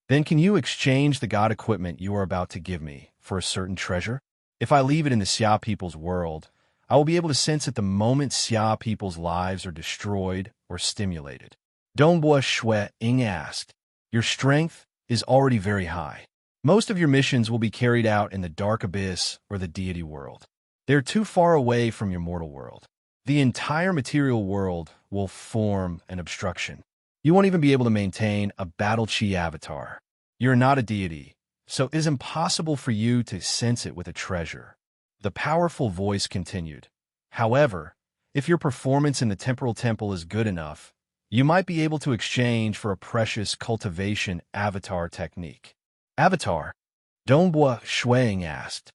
Then can you exchange the god equipment you are about to give me for a certain treasure? If I leave it in the Xia people's world, I will be able to sense at the moment Xia people's lives are destroyed or stimulated. Dongbua Shuang asked, Your strength is already very high. Most of your missions will be carried out in the dark abyss or the deity world. They're too far away from your mortal world. The entire material world will form an obstruction. You won't even be able to maintain a battle chi avatar. You're not a deity, so it is impossible for you to sense it with a treasure. The powerful voice continued. However, if your performance in the temporal temple is good enough, you might be able to exchange for a precious cultivation avatar technique. Avatar? Dongbua Shuang asked.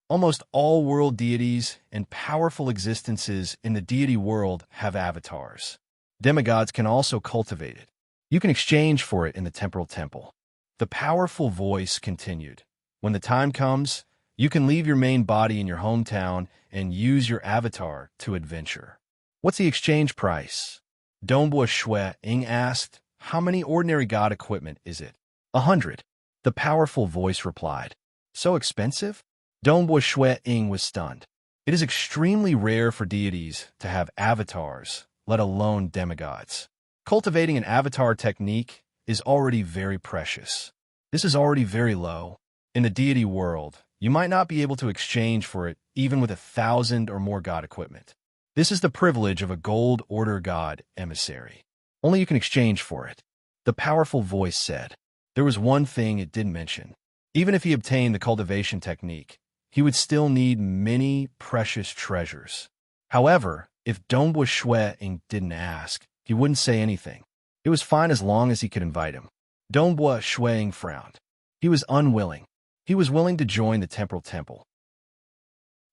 Almost all world deities and powerful existences in the deity world have avatars. Demigods can also cultivate it. You can exchange for it in the temporal temple. The powerful voice continued. When the time comes, you can leave your main body in your hometown and use your avatar to adventure. What's the exchange price? Dongbua Shuang asked. How many ordinary god equipment is it? 100. The powerful voice replied. So expensive? Dongbua Shuang was stunned. It is extremely rare for deities to have avatars, let alone demigods. Cultivating an avatar technique is already very precious. This is already very low. In the deity world, you might not be able to exchange for it even with 1,000 or more god equipment. This is the privilege of a Gold Order God emissary. Only you can exchange for it. The powerful voice said. There was one thing it didn't mention. Even if he obtained the cultivation technique, he would still need many precious treasures. However, if Dongbua Shuang didn't ask, he wouldn't say anything. It was fine as long as he could invite him. Dongbua Shuang frowned. He was unwilling. He was willing to join the temporal temple.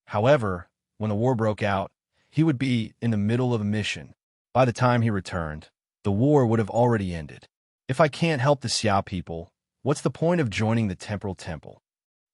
However, when the war broke out, he would be in the middle of a mission. By the time he returned, the war would have already ended. If I can't help the Xia people, what's the point of joining the temporal temple?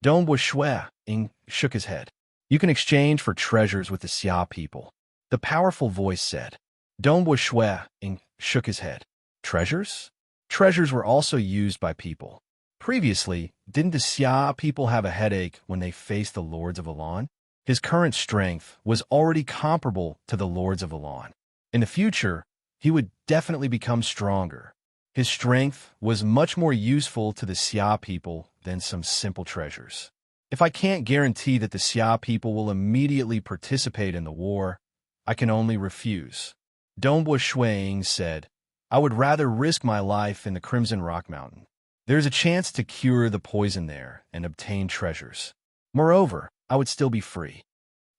Dongbua Shuang shook his head. You can exchange for treasures with the Xia people. The powerful voice said. Dongbua Shuang shook his head. Treasures? Treasures were also used by people. Previously, didn't the Xia people have a headache when they faced the Lords of Elan? His current strength was already comparable to the Lords of Elan. In the future, he would definitely become stronger. His strength was much more useful to the Xia people than some simple treasures. If I can't guarantee that the Xia people will immediately participate in the war, I can only refuse. Dongbua Shuang said, I would rather risk my life in the Crimson Rock Mountain. There's a chance to cure the poison there and obtain treasures. Moreover, I would still be free.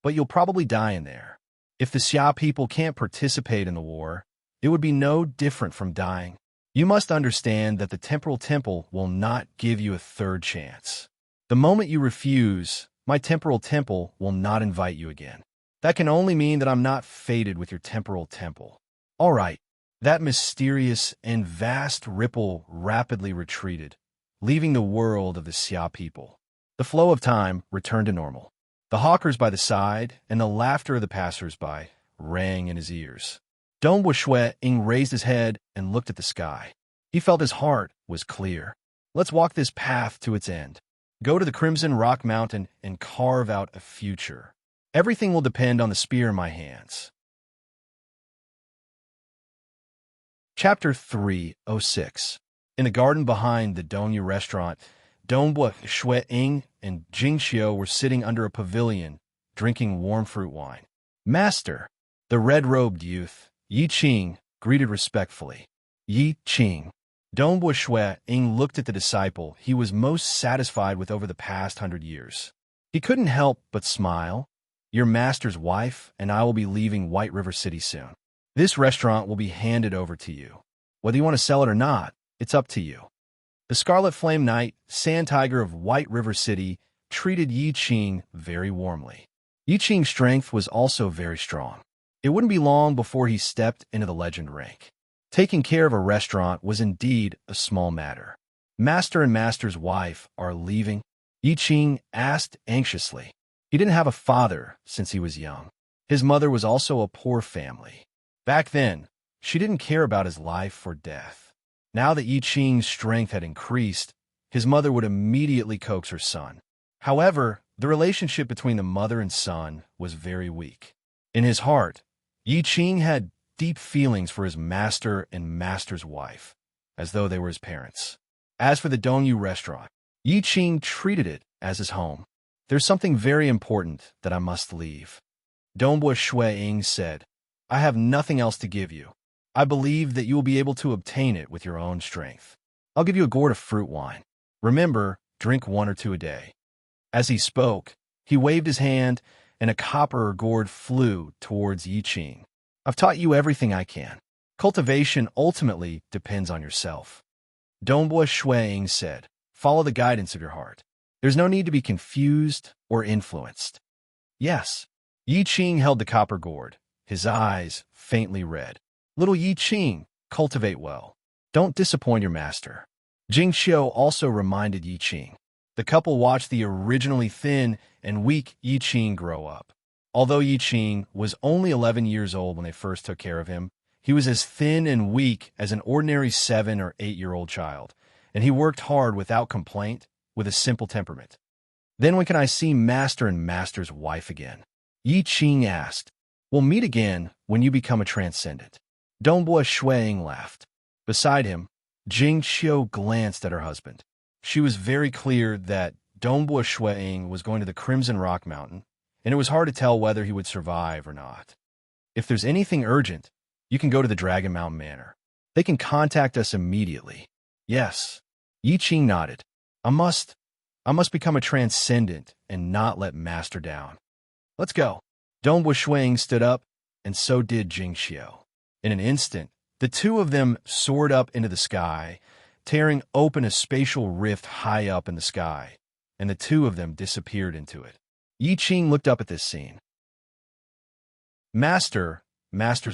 But you'll probably die in there. If the Xia people can't participate in the war, it would be no different from dying. You must understand that the temporal temple will not give you a third chance. The moment you refuse, my temporal temple will not invite you again. That can only mean that I'm not fated with your temporal temple. All right. That mysterious and vast ripple rapidly retreated, leaving the world of the Xia people. The flow of time returned to normal. The hawkers by the side and the laughter of the passers-by rang in his ears. Dongbo Shui Ying raised his head and looked at the sky. He felt his heart was clear. Let's walk this path to its end. Go to the Crimson Rock Mountain and carve out a future. Everything will depend on the spear in my hands. Chapter 306. In the garden behind the Dongyu restaurant, Dongbo Shui Ying and Jing Xiu were sitting under a pavilion, drinking warm fruit wine. Master, the red-robed youth, Yi Qing, greeted respectfully. Yi Qing. Dongbo Shui Ying looked at the disciple he was most satisfied with over the past 100 years. He couldn't help but smile. Your master's wife and I will be leaving White River City soon. This restaurant will be handed over to you. Whether you want to sell it or not, it's up to you. The Scarlet Flame Knight, Sand Tiger of White River City, treated Yi Qing very warmly. Yi Qing's strength was also very strong. It wouldn't be long before he stepped into the legend rank. Taking care of a restaurant was indeed a small matter. Master and Master's wife are leaving? Yi Qing asked anxiously. He didn't have a father since he was young. His mother was also a poor family. Back then, she didn't care about his life or death. Now that Yi Qing's strength had increased, his mother would immediately coax her son. However, the relationship between the mother and son was very weak. In his heart, Yi Qing had deep feelings for his master and master's wife, as though they were his parents. As for the Dongyu restaurant, Yi Qing treated it as his home. There's something very important that I must leave. Dongbo Shui Ying said, I have nothing else to give you. I believe that you will be able to obtain it with your own strength. I'll give you a gourd of fruit wine. Remember, drink 1 or 2 a day. As he spoke, he waved his hand, and a copper gourd flew towards Yi Qing. I've taught you everything I can. Cultivation ultimately depends on yourself. Dongbo Shui Ying said, follow the guidance of your heart. There's no need to be confused or influenced. Yes. Yi Qing held the copper gourd, his eyes faintly red. Little Yi Qing, cultivate well. Don't disappoint your master. Jing Xiu also reminded Yi Qing. The couple watched the originally thin and weak Yi Qing grow up. Although Yi Qing was only 11 years old when they first took care of him, he was as thin and weak as an ordinary 7- or 8-year-old child, and he worked hard without complaint, with a simple temperament. Then when can I see Master and Master's wife again? Yi Qing asked. We'll meet again when you become a transcendent. Dongbo Shui Ying laughed. Beside him, Jing Xiu glanced at her husband. She was very clear that Dongbo Shui Ying was going to the Crimson Rock Mountain, and it was hard to tell whether he would survive or not. If there's anything urgent, you can go to the Dragon Mountain Manor. They can contact us immediately. Yes. Yi Qing nodded. I must become a transcendent and not let Master down. Let's go. Dongbo Shui Ying stood up, and so did Jing Xiu. In an instant, the two of them soared up into the sky, tearing open a spatial rift high up in the sky, and the two of them disappeared into it. Yi Qing looked up at this scene. Master's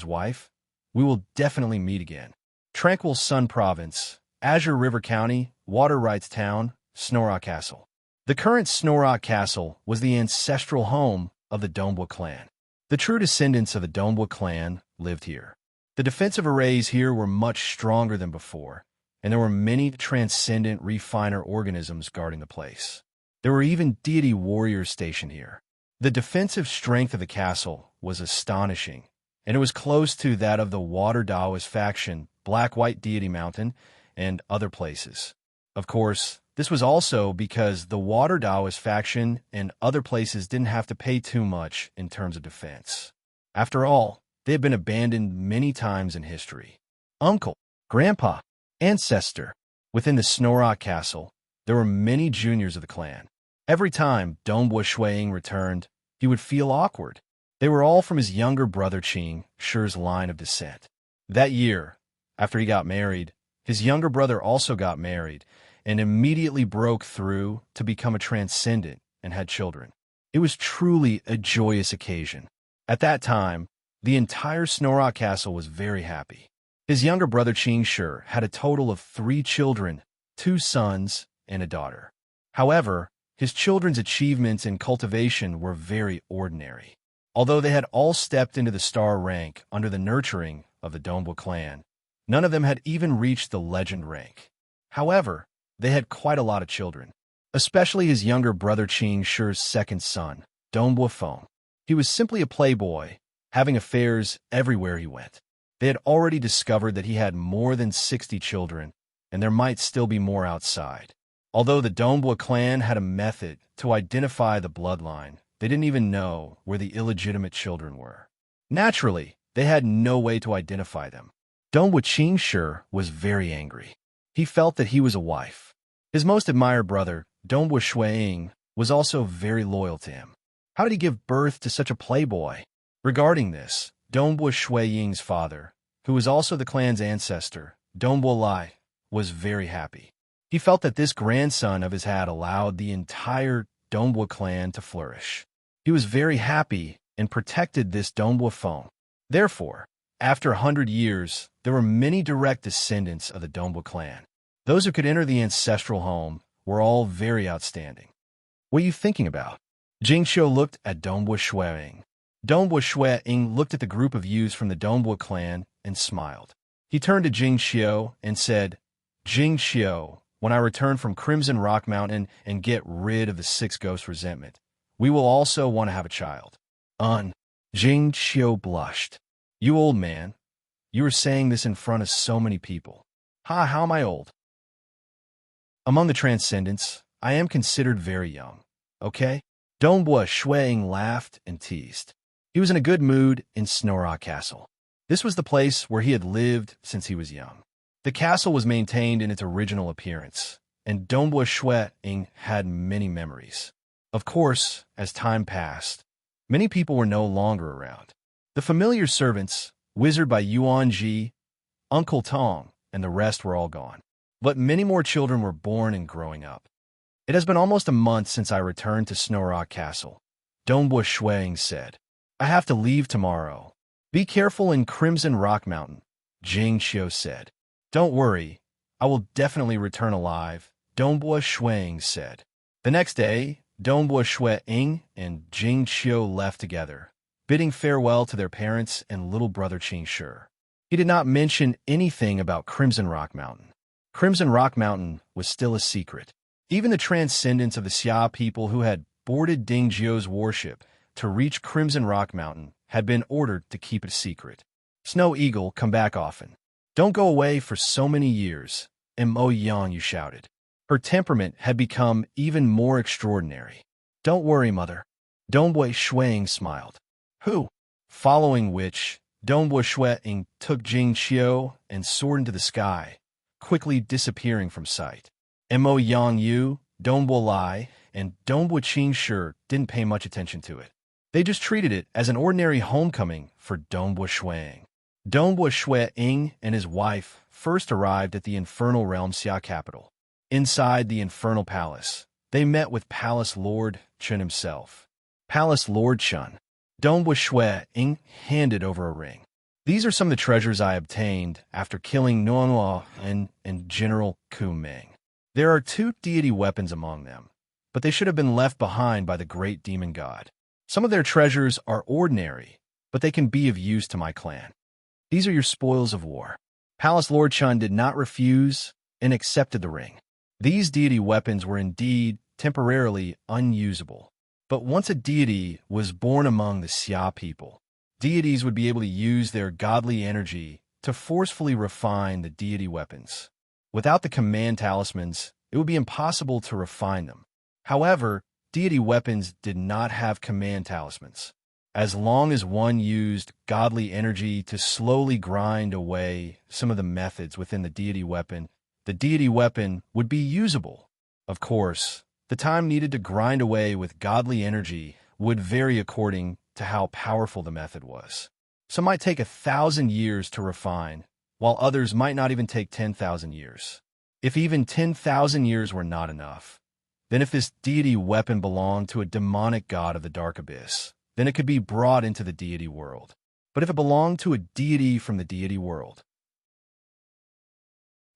wife, we will definitely meet again. Tranquil Sun Province, Azure River County, Water Rights Town, Snorrock Castle. The current Snorrock Castle was the ancestral home of the Dongbo clan. The true descendants of the Dongbo clan lived here. The defensive arrays here were much stronger than before, and there were many transcendent refiner organisms guarding the place. There were even deity warriors stationed here. The defensive strength of the castle was astonishing, and it was close to that of the Water Taoist faction, Black-White Deity Mountain, and other places. Of course, this was also because the Water Taoist faction and other places didn't have to pay too much in terms of defense. After all, they had been abandoned many times in history. Uncle, grandpa, ancestor. Within the Snorrock Castle, there were many juniors of the clan. Every time Dongbo Shui Ying returned, he would feel awkward. They were all from his younger brother Qing Shi's line of descent. That year, after he got married, his younger brother also got married and immediately broke through to become a transcendent and had children. It was truly a joyous occasion. At that time, the entire Snorrock Castle was very happy. His younger brother Qing Shi had a total of 3 children, 2 sons and a daughter. However, his children's achievements in cultivation were very ordinary. Although they had all stepped into the star rank under the nurturing of the Dongbua clan, none of them had even reached the legend rank. However, they had quite a lot of children, especially his younger brother Qing Shi's second son, Dongbua Feng. He was simply a playboy, having affairs everywhere he went. They had already discovered that he had more than 60 children, and there might still be more outside. Although the Dongbua clan had a method to identify the bloodline, they didn't even know where the illegitimate children were. Naturally, they had no way to identify them. Dongbua Qing Shi was very angry. He felt that he was a wife. His most admired brother, Dongbua Ying, was also very loyal to him. How did he give birth to such a playboy? Regarding this, Dongbua Ying's father, who was also the clan's ancestor, Dongbua Lai, was very happy. He felt that this grandson of his had allowed the entire Dongbua clan to flourish. He was very happy and protected this Dongbua Feng. Therefore, after 100 years, there were many direct descendants of the Dongbua clan. Those who could enter the ancestral home were all very outstanding. What are you thinking about? Jing Xiu looked at Dongbua Ying. Dongbua Ying looked at the group of youths from the Dongbua clan and smiled. He turned to Jing Xiu and said, Jing Xiu, when I return from Crimson Rock Mountain and get rid of the 6 ghost resentment, we will also want to have a child. Jing Xiu blushed. You old man, you are saying this in front of so many people. Ha, how am I old? Among the transcendents, I am considered very young, okay? Dongbua Ying laughed and teased. He was in a good mood in Snorrock Castle. This was the place where he had lived since he was young. The castle was maintained in its original appearance, and Dongbua Ying had many memories. Of course, as time passed, many people were no longer around. The familiar servants, Wizard by Yuan Ji, Uncle Tong, and the rest were all gone. But many more children were born and growing up. It has been almost a month since I returned to Snorrock Castle, Dongbua Ying said. I have to leave tomorrow. Be careful in Crimson Rock Mountain, Jing Xiu said. Don't worry, I will definitely return alive, Dongbua Ying said. The next day, Dongbua Ying and Jing Xiu left together, bidding farewell to their parents and little brother Qing Shi. He did not mention anything about Crimson Rock Mountain. Crimson Rock Mountain was still a secret. Even the transcendents of the Xia people who had boarded Ding Zhou's warship to reach Crimson Rock Mountain had been ordered to keep it a secret. Snow Eagle, come back often. Don't go away for so many years, Mo Yang shouted. Her temperament had become even more extraordinary. Don't worry, mother. Dongbua Ying smiled. Who? Following which, Dongbua Ying took Jing Xiu and soared into the sky, quickly disappearing from sight. Mo Yang, Dongbua Lai, and Dongbua Qing Shi didn't pay much attention to it. They just treated it as an ordinary homecoming for Dongbua Ying. Dongbua Ying and his wife first arrived at the Infernal Realm Xia capital. Inside the Infernal Palace, they met with Palace Lord Chen himself. Palace Lord Chen. Dongbua Ying handed over a ring. These are some of the treasures I obtained after killing Nuanhua and General Ku Ming. There are 2 deity weapons among them, but they should have been left behind by the great demon god. Some of their treasures are ordinary, but they can be of use to my clan. These are your spoils of war. Palace Lord Chen did not refuse and accepted the ring. These deity weapons were indeed temporarily unusable, but once a deity was born among the Xia people, deities would be able to use their godly energy to forcefully refine the deity weapons. Without the command talismans, it would be impossible to refine them. However, deity weapons did not have command talismans. As long as one used godly energy to slowly grind away some of the methods within the deity weapon would be usable. Of course, the time needed to grind away with godly energy would vary according to how powerful the method was. Some might take 1,000 years to refine, while others might not even take 10,000 years. If even 10,000 years were not enough, then if this deity weapon belonged to a demonic god of the dark abyss, then it could be brought into the deity world. But if it belonged to a deity from the deity world,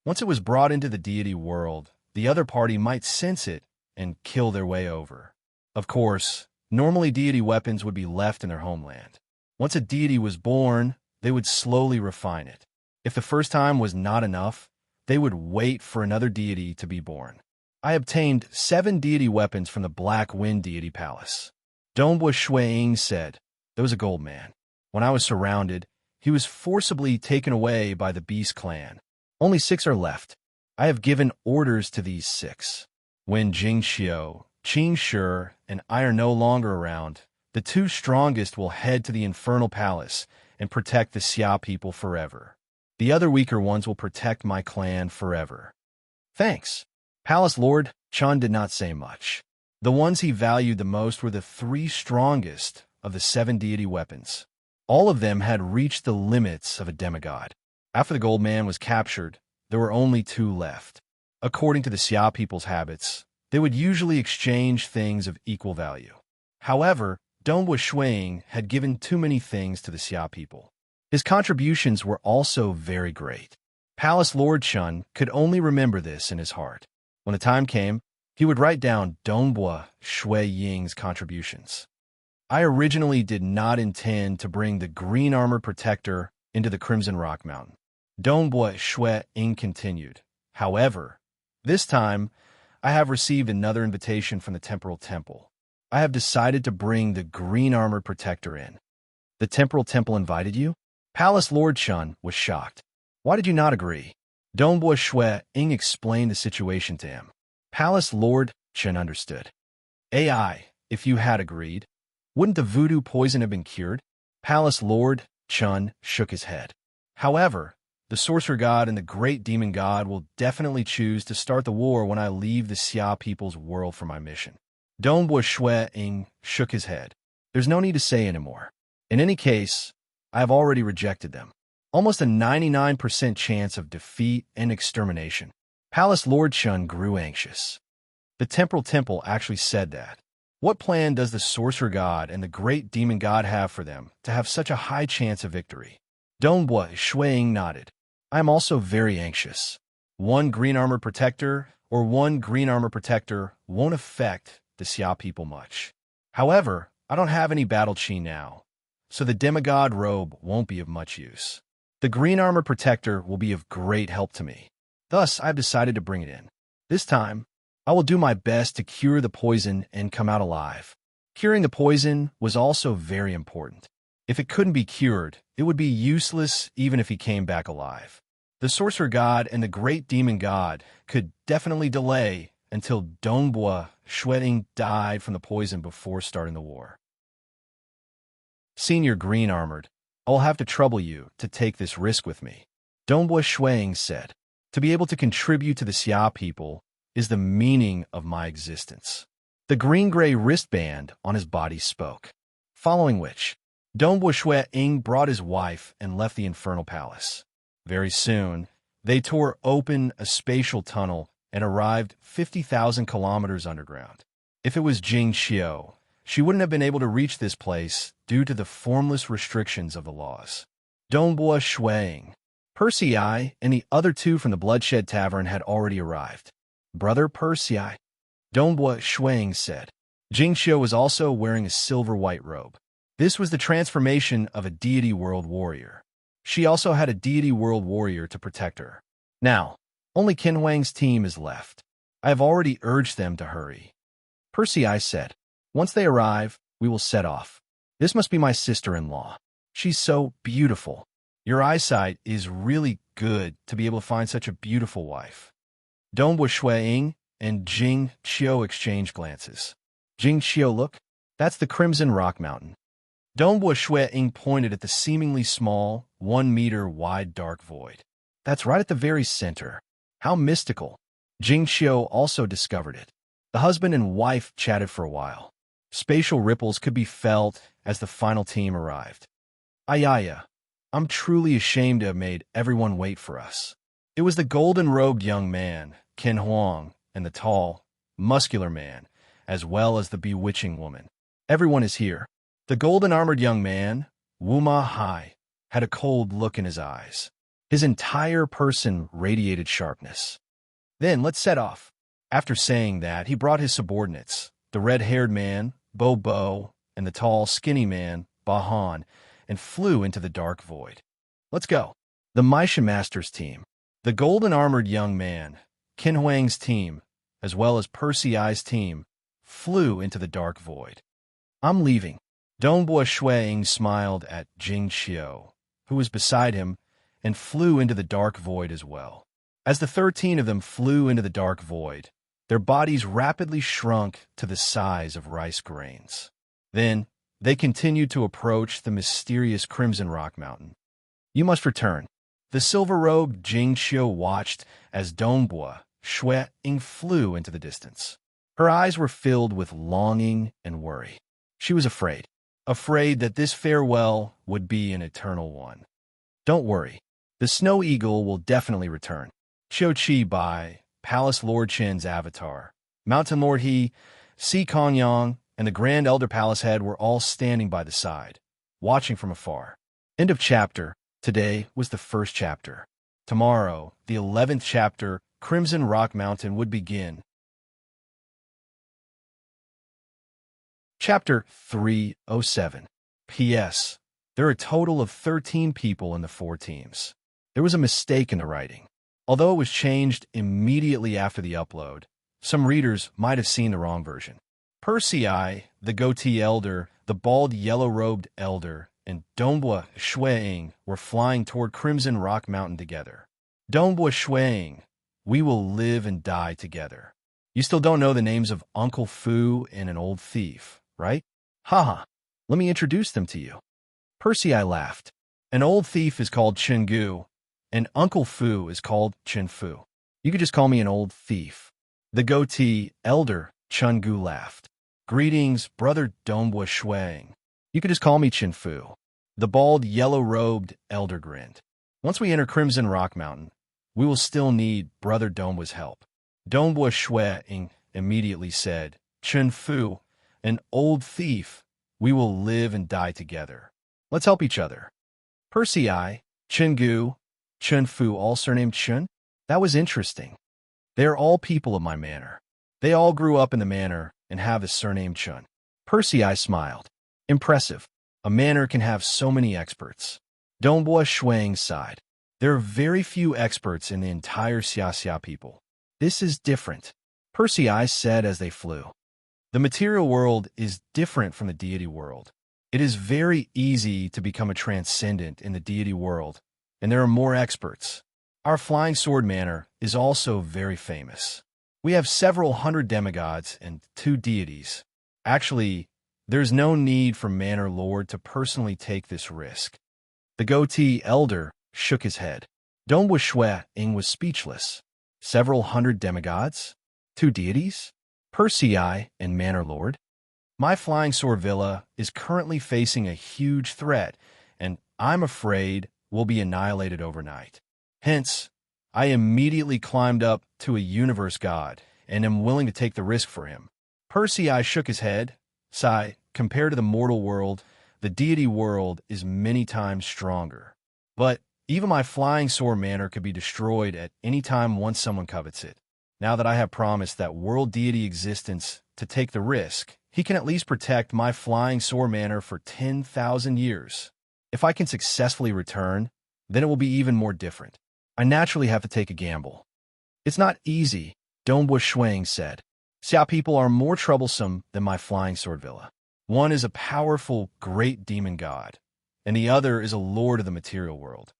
once it was brought into the deity world, the other party might sense it and kill their way over. Of course, normally deity weapons would be left in their homeland. Once a deity was born, they would slowly refine it. If the first time was not enough, they would wait for another deity to be born. I obtained 7 deity weapons from the Black Wind deity palace. Dongbua Shuiying said, "There was a gold man. When I was surrounded, he was forcibly taken away by the Beast clan. Only 6 are left. I have given orders to these 6. When Jing Xiao, Qing Shi, and I are no longer around, the 2 strongest will head to the Infernal Palace and protect the Xia people forever. The other weaker ones will protect my clan forever." Thanks. Palace Lord Chun did not say much. The ones he valued the most were the 3 strongest of the 7 deity weapons. All of them had reached the limits of a demigod. After the gold man was captured, there were only 2 left. According to the Xia people's habits, they would usually exchange things of equal value. However, Dongbua Shuiying had given too many things to the Xia people. His contributions were also very great. Palace Lord Chun could only remember this in his heart. When the time came, he would write down Dongbua Shuiying's contributions. I originally did not intend to bring the green armor protector into the Crimson Rock Mountain. Dongbua Shuiying continued. However, this time, I have received another invitation from the Temporal Temple. I have decided to bring the green armor protector in. The Temporal Temple invited you? Palace Lord Chun was shocked. Why did you not agree? Dongbua Shuiying explained the situation to him. Palace Lord Chun understood. AI, if you had agreed, wouldn't the voodoo poison have been cured? Palace Lord Chun shook his head. However, the sorcerer god and the great demon god will definitely choose to start the war when I leave the Xia people's world for my mission. Dongbua Shuiying shook his head. There's no need to say anymore. In any case, I have already rejected them. Almost a 99% chance of defeat and extermination. Palace Lord Chun grew anxious. The Temporal Temple actually said that. What plan does the sorcerer god and the great demon god have for them to have such a high chance of victory? Dongbua Shuiying nodded. I am also very anxious. 1 green armor protector or 1 green armor protector won't affect the Xia people much. However, I don't have any battle chi now, so the demigod robe won't be of much use. The green armor protector will be of great help to me. Thus, I have decided to bring it in. This time, I will do my best to cure the poison and come out alive. Curing the poison was also very important. If it couldn't be cured, it would be useless even if he came back alive. The sorcerer god and the great demon god could definitely delay until Dongbua Shuiying died from the poison before starting the war. Senior Green Armored, I will have to trouble you to take this risk with me. Dongbua Shuiying said, to be able to contribute to the Xia people is the meaning of my existence. The green-gray wristband on his body spoke. Following which, Dongbua Shuiying brought his wife and left the Infernal Palace. Very soon, they tore open a spatial tunnel and arrived 50,000 kilometers underground. If it was Jing Xiao, she wouldn't have been able to reach this place due to the formless restrictions of the laws. Dongbua Shuiying, Percy and the other 2 from the Bloodshed Tavern had already arrived. Brother Percy, Dongbua Shuiying said. Jing Xiao was also wearing a silver-white robe. This was the transformation of a deity world warrior. She also had a deity world warrior to protect her. Now, only Qin Huang's team is left. I have already urged them to hurry. Percy said, once they arrive, we will set off. This must be my sister-in-law. She's so beautiful. Your eyesight is really good to be able to find such a beautiful wife. Dongbua Shuiying and Jing Xiao exchanged glances. Jing Xiao, look, that's the Crimson Rock Mountain. Dongbua Shuiying pointed at the seemingly small, 1-meter-wide dark void. That's right at the very center. How mystical. Jing Xiao also discovered it. The husband and wife chatted for a while. Spatial ripples could be felt as the final team arrived. Ayaya, I'm truly ashamed to have made everyone wait for us. It was the golden-robed young man, Ken Huang, and the tall, muscular man, as well as the bewitching woman. Everyone is here. The golden-armored young man, Wu Ma Hai, had a cold look in his eyes. His entire person radiated sharpness. Then let's set off. After saying that, he brought his subordinates, the red-haired man, Bo Bo, and the tall, skinny man, Ba Han, and flew into the dark void. Let's go. The Misha Masters team, the golden-armored young man, Ken Huang's team, as well as Percy I's team, flew into the dark void. I'm leaving. Dongbua Shuiying smiled at Jing Xiao, who was beside him, and flew into the dark void as well. As the 13 of them flew into the dark void, their bodies rapidly shrunk to the size of rice grains. Then, they continued to approach the mysterious Crimson Rock Mountain. You must return. The silver-robed Jing Xiao watched as Dongbua Shuiying flew into the distance. Her eyes were filled with longing and worry. She was afraid that this farewell would be an eternal one. Don't worry. The Snow Eagle will definitely return. Qiu Qi Bai, Palace Lord Qin's avatar, Mountain Lord He, Si Kongyang, and the Grand Elder Palace Head were all standing by the side, watching from afar. End of chapter. Today was the first chapter. Tomorrow, the 11th chapter, Crimson Rock Mountain, would begin. Chapter 307. P.S. There are a total of 13 people in the 4 teams. There was a mistake in the writing. Although it was changed immediately after the upload, some readers might have seen the wrong version. Percy I, the goatee elder, the bald yellow-robed elder, and Dongbua Shuiying were flying toward Crimson Rock Mountain together. Dongbua Shuiying, we will live and die together. You still don't know the names of Uncle Fu and an old thief, right? Haha, let me introduce them to you. Percy I laughed. An old thief is called Chen Gu, and Uncle Fu is called Chen Fu. You could just call me an old thief. The goatee elder, Chen Gu, laughed. Greetings, brother Dongbua Shuiying. You could just call me Chen Fu. The bald, yellow-robed elder grinned. Once we enter Crimson Rock Mountain, we will still need brother Dongbua's help. Dongbua Shuiying immediately said, Chen Fu, an old thief, we will live and die together. Let's help each other. Percy I, Chen Gu, Chen Fu, all surnamed Chen? That was interesting. They are all people of my manor. They all grew up in the manor and have the surname Chen. Percy I smiled. Impressive. A manor can have so many experts. Dongbua Shuiying sighed. There are very few experts in the entire Xia people. This is different, Percy I said as they flew. The material world is different from the deity world. It is very easy to become a transcendent in the deity world, and there are more experts. Our Flying Sword Manor is also very famous. We have several hundred demigods and 2 deities. Actually, there's no need for Manor Lord to personally take this risk. The goatee elder shook his head. Dongbua Shuiying was speechless. Several hundred demigods? 2 deities? Percy I and Manor Lord? My Flying Sword Villa is currently facing a huge threat, and I'm afraid will be annihilated overnight. Hence, I immediately climbed up to a universe god and am willing to take the risk for him. Percy I shook his head. Sigh, compared to the mortal world, the deity world is many times stronger. But even my Flying Sword Manor could be destroyed at any time once someone covets it. Now that I have promised that world deity existence to take the risk, he can at least protect my Flying Sword Manor for 10,000 years. If I can successfully return, then it will be even more different. I naturally have to take a gamble. It's not easy, Dongbua Shuiying said. Xia people are more troublesome than my Flying Sword Villa. One is a powerful, great demon god, and the other is a lord of the material world.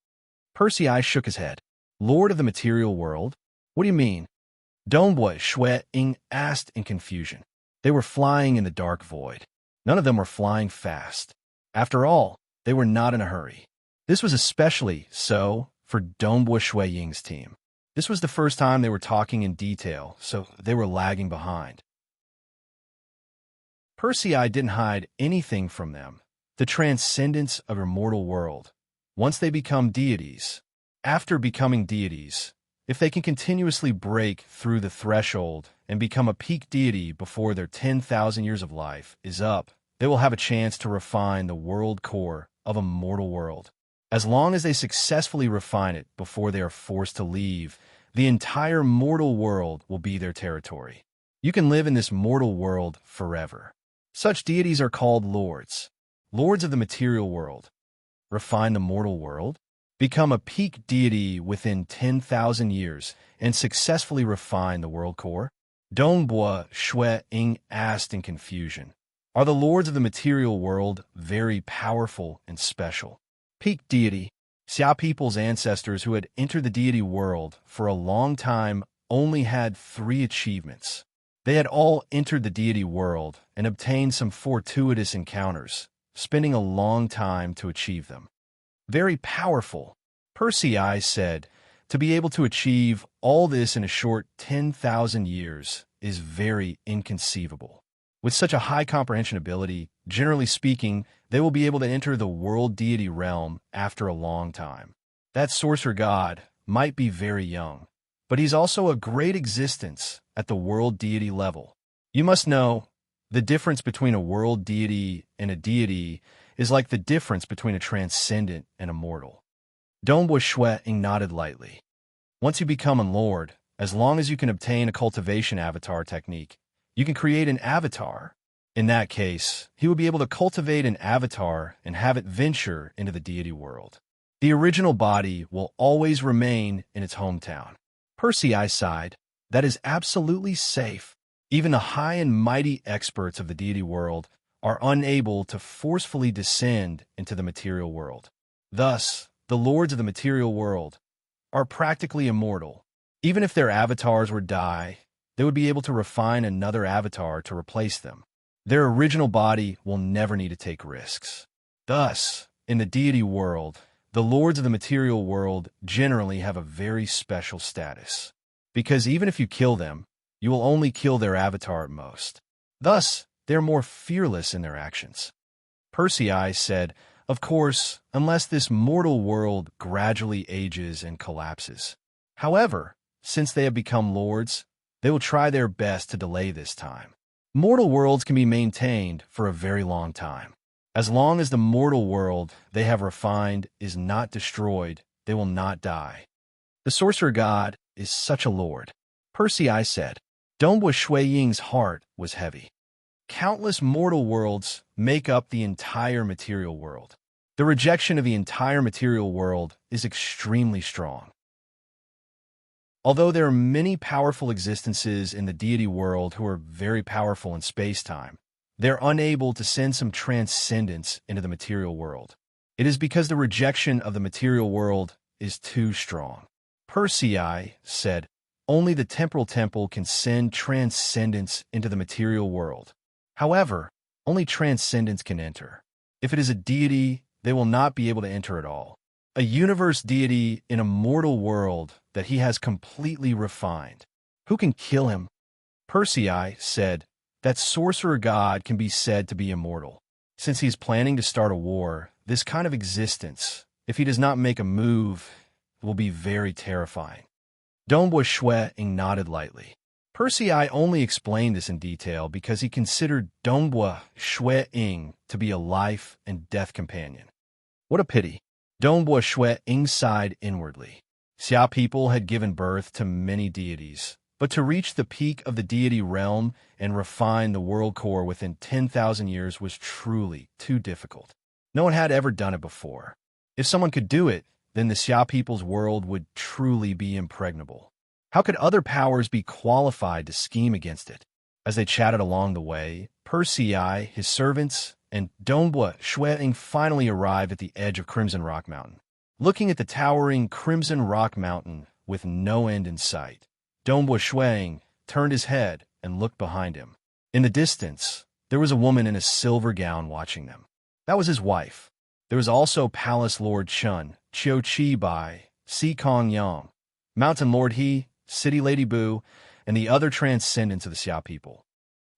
Percy I shook his head. Lord of the material world? What do you mean? Dongbua Shuiying asked in confusion. They were flying in the dark void. None of them were flying fast. After all, they were not in a hurry. This was especially so for Dongbua Shuiying's team. This was the first time they were talking in detail, so they were lagging behind. Percy I didn't hide anything from them. the transcendence of a mortal world. Once they become deities, after becoming deities, if they can continuously break through the threshold and become a peak deity before their 10,000 years of life is up, they will have a chance to refine the world core of a mortal world. As long as they successfully refine it before they are forced to leave, the entire mortal world will be their territory. You can live in this mortal world forever. Such deities are called lords. Lords of the material world. Refine the mortal world. Become a peak deity within 10,000 years and successfully refine the world core. Dongbua Shui Ying asked in confusion. Are the lords of the material world very powerful and special? Peak deity. Xia people's ancestors who had entered the deity world for a long time only had 3 achievements. They had all entered the deity world and obtained some fortuitous encounters, spending a long time to achieve them. Very powerful, Persei said. To be able to achieve all this in a short 10,000 years is very inconceivable. With such a high comprehension ability, generally speaking, they will be able to enter the world deity realm after a long time. That sorcerer god might be very young, but he's also a great existence at the world deity level. You must know, the difference between a world deity and a deity is like the difference between a transcendent and a mortal. Dongbua Shui Ying nodded lightly. Once you become a lord, as long as you can obtain a cultivation avatar technique, you can create an avatar. In that case, he would be able to cultivate an avatar and have it venture into the deity world. The original body will always remain in its hometown. Persei sighed. That is absolutely safe. Even the high and mighty experts of the deity world are unable to forcefully descend into the material world. Thus, the lords of the material world are practically immortal. Even if their avatars would die, they would be able to refine another avatar to replace them. Their original body will never need to take risks. Thus, in the deity world, the lords of the material world generally have a very special status. Because even if you kill them, you will only kill their avatar at most. Thus, they are more fearless in their actions. Persei said, of course, unless this mortal world gradually ages and collapses. However, since they have become lords, they will try their best to delay this time. Mortal worlds can be maintained for a very long time. As long as the mortal world they have refined is not destroyed, they will not die. The sorcerer god is such a lord. Persei said. Dongbua Shui Ying's heart was heavy. Countless mortal worlds make up the entire material world. The rejection of the entire material world is extremely strong. Although there are many powerful existences in the deity world who are very powerful in space-time, they're unable to send some transcendence into the material world. It is because the rejection of the material world is too strong. Persei said, only the temporal temple can send transcendence into the material world. However, only transcendence can enter. If it is a deity, they will not be able to enter at all. A universe deity in a mortal world that he has completely refined. Who can kill him? Persei said, that sorcerer god can be said to be immortal. Since he's planning to start a war, this kind of existence, if he does not make a move, will be very terrifying. Dongbua Shui Ying nodded lightly. Persei only explained this in detail because he considered Dongbua Shui Ying to be a life and death companion. What a pity. Dongbua Shui Ying sighed inwardly. Xia people had given birth to many deities, but to reach the peak of the deity realm and refine the world core within 10,000 years was truly too difficult. No one had ever done it before. If someone could do it, then the Xia people's world would truly be impregnable. How could other powers be qualified to scheme against it? As they chatted along the way, Persei, his servants, and Dongbua Shui Ying finally arrived at the edge of Crimson Rock Mountain. Looking at the towering Crimson Rock Mountain with no end in sight, Dongbua Shui Ying turned his head and looked behind him. In the distance, there was a woman in a silver gown watching them. That was his wife. There was also Palace Lord Chun, Qiu Qi Bai, Si Kong Yang, Mountain Lord He, City Lady Bu, and the other transcendents of the Xia people.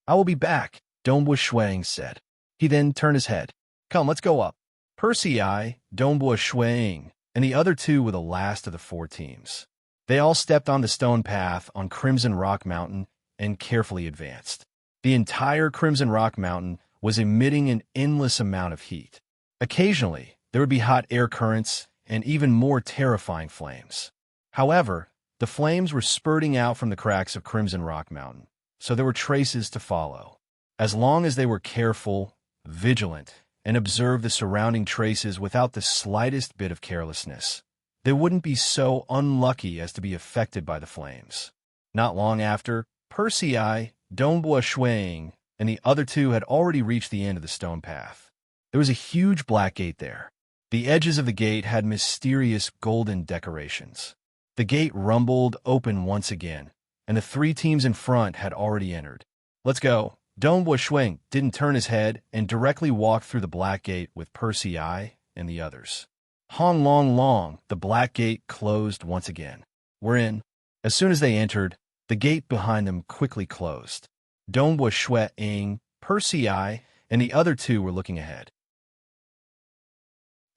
I will be back, Dongbua Shui Ying said. He then turned his head. Come, let's go up. Persei, Dongbua Shuang, and the other two were the last of the four teams. They all stepped on the stone path on Crimson Rock Mountain and carefully advanced. The entire Crimson Rock Mountain was emitting an endless amount of heat. Occasionally, there would be hot air currents and even more terrifying flames. However, the flames were spurting out from the cracks of Crimson Rock Mountain, so there were traces to follow. As long as they were careful, vigilant, and observed the surrounding traces without the slightest bit of carelessness, they wouldn't be so unlucky as to be affected by the flames. Not long after, Persei, Dongbua Shuang, and the other two had already reached the end of the stone path. There was a huge black gate there. The edges of the gate had mysterious golden decorations. The gate rumbled open once again, and the three teams in front had already entered. Let's go. Dongbua Shuang didn't turn his head and directly walked through the black gate with Persei and the others. Hong long long, the black gate closed once again. We're in. As soon as they entered, the gate behind them quickly closed. Dongbua Shuang, Persei, and the other two were looking ahead.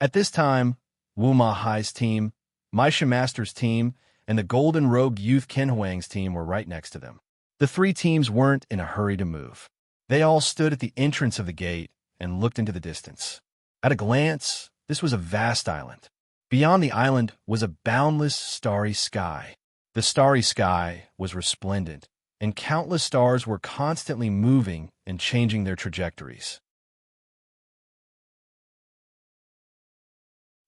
At this time, Wu Ma Hai's team, Maisha Master's team, and the Golden Rogue Youth Ken Huang's team were right next to them. The three teams weren't in a hurry to move. They all stood at the entrance of the gate and looked into the distance. At a glance, this was a vast island. Beyond the island was a boundless starry sky. The starry sky was resplendent, and countless stars were constantly moving and changing their trajectories.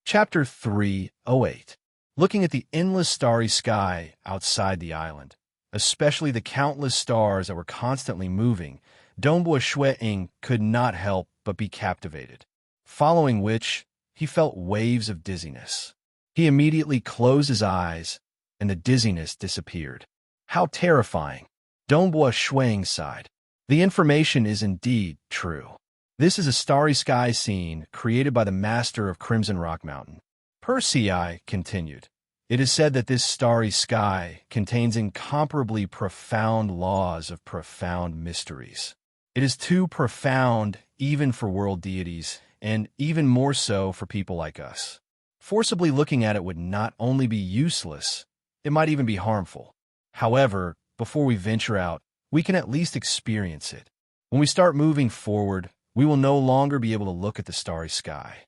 Chapter 308. Looking at the endless starry sky outside the island, especially the countless stars that were constantly moving, Dongbua Shuang could not help but be captivated, following which he felt waves of dizziness. He immediately closed his eyes, and the dizziness disappeared. How terrifying! Dongbua Shuang sighed. The information is indeed true. This is a starry sky scene created by the master of Crimson Rock Mountain. Persei continued. It is said that this starry sky contains incomparably profound laws of profound mysteries. It is too profound even for world deities, and even more so for people like us. Forcibly looking at it would not only be useless, it might even be harmful. However, before we venture out, we can at least experience it. When we start moving forward, we will no longer be able to look at the starry sky.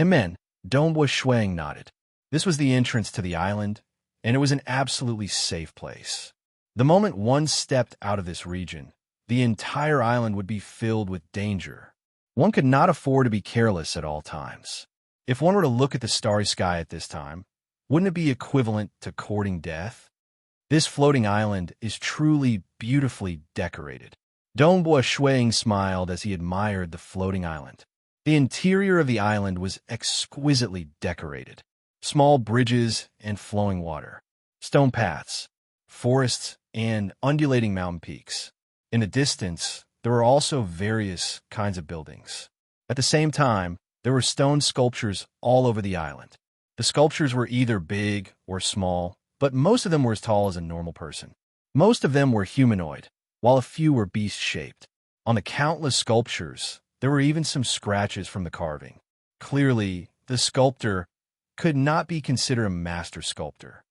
Amen. Dongbua Shuang nodded. This was the entrance to the island, and it was an absolutely safe place. The moment one stepped out of this region, the entire island would be filled with danger. One could not afford to be careless at all times. If one were to look at the starry sky at this time, wouldn't it be equivalent to courting death? This floating island is truly beautifully decorated. Dongbua Shuang smiled as he admired the floating island. The interior of the island was exquisitely decorated. Small bridges and flowing water, stone paths, forests, and undulating mountain peaks. In the distance, there were also various kinds of buildings. At the same time, there were stone sculptures all over the island. The sculptures were either big or small, but most of them were as tall as a normal person. Most of them were humanoid, while a few were beast-shaped. On the countless sculptures, there were even some scratches from the carving. Clearly, the sculptor could not be considered a master sculptor.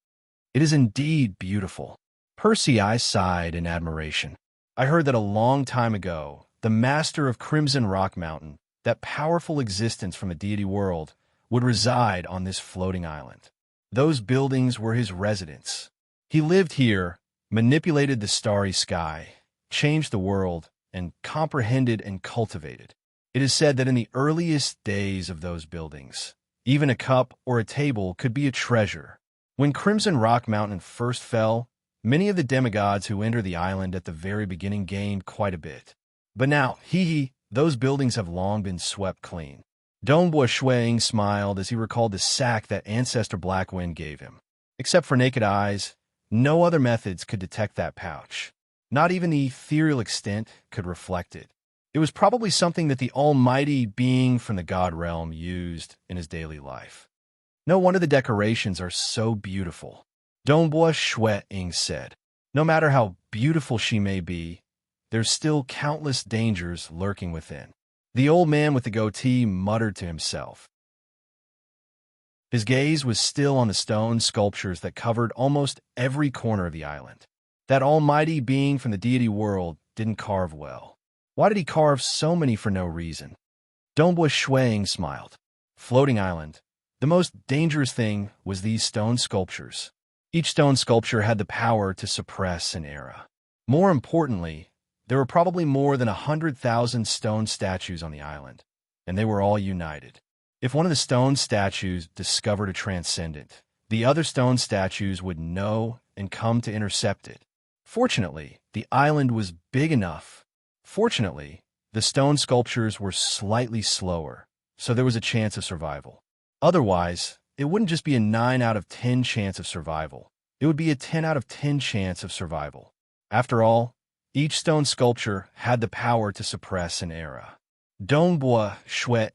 It is indeed beautiful. Persei sighed in admiration. I heard that a long time ago, the master of Crimson Rock Mountain, that powerful existence from the deity world, would reside on this floating island. Those buildings were his residence. He lived here, manipulated the starry sky, changed the world, and comprehended and cultivated. It is said that in the earliest days of those buildings, even a cup or a table could be a treasure. When Crimson Rock Mountain first fell, many of the demigods who entered the island at the very beginning gained quite a bit. But now, those buildings have long been swept clean. Dongbua Shuang smiled as he recalled the sack that Ancestor Blackwind gave him. Except for naked eyes, no other methods could detect that pouch. Not even the ethereal extent could reflect it. It was probably something that the almighty being from the god realm used in his daily life. No wonder the decorations are so beautiful. Dongbua Shuang said, no matter how beautiful she may be, there's still countless dangers lurking within. The old man with the goatee muttered to himself. His gaze was still on the stone sculptures that covered almost every corner of the island. That almighty being from the deity world didn't carve well. Why did he carve so many for no reason? Dongbua Shuang smiled. Floating island. The most dangerous thing was these stone sculptures. Each stone sculpture had the power to suppress an era. More importantly, there were probably more than 100,000 stone statues on the island, and they were all united. If one of the stone statues discovered a transcendent, the other stone statues would know and come to intercept it. Fortunately, the island was big enough. Fortunately, the stone sculptures were slightly slower, so there was a chance of survival. Otherwise, it wouldn't just be a 9 out of 10 chance of survival. It would be a 10 out of 10 chance of survival. After all, each stone sculpture had the power to suppress an era. Dongbua,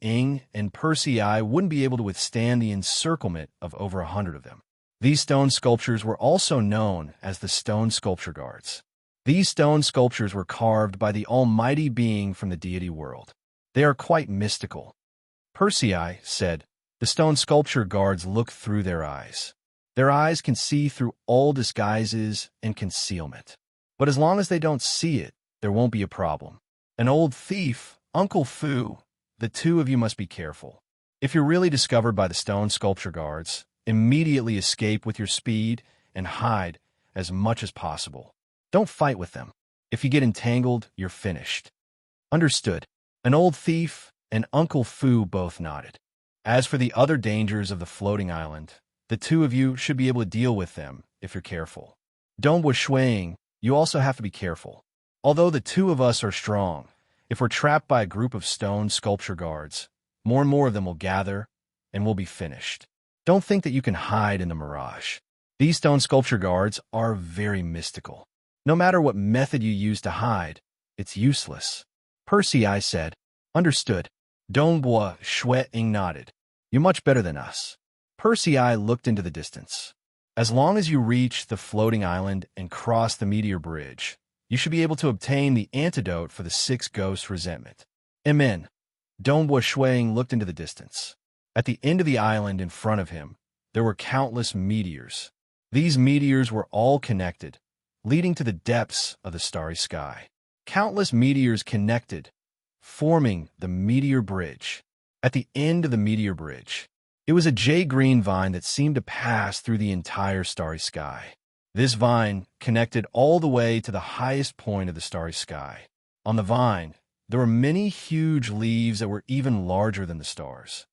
Ying, and Percy I wouldn't be able to withstand the encirclement of over 100 of them. These stone sculptures were also known as the stone sculpture guards. These stone sculptures were carved by the almighty being from the deity world. They are quite mystical. Percy I said, the stone sculpture guards look through their eyes. Their eyes can see through all disguises and concealment. But as long as they don't see it, there won't be a problem. An old thief, Uncle Fu, the two of you must be careful. If you're really discovered by the stone sculpture guards, immediately escape with your speed and hide as much as possible. Don't fight with them. If you get entangled, you're finished. Understood. An old thief and Uncle Fu both nodded. As for the other dangers of the floating island, the two of you should be able to deal with them if you're careful. Dongbua Shuang, you also have to be careful. Although the two of us are strong, if we're trapped by a group of stone sculpture guards, more and more of them will gather, and we'll be finished. Don't think that you can hide in the mirage. These stone sculpture guards are very mystical. No matter what method you use to hide, it's useless. Percy I said, understood. Dongbua Shuang nodded. You're much better than us. Percy I looked into the distance. As long as you reach the floating island and cross the meteor bridge, you should be able to obtain the antidote for the 6 ghosts' resentment. Amen. Dongbua Shuang looked into the distance. At the end of the island in front of him, there were countless meteors. These meteors were all connected, leading to the depths of the starry sky. Countless meteors connected, forming the meteor bridge. At the end of the meteor bridge, it was a jade-green vine that seemed to pass through the entire starry sky. This vine connected all the way to the highest point of the starry sky. On the vine, there were many huge leaves that were even larger than the stars.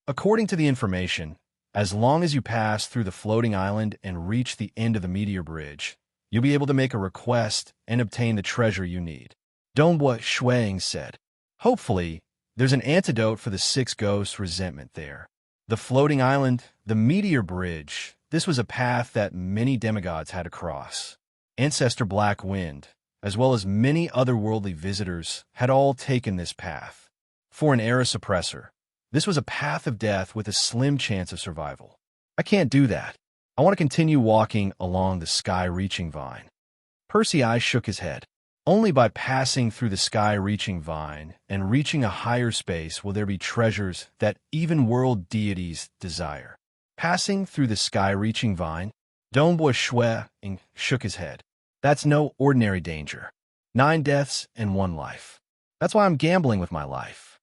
According to the information, as long as you pass through the floating island and reach the end of the meteor bridge, you'll be able to make a request and obtain the treasure you need. Dongbua Shuang said, hopefully, there's an antidote for the 6 ghosts' resentment there. The floating island, the meteor bridge, this was a path that many demigods had to cross. Ancestor Black Wind, as well as many otherworldly visitors, had all taken this path. For an era suppressor, this was a path of death with a slim chance of survival. I can't do that. I want to continue walking along the sky-reaching vine. Percy I shook his head. Only by passing through the sky-reaching vine and reaching a higher space will there be treasures that even world deities desire. Passing through the sky-reaching vine, Dongbua Shuang shook his head. That's no ordinary danger. 9 deaths and 1 life. That's why I'm gambling with my life.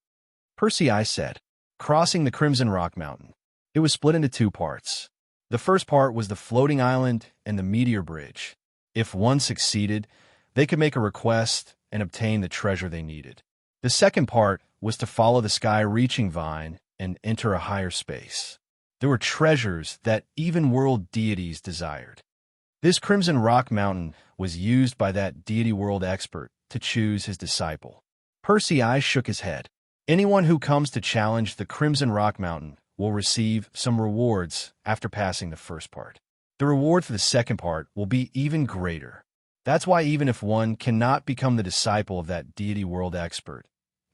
Percy I said, crossing the Crimson Rock Mountain. It was split into 2 parts. The first part was the floating island and the meteor bridge. If one succeeded, they could make a request and obtain the treasure they needed. The second part was to follow the sky-reaching vine and enter a higher space. There were treasures that even world deities desired. This Crimson Rock Mountain was used by that deity world expert to choose his disciple. Percy I shook his head. Anyone who comes to challenge the Crimson Rock Mountain will receive some rewards after passing the first part. The reward for the second part will be even greater. That's why even if one cannot become the disciple of that deity world expert,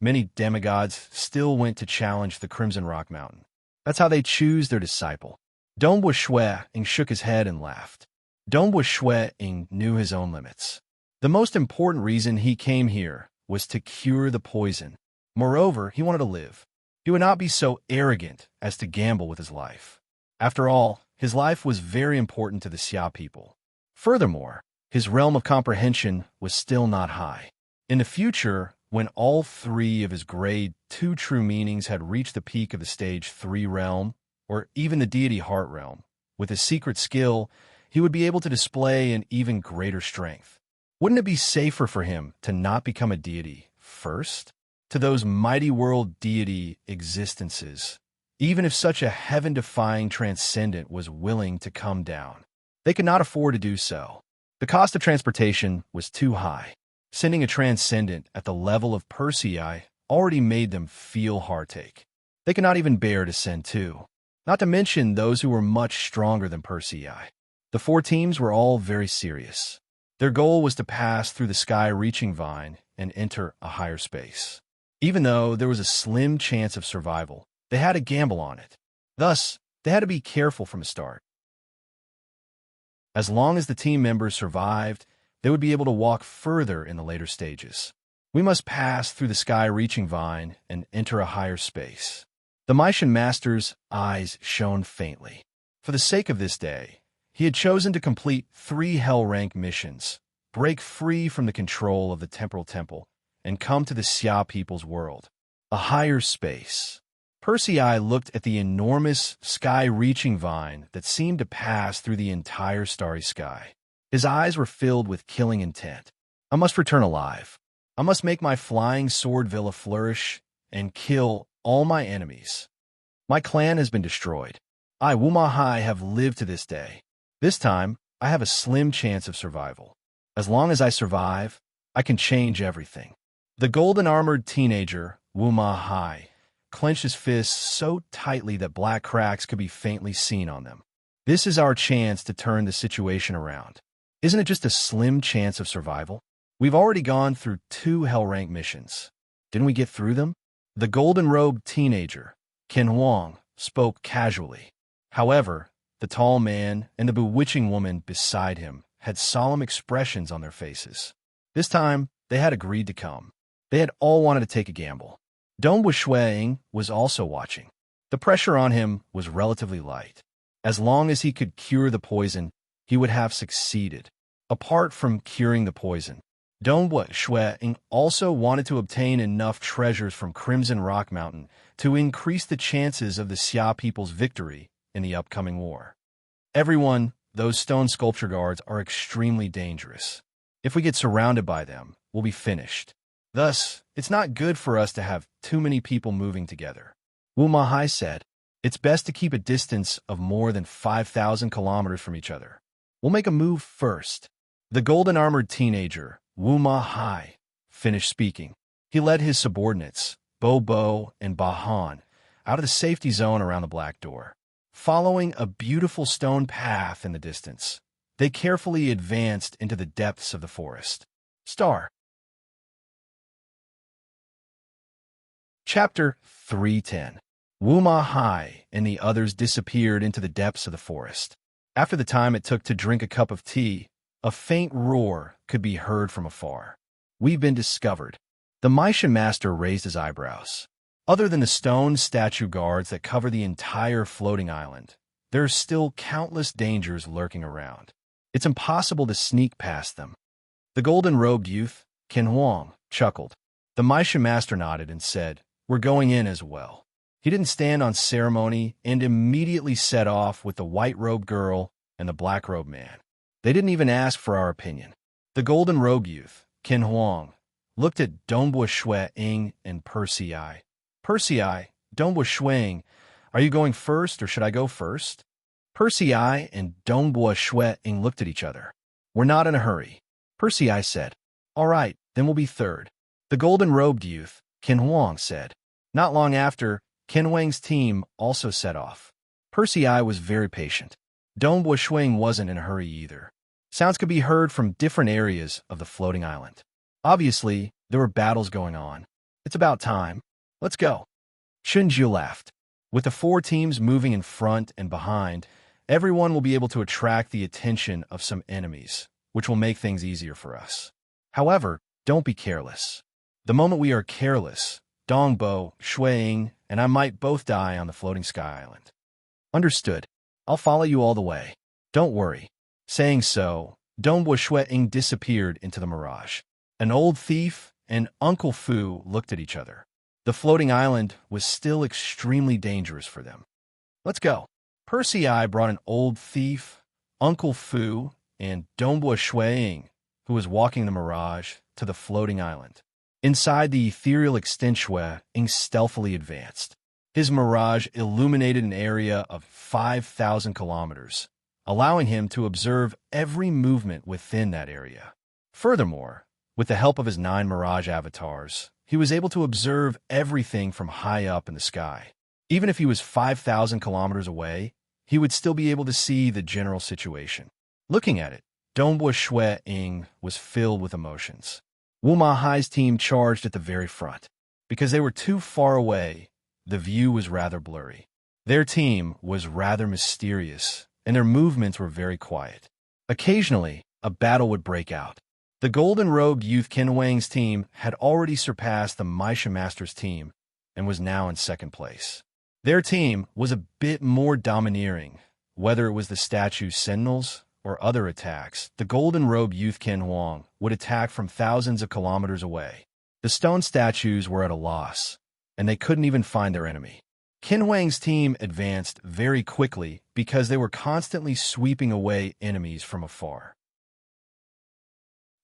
many demigods still went to challenge the Crimson Rock Mountain. That's how they choose their disciple. Dongbua Shuang shook his head and laughed. Dongbua Shuang knew his own limits. The most important reason he came here was to cure the poison. Moreover, he wanted to live. He would not be so arrogant as to gamble with his life. After all, his life was very important to the Xia people. Furthermore, his realm of comprehension was still not high. In the future, when all three of his grade 2 true meanings had reached the peak of the stage 3 realm, or even the deity heart realm, with his secret skill, he would be able to display an even greater strength. Wouldn't it be safer for him to not become a deity first? To those mighty world deity existences, even if such a heaven-defying transcendent was willing to come down. They could not afford to do so. The cost of transportation was too high. Sending a transcendent at the level of Persei already made them feel heartache. They could not even bear to send two. Not to mention those who were much stronger than Persei. The 4 teams were all very serious. Their goal was to pass through the sky-reaching vine and enter a higher space. Even though there was a slim chance of survival, they had to gamble on it. Thus, they had to be careful from the start. As long as the team members survived, they would be able to walk further in the later stages. We must pass through the sky-reaching vine and enter a higher space. The Maishan Master's eyes shone faintly. For the sake of this day, he had chosen to complete 3 hell-rank missions, break free from the control of the temporal temple, and come to the Xia people's world, a higher space. Persei looked at the enormous sky-reaching vine that seemed to pass through the entire starry sky. His eyes were filled with killing intent. I must return alive. I must make my flying sword villa flourish and kill all my enemies. My clan has been destroyed. I, Wu Ma Hai, have lived to this day. This time, I have a slim chance of survival. As long as I survive, I can change everything. The golden-armored teenager, Wu Ma Hai, clenched his fists so tightly that black cracks could be faintly seen on them. This is our chance to turn the situation around. Isn't it just a slim chance of survival? We've already gone through 2 hell-rank missions. Didn't we get through them? The golden-robed teenager, Qin Huang, spoke casually. However, the tall man and the bewitching woman beside him had solemn expressions on their faces. This time, they had agreed to come. They had all wanted to take a gamble. Dong Ying was also watching. The pressure on him was relatively light. As long as he could cure the poison, he would have succeeded. Apart from curing the poison, Dong Ying also wanted to obtain enough treasures from Crimson Rock Mountain to increase the chances of the Xia people's victory in the upcoming war. Everyone, those stone sculpture guards are extremely dangerous. If we get surrounded by them, we'll be finished. Thus, it's not good for us to have too many people moving together. Wu Ma Hai said, it's best to keep a distance of more than 5,000 kilometers from each other. We'll make a move first. The golden-armored teenager, Wu Ma Hai, finished speaking. He led his subordinates, Bo Bo and Ba Han, out of the safety zone around the black door. Following a beautiful stone path in the distance, they carefully advanced into the depths of the forest. Star. Chapter 310. Wu Ma Hai and the others disappeared into the depths of the forest. After the time it took to drink a cup of tea, a faint roar could be heard from afar. We've been discovered. The Maishan Master raised his eyebrows. Other than the stone statue guards that cover the entire floating island, there are still countless dangers lurking around. It's impossible to sneak past them. The golden-robed youth, Qin Huang, chuckled. The Maishan Master nodded and said, we're going in as well. He didn't stand on ceremony and immediately set off with the white-robed girl and the black-robed man. They didn't even ask for our opinion. The golden-robed youth, Qin Huang, looked at Dong Ying and Persei. Persei, Dong Ying, are you going first or should I go first? Persei and Dong Ying looked at each other. We're not in a hurry. Persei said, all right, then we'll be third. The golden-robed youth, Qin Huang, said. Not long after, Qin Wang's team also set off. Persei was very patient. Dong Ying wasn't in a hurry either. Sounds could be heard from different areas of the floating island. Obviously, there were battles going on. It's about time. Let's go. Chunju laughed. With the 4 teams moving in front and behind, everyone will be able to attract the attention of some enemies, which will make things easier for us. However, don't be careless. The moment we are careless, Dongbo, Shuiying, and I might both die on the floating sky island. Understood. I'll follow you all the way. Don't worry. Saying so, Dongbo Shuiying disappeared into the mirage. An old thief and Uncle Fu looked at each other. The floating island was still extremely dangerous for them. Let's go. Percy I brought an old thief, Uncle Fu, and Dongbo Shuiying, who was walking the mirage, to the floating island. Inside the ethereal extension, Ying stealthily advanced. His mirage illuminated an area of 5,000 kilometers, allowing him to observe every movement within that area. Furthermore, with the help of his 9 mirage avatars, he was able to observe everything from high up in the sky. Even if he was 5,000 kilometers away, he would still be able to see the general situation. Looking at it, Dongbo Shuiying was filled with emotions. Wu Ma Hai's team charged at the very front. Because they were too far away, the view was rather blurry. Their team was rather mysterious, and their movements were very quiet. Occasionally, a battle would break out. The golden-robed youth Qin Wang's team had already surpassed the Misha Masters team and was now in second place. Their team was a bit more domineering. Whether it was the statue's sentinels or other attacks, the golden-robed youth Qin Wang would attack from thousands of kilometers away. The stone statues were at a loss, and they couldn't even find their enemy. Qin Wang's team advanced very quickly because they were constantly sweeping away enemies from afar.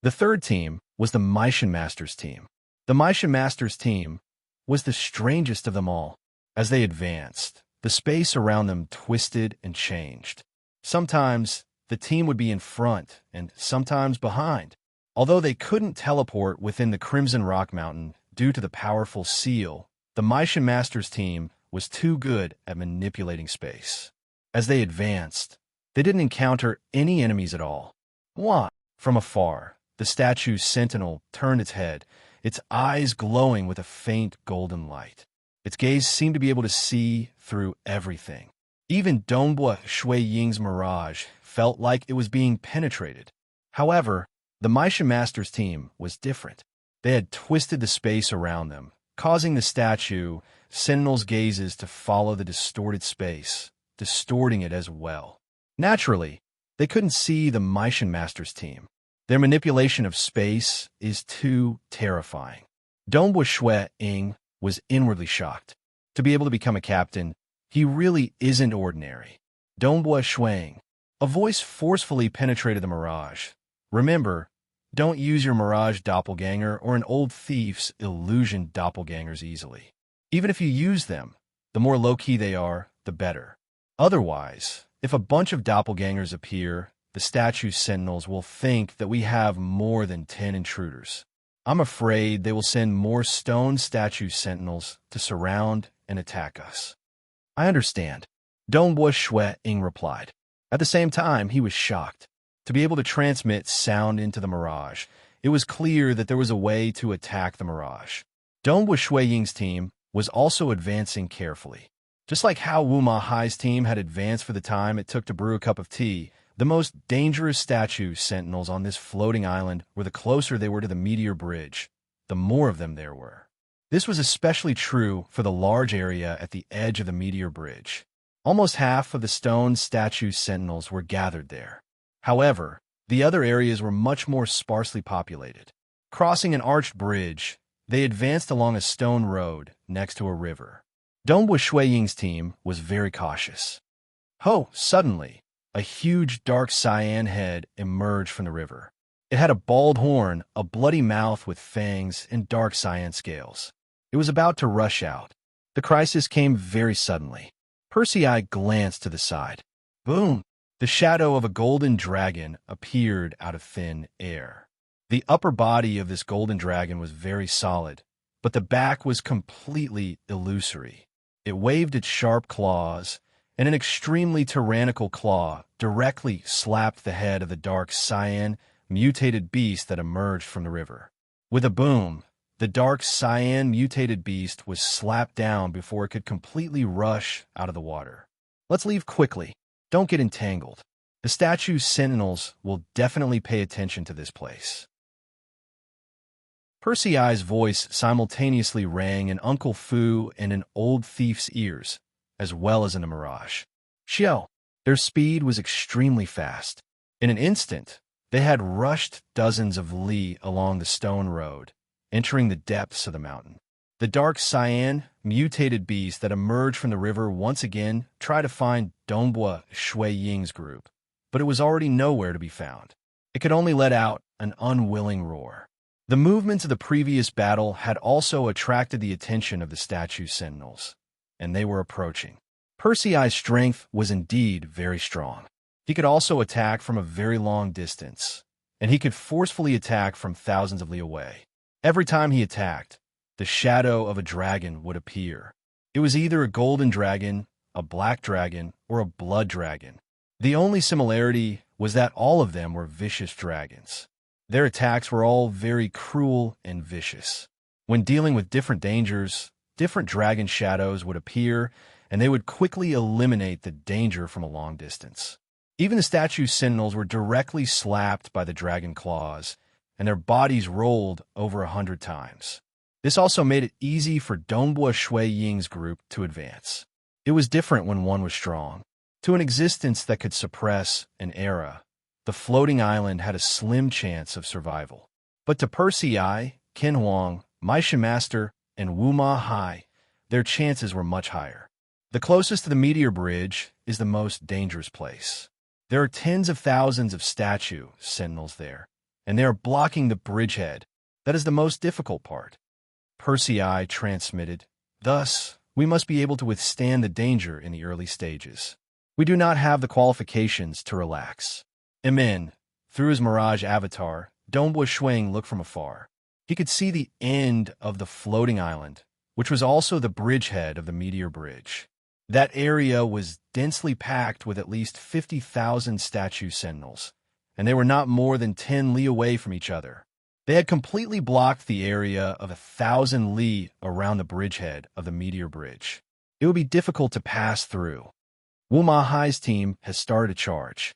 The third team was the Misha Masters team. The Misha Masters team was the strangest of them all. As they advanced, the space around them twisted and changed. Sometimes the team would be in front and sometimes behind. Although they couldn't teleport within the Crimson Rock Mountain due to the powerful seal, the Misha Masters team was too good at manipulating space. As they advanced, they didn't encounter any enemies at all. Why? From afar, the statue's sentinel turned its head, its eyes glowing with a faint golden light. Its gaze seemed to be able to see through everything. Even Dongbo Shuiying's mirage felt like it was being penetrated. However, the Misha Masters team was different. They had twisted the space around them, causing the statue sentinel's gazes to follow the distorted space, distorting it as well. Naturally, they couldn't see the Misha Masters team. Their manipulation of space is too terrifying. Dongbo Shuiying was inwardly shocked. To be able to become a captain, he really isn't ordinary. Dongbo Shuiying. A voice forcefully penetrated the mirage. Remember, don't use your mirage doppelganger or an old thief's illusion doppelgangers easily. Even if you use them, the more low-key they are, the better. Otherwise, if a bunch of doppelgangers appear, the statue's sentinels will think that we have more than 10 intruders. I'm afraid they will send more stone statue sentinels to surround and attack us. I understand, Dongbo Shuiying replied. At the same time, he was shocked. To be able to transmit sound into the mirage, it was clear that there was a way to attack the mirage. Dongbo Shuiying's team was also advancing carefully. Just like how Wu Ma Hai's team had advanced for the time it took to brew a cup of tea, the most dangerous statue sentinels on this floating island were the closer they were to the meteor bridge, the more of them there were. This was especially true for the large area at the edge of the meteor bridge. Almost half of the stone statue sentinels were gathered there. However, the other areas were much more sparsely populated. Crossing an arched bridge, they advanced along a stone road next to a river. Dongbo Shuiying's team was very cautious. Suddenly, a huge dark cyan head emerged from the river. It had a bald horn, a bloody mouth with fangs, and dark cyan scales. It was about to rush out. The crisis came very suddenly. Percy I glanced to the side. Boom! The shadow of a golden dragon appeared out of thin air. The upper body of this golden dragon was very solid, but the back was completely illusory. It waved its sharp claws, and an extremely tyrannical claw directly slapped the head of the dark cyan, mutated beast that emerged from the river. With a boom, the dark cyan mutated beast was slapped down before it could completely rush out of the water. Let's leave quickly. Don't get entangled. The statue's sentinels will definitely pay attention to this place. Persei's voice simultaneously rang in Uncle Fu and an old thief's ears, as well as in the mirage. Xiao. Their speed was extremely fast. In an instant, they had rushed dozens of li along the stone road, entering the depths of the mountain. The dark cyan, mutated beast that emerged from the river once again tried to find Dongbua Shui Ying's group, but it was already nowhere to be found. It could only let out an unwilling roar. The movements of the previous battle had also attracted the attention of the statue sentinels, and they were approaching. Persei's strength was indeed very strong. He could also attack from a very long distance, and he could forcefully attack from thousands of li away. Every time he attacked, the shadow of a dragon would appear. It was either a golden dragon, a black dragon, or a blood dragon. The only similarity was that all of them were vicious dragons. Their attacks were all very cruel and vicious. When dealing with different dangers, different dragon shadows would appear, and they would quickly eliminate the danger from a long distance. Even the statue sentinels were directly slapped by the dragon claws, and their bodies rolled over 100 times. This also made it easy for Dongbua Shui Ying's group to advance. It was different when one was strong. To an existence that could suppress an era, the floating island had a slim chance of survival. But to Persei, Qin Huang, Meishan Master, and Wu Ma Hai, their chances were much higher. The closest to the meteor bridge is the most dangerous place. There are tens of thousands of statue sentinels there, and they are blocking the bridgehead. That is the most difficult part. Persei transmitted, "Thus, we must be able to withstand the danger in the early stages. We do not have the qualifications to relax." Amen. Through his mirage avatar, Dongbua Shuang looked from afar. He could see the end of the floating island, which was also the bridgehead of the meteor bridge. That area was densely packed with at least 50,000 statue sentinels, and they were not more than 10 li away from each other. They had completely blocked the area of 1,000 li around the bridgehead of the meteor bridge. It would be difficult to pass through. Wu Ma Hai's team has started a charge.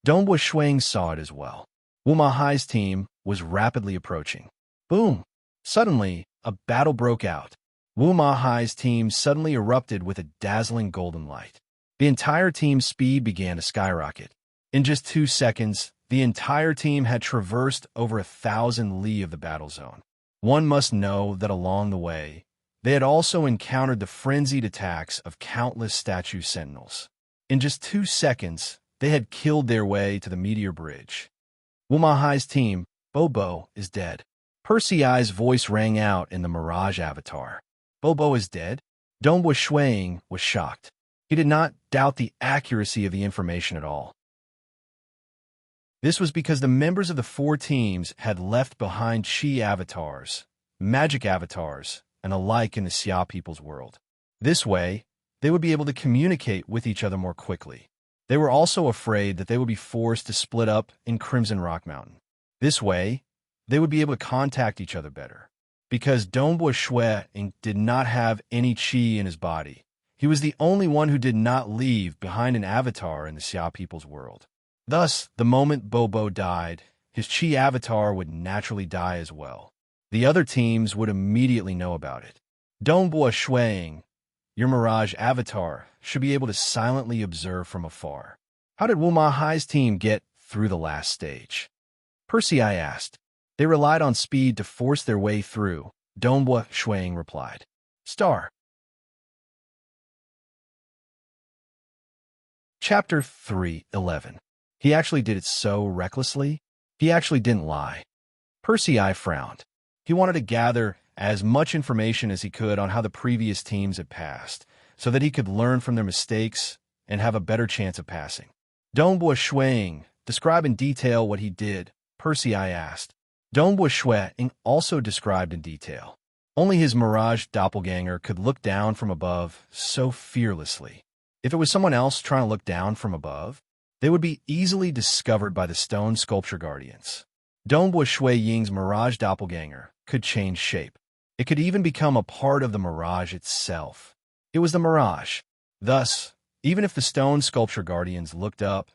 Dongbua Shuang saw it as well. Wu Ma Hai's team was rapidly approaching. Boom! Suddenly, a battle broke out. Wu Ma Hai's team suddenly erupted with a dazzling golden light. The entire team's speed began to skyrocket. In just 2 seconds, the entire team had traversed over 1,000 li of the battle zone. One must know that along the way, they had also encountered the frenzied attacks of countless statue sentinels. In just 2 seconds, they had killed their way to the meteor bridge. Wu Ma Hai's team, Bobo, is dead. Persei's voice rang out in the mirage avatar. Bobo is dead? Dongbua Shuang was shocked. He did not doubt the accuracy of the information at all. This was because the members of the 4 teams had left behind chi avatars, magic avatars, and the like in the Xia people's world. This way, they would be able to communicate with each other more quickly. They were also afraid that they would be forced to split up in Crimson Rock Mountain. This way, they would be able to contact each other better. Because Dongbua Shuang did not have any chi in his body, he was the only one who did not leave behind an avatar in the Xia people's world. Thus, the moment Bobo died, his chi avatar would naturally die as well. The other teams would immediately know about it. Dongbua Shuang, your mirage avatar, should be able to silently observe from afar. How did Wu Ma Hai's team get through the last stage? Persei asked. They relied on speed to force their way through, Dongbua Shuang replied. Star. Chapter 3:11. He actually did it so recklessly? He actually didn't lie. Persei frowned. He wanted to gather as much information as he could on how the previous teams had passed, so that he could learn from their mistakes and have a better chance of passing. Dongbua Shuang, describe in detail what he did, Persei asked. Dongbua Shuang also described in detail. Only his mirage doppelganger could look down from above so fearlessly. If it was someone else trying to look down from above, they would be easily discovered by the stone sculpture guardians. Dongbua Shui Ying's mirage doppelganger could change shape. It could even become a part of the mirage itself. It was the mirage. Thus, even if the stone sculpture guardians looked up,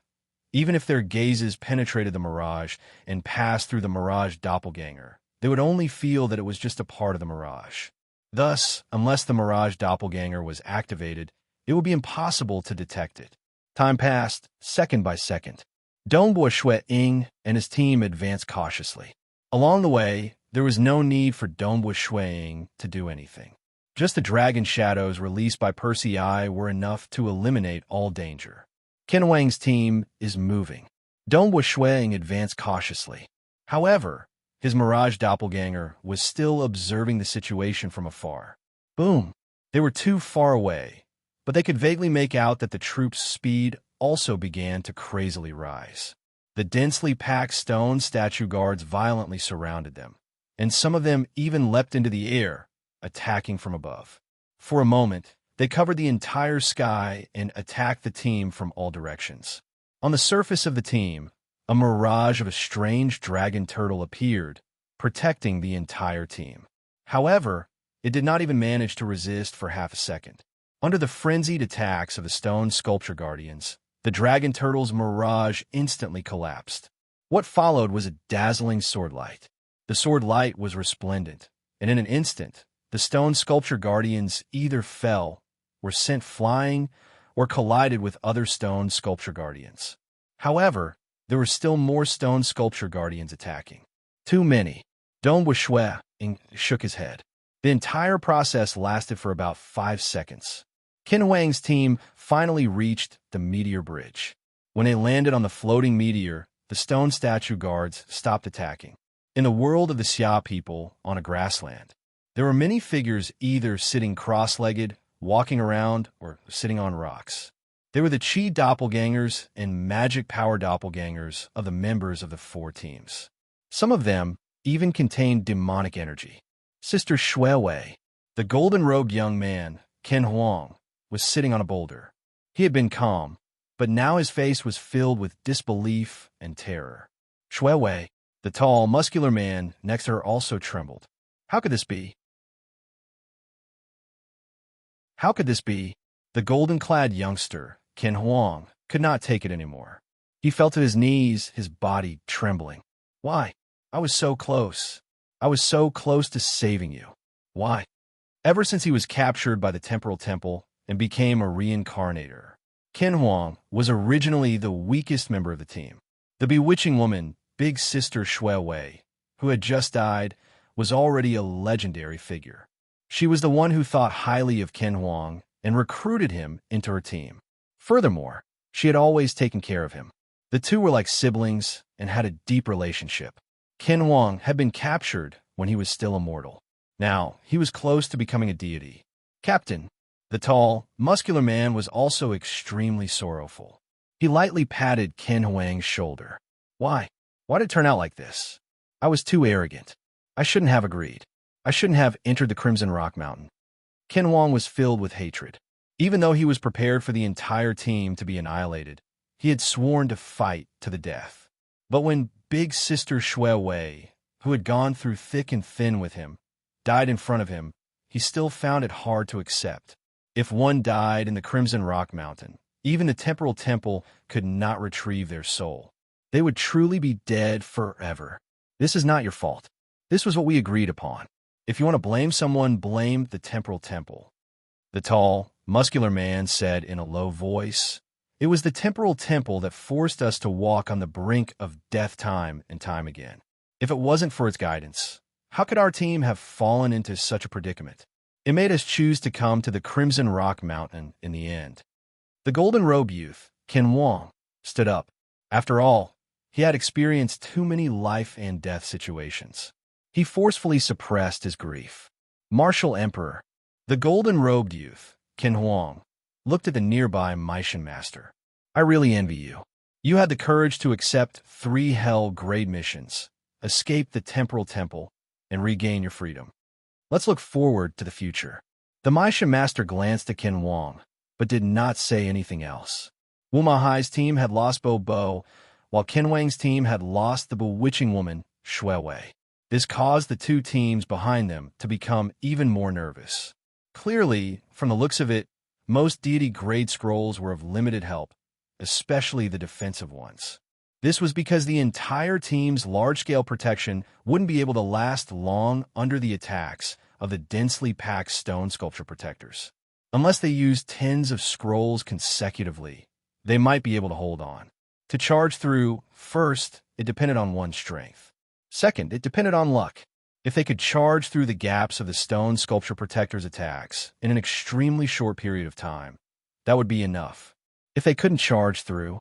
even if their gazes penetrated the mirage and passed through the mirage doppelganger, they would only feel that it was just a part of the mirage. Thus, unless the mirage doppelganger was activated, it would be impossible to detect it. Time passed, second by second. Dongbua Shui Ying and his team advanced cautiously. Along the way, there was no need for Dongbua Shui Ying to do anything. Just the dragon shadows released by Percy I were enough to eliminate all danger. Qin Wang's team is moving. Dongbua Shui Ying advanced cautiously. However, his mirage doppelganger was still observing the situation from afar. Boom! They were too far away, but they could vaguely make out that the troops' speed also began to crazily rise. The densely packed stone statue guards violently surrounded them, and some of them even leapt into the air, attacking from above. For a moment, they covered the entire sky and attacked the team from all directions. On the surface of the team, a mirage of a strange dragon turtle appeared, protecting the entire team. However, it did not even manage to resist for half a second. Under the frenzied attacks of the stone sculpture guardians, the dragon turtle's mirage instantly collapsed. What followed was a dazzling sword light. The sword light was resplendent, and in an instant, the stone sculpture guardians either fell, were sent flying, or collided with other stone sculpture guardians. However, there were still more stone sculpture guardians attacking. Too many. Dongbua Shui Ying shook his head. The entire process lasted for about 5 seconds. Qin Wang's team finally reached the meteor bridge. When they landed on the floating meteor, the stone statue guards stopped attacking. In the world of the Xia people on a grassland, there were many figures either sitting cross-legged, walking around, or sitting on rocks. They were the Qi doppelgangers and magic power doppelgangers of the members of the 4 teams. Some of them even contained demonic energy. Sister Shuiwei, the golden-robed young man, Ken Huang, was sitting on a boulder. He had been calm, but now his face was filled with disbelief and terror. Shuiwei, the tall, muscular man next to her, also trembled. How could this be? How could this be? The golden-clad youngster, Ken Huang, could not take it anymore. He fell to his knees, his body trembling. Why? I was so close. I was so close to saving you. Why? Ever since he was captured by the Temporal Temple and became a reincarnator, Ken Huang was originally the weakest member of the team. The bewitching woman, Big Sister Shuiwei, who had just died, was already a legendary figure. She was the one who thought highly of Ken Huang and recruited him into her team. Furthermore, she had always taken care of him. The two were like siblings and had a deep relationship. Ken Huang had been captured when he was still immortal. Now, he was close to becoming a deity. Captain, the tall, muscular man, was also extremely sorrowful. He lightly patted Ken Huang's shoulder. Why? Why did it turn out like this? I was too arrogant. I shouldn't have agreed. I shouldn't have entered the Crimson Rock Mountain. Ken Huang was filled with hatred. Even though he was prepared for the entire team to be annihilated, he had sworn to fight to the death. But when Big Sister Shuiwei, who had gone through thick and thin with him, died in front of him, he still found it hard to accept. If one died in the Crimson Rock Mountain, even the Temporal Temple could not retrieve their soul. They would truly be dead forever. This is not your fault. This was what we agreed upon. If you want to blame someone, blame the Temporal Temple. The tall, muscular man said in a low voice. It was the Temporal Temple that forced us to walk on the brink of death time and time again. If it wasn't for its guidance, how could our team have fallen into such a predicament? It made us choose to come to the Crimson Rock Mountain in the end. The golden-robed youth, Ken Huang, stood up. After all, he had experienced too many life and death situations. He forcefully suppressed his grief. Martial Emperor, the golden-robed youth, Ken Huang, looked at the nearby Mishan Master. I really envy you. You had the courage to accept 3 hell grade missions, escape the Temporal Temple, and regain your freedom. Let's look forward to the future. The Mishan Master glanced at Ken Huang, but did not say anything else. Wu Mahai's team had lost Bo, while Ken Wang's team had lost the bewitching woman, Shuiwei. This caused the 2 teams behind them to become even more nervous. Clearly, from the looks of it, most deity grade scrolls were of limited help, especially the defensive ones. This was because the entire team's large-scale protection wouldn't be able to last long under the attacks of the densely packed stone sculpture protectors. Unless they used tens of scrolls consecutively, they might be able to hold on. To charge through, first, it depended on one's strength. Second, it depended on luck. If they could charge through the gaps of the stone sculpture protector's attacks in an extremely short period of time, that would be enough. If they couldn't charge through,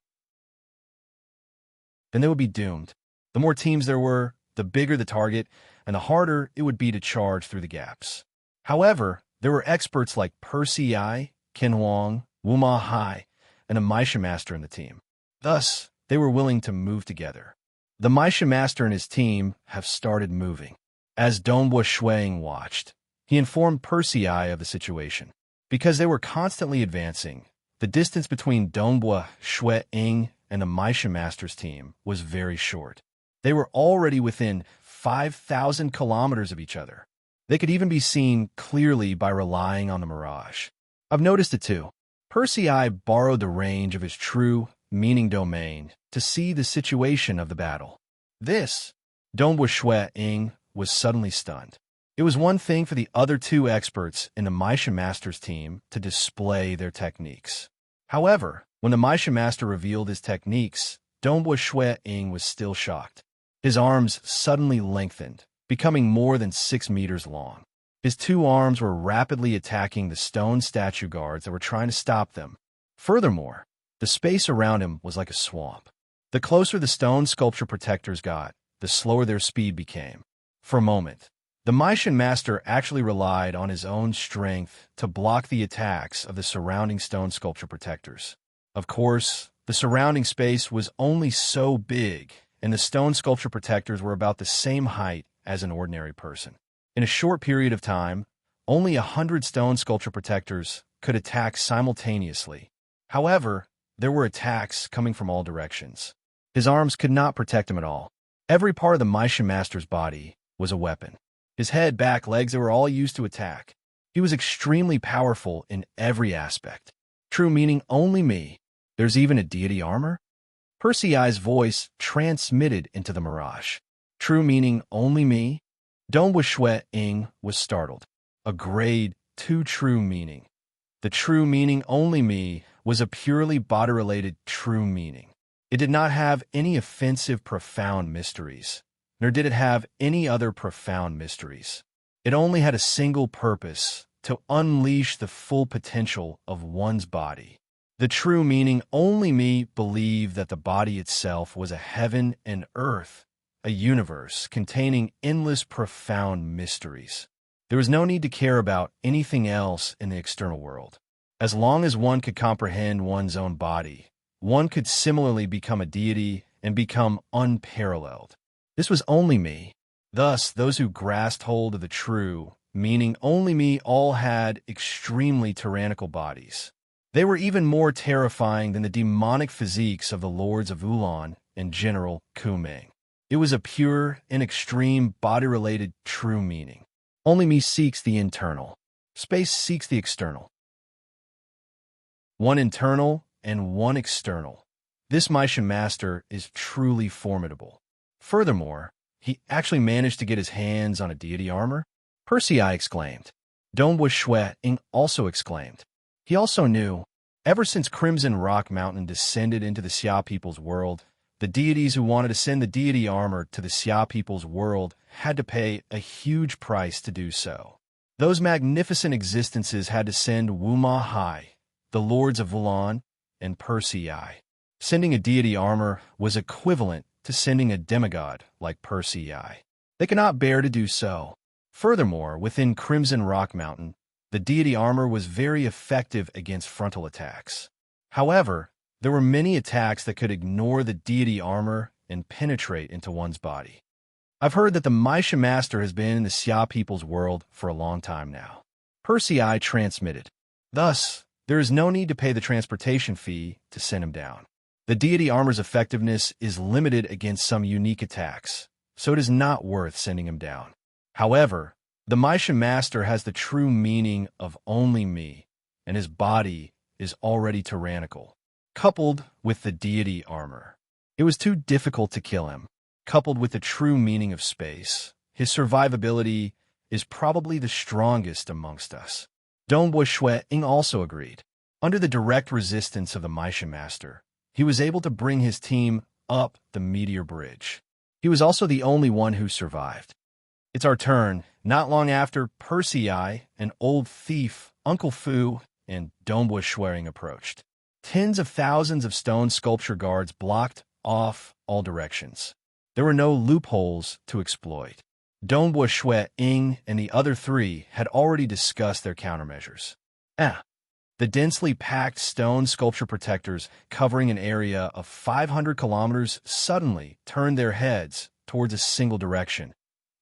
then they would be doomed. The more teams there were, the bigger the target, and the harder it would be to charge through the gaps. However, there were experts like Percy I, Ken Huang, Wuma Hai, and a Maisha Master in the team. Thus, they were willing to move together. The Maisha Master and his team have started moving. As Dongbua Shuang watched, he informed Percy I of the situation. Because they were constantly advancing, the distance between Dongbua Shuang and the Maisha Master's team was very short. They were already within 5,000 kilometers of each other. They could even be seen clearly by relying on the mirage. I've noticed it too. Percy I borrowed the range of his true meaning domain to see the situation of the battle. This, Dongbua Shuang was suddenly stunned. It was one thing for the other two experts in the Maisha Master's team to display their techniques. However, when the Maisha Master revealed his techniques, Dongbua Shuang was still shocked. His arms suddenly lengthened, becoming more than 6 meters long. His two arms were rapidly attacking the stone statue guards that were trying to stop them. Furthermore, the space around him was like a swamp. The closer the stone sculpture protectors got, the slower their speed became. For a moment, the Maisha Master actually relied on his own strength to block the attacks of the surrounding stone sculpture protectors. Of course, the surrounding space was only so big, and the stone sculpture protectors were about the same height as an ordinary person. In a short period of time, only 100 stone sculpture protectors could attack simultaneously. However, there were attacks coming from all directions. His arms could not protect him at all. Every part of the Maisha Master's body was a weapon. His head, back, legs, they were all used to attack. He was extremely powerful in every aspect. True meaning only me. There's even a deity armor? Percy I's voice transmitted into the mirage. True meaning only me? Dongbua Shuang was startled. A grade 2 true meaning. The true meaning only me was a purely body-related true meaning. It did not have any offensive profound mysteries, nor did it have any other profound mysteries. It only had a single purpose, to unleash the full potential of one's body. The true meaning only me believed that the body itself was a heaven and earth, a universe containing endless profound mysteries. There was no need to care about anything else in the external world. As long as one could comprehend one's own body, one could similarly become a deity and become unparalleled. This was only me. Thus, those who grasped hold of the true, meaning only me, all had extremely tyrannical bodies. They were even more terrifying than the demonic physiques of the lords of Ulan and General Kumeng. It was a pure and extreme body-related true meaning. Only me seeks the internal. Space seeks the external. One internal and one external. This Maisha Master is truly formidable. Furthermore, he actually managed to get his hands on a deity armor. Percy I exclaimed. Dongbua Shuang also exclaimed. He also knew, ever since Crimson Rock Mountain descended into the Xia people's world, the deities who wanted to send the deity armor to the Xia people's world had to pay a huge price to do so. Those magnificent existences had to send Wuma Hai, the lords of Wulan, and Percy I. Sending a deity armor was equivalent to sending a demigod like Percy I. They could not bear to do so. Furthermore, within Crimson Rock Mountain, the deity armor was very effective against frontal attacks. However, there were many attacks that could ignore the deity armor and penetrate into one's body. I've heard that the Maisha Master has been in the Xia people's world for a long time now. Percy I transmitted. Thus, there is no need to pay the transportation fee to send him down. The deity armor's effectiveness is limited against some unique attacks, so it is not worth sending him down. However, the Maisha Master has the true meaning of only me, and his body is already tyrannical, coupled with the deity armor. It was too difficult to kill him. Coupled with the true meaning of space, his survivability is probably the strongest amongst us. Dongbo Shui-ing also agreed. Under the direct resistance of the Meisha Master, he was able to bring his team up the meteor bridge. He was also the only one who survived. It's our turn. Not long after, Percy I, an old thief, Uncle Fu, and Dongbo Shui-ing approached. Tens of thousands of stone sculpture guards blocked off all directions. There were no loopholes to exploit. Dongbo Shui-ing and the other three had already discussed their countermeasures. The densely packed stone sculpture protectors covering an area of 500 kilometers suddenly turned their heads towards a single direction,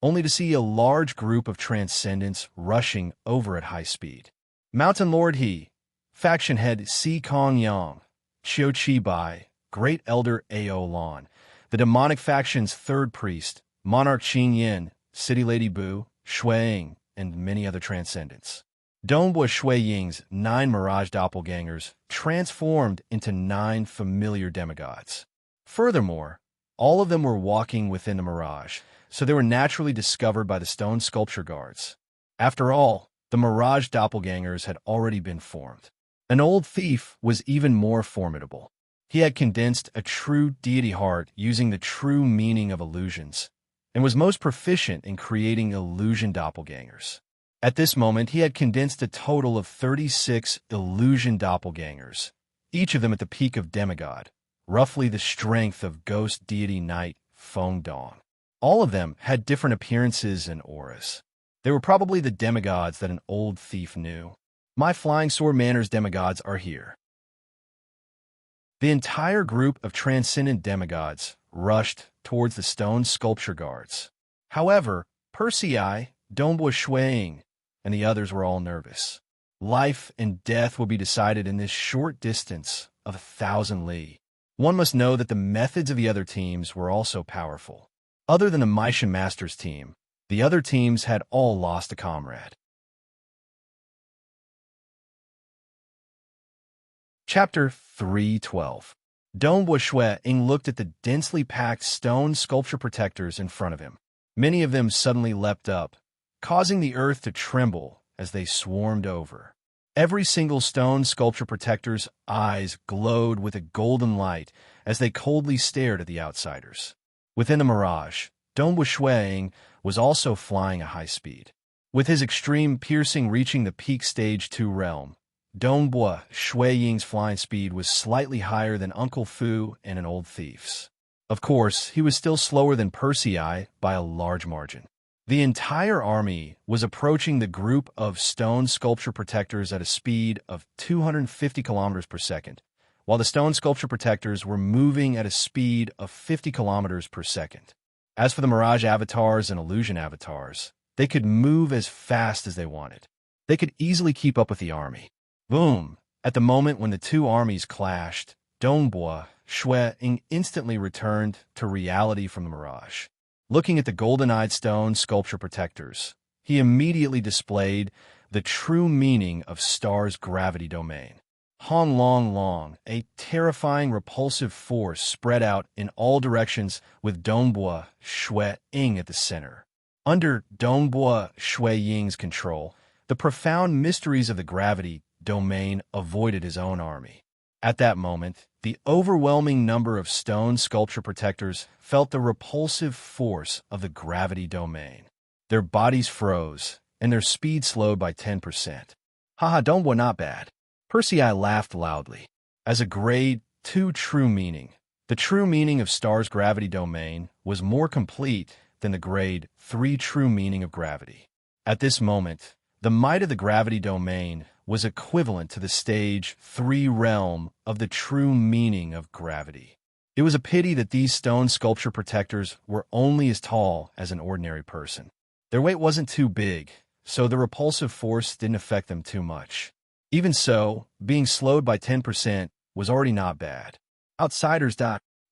only to see a large group of transcendents rushing over at high speed. Mountain Lord He, Faction Head Si Kong Yang, Qiu Qi Bai, Great Elder Ao Lan, the demonic faction's third priest, Monarch Qing Yin, City Lady Bu, Shui-ing, and many other transcendents. Dongbo Shui-ying's 9 mirage doppelgangers transformed into 9 familiar demigods. Furthermore, all of them were walking within the mirage, so they were naturally discovered by the stone sculpture guards. After all, the mirage doppelgangers had already been formed. An old thief was even more formidable. He had condensed a true deity heart using the true meaning of illusions, and was most proficient in creating illusion doppelgangers. At this moment, he had condensed a total of 36 illusion doppelgangers, each of them at the peak of demigod, roughly the strength of ghost deity knight Feng Dong. All of them had different appearances and auras. They were probably the demigods that an old thief knew. My flying sword manners demigods are here. The entire group of transcendent demigods rushed towards the stone sculpture guards. However, Percy I, Dongbo Shui-ing, and the others were all nervous. Life and death would be decided in this short distance of 1,000 li. One must know that the methods of the other teams were also powerful. Other than the Meisha Masters team, the other teams had all lost a comrade. Chapter 3:12. Dongbo Shui-ing looked at the densely packed stone sculpture protectors in front of him. Many of them suddenly leapt up, causing the earth to tremble as they swarmed over. Every single stone sculpture protector's eyes glowed with a golden light as they coldly stared at the outsiders. Within the mirage, Dongbo Shui-ing was also flying at high speed. With his extreme piercing reaching the peak stage 2 realm, Dongbo Shui-ying's flying speed was slightly higher than Uncle Fu and an old thief's. Of course, he was still slower than Percy I by a large margin. The entire army was approaching the group of stone sculpture protectors at a speed of 250 kilometers per second, while the stone sculpture protectors were moving at a speed of 50 kilometers per second. As for the mirage avatars and illusion avatars, they could move as fast as they wanted. They could easily keep up with the army. Boom! At the moment when the two armies clashed, Dongbo Shui-ing instantly returned to reality from the mirage. Looking at the golden-eyed stone sculpture protectors, he immediately displayed the true meaning of Star's gravity domain. Hong Long Long, a terrifying, repulsive force spread out in all directions with Dongbo Shui-ing at the center. Under Dongbo Shui-ying's control, the profound mysteries of the gravity domain avoided his own army. At that moment, the overwhelming number of stone sculpture protectors felt the repulsive force of the gravity domain. Their bodies froze, and their speed slowed by 10%. Haha, Dongbo not bad. Percy I laughed loudly. As a grade 2 true meaning, the true meaning of Star's gravity domain was more complete than the grade 3 true meaning of gravity. At this moment, the might of the gravity domain was equivalent to the stage 3 realm of the true meaning of gravity. It was a pity that these stone sculpture protectors were only as tall as an ordinary person. Their weight wasn't too big, so the repulsive force didn't affect them too much. Even so, being slowed by 10% was already not bad. Outsiders.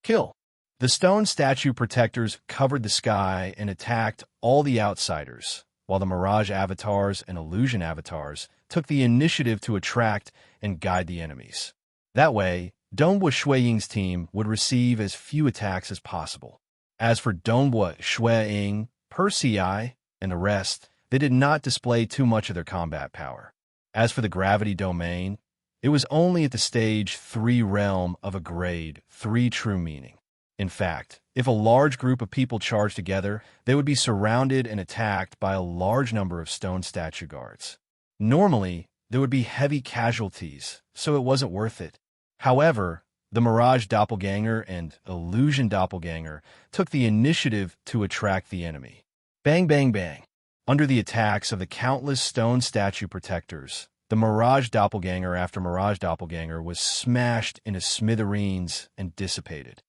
Kill. The stone statue protectors covered the sky and attacked all the outsiders, while the mirage avatars and illusion avatars took the initiative to attract and guide the enemies. That way, Donghua Shuiying's team would receive as few attacks as possible. As for Donghua Shuiying, Persei, and the rest, they did not display too much of their combat power. As for the gravity domain, it was only at the stage 3 realm of a grade 3 true meaning. In fact, if a large group of people charged together, they would be surrounded and attacked by a large number of stone statue guards. Normally, there would be heavy casualties, so it wasn't worth it. However, the Mirage Doppelganger and Illusion Doppelganger took the initiative to attract the enemy. Bang, bang, bang. Under the attacks of the countless stone statue protectors, the Mirage Doppelganger after Mirage Doppelganger was smashed into smithereens and dissipated.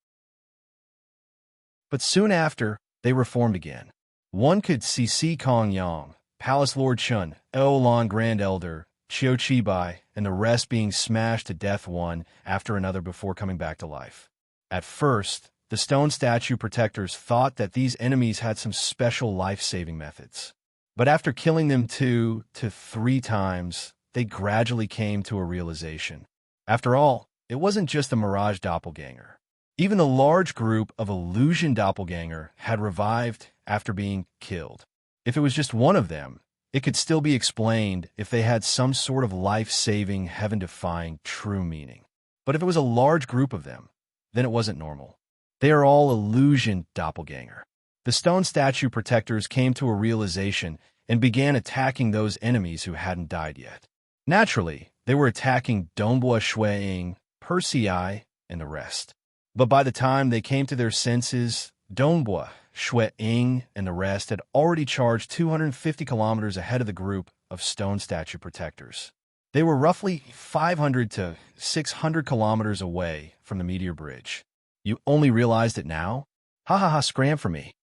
But soon after, they reformed again. One could see Si Kong Yang, Palace Lord Chun, Eolan Grand Elder, Qiu Chibai, and the rest being smashed to death one after another before coming back to life. At first, the stone statue protectors thought that these enemies had some special life-saving methods. But after killing them 2 to 3 times, they gradually came to a realization. After all, it wasn't just a Mirage Doppelganger. Even the large group of Illusion Doppelganger had revived after being killed. If it was just one of them, it could still be explained if they had some sort of life-saving, heaven-defying true meaning. But if it was a large group of them, then it wasn't normal. They are all Illusion Doppelganger. The stone statue protectors came to a realization and began attacking those enemies who hadn't died yet. Naturally, they were attacking Donghua Shuiying, Persei, and the rest. But by the time they came to their senses, Donghua Shuiying and the rest had already charged 250 kilometers ahead of the group of stone statue protectors. They were roughly 500 to 600 kilometers away from the meteor bridge. You only realized it now? Ha ha ha, scram for me.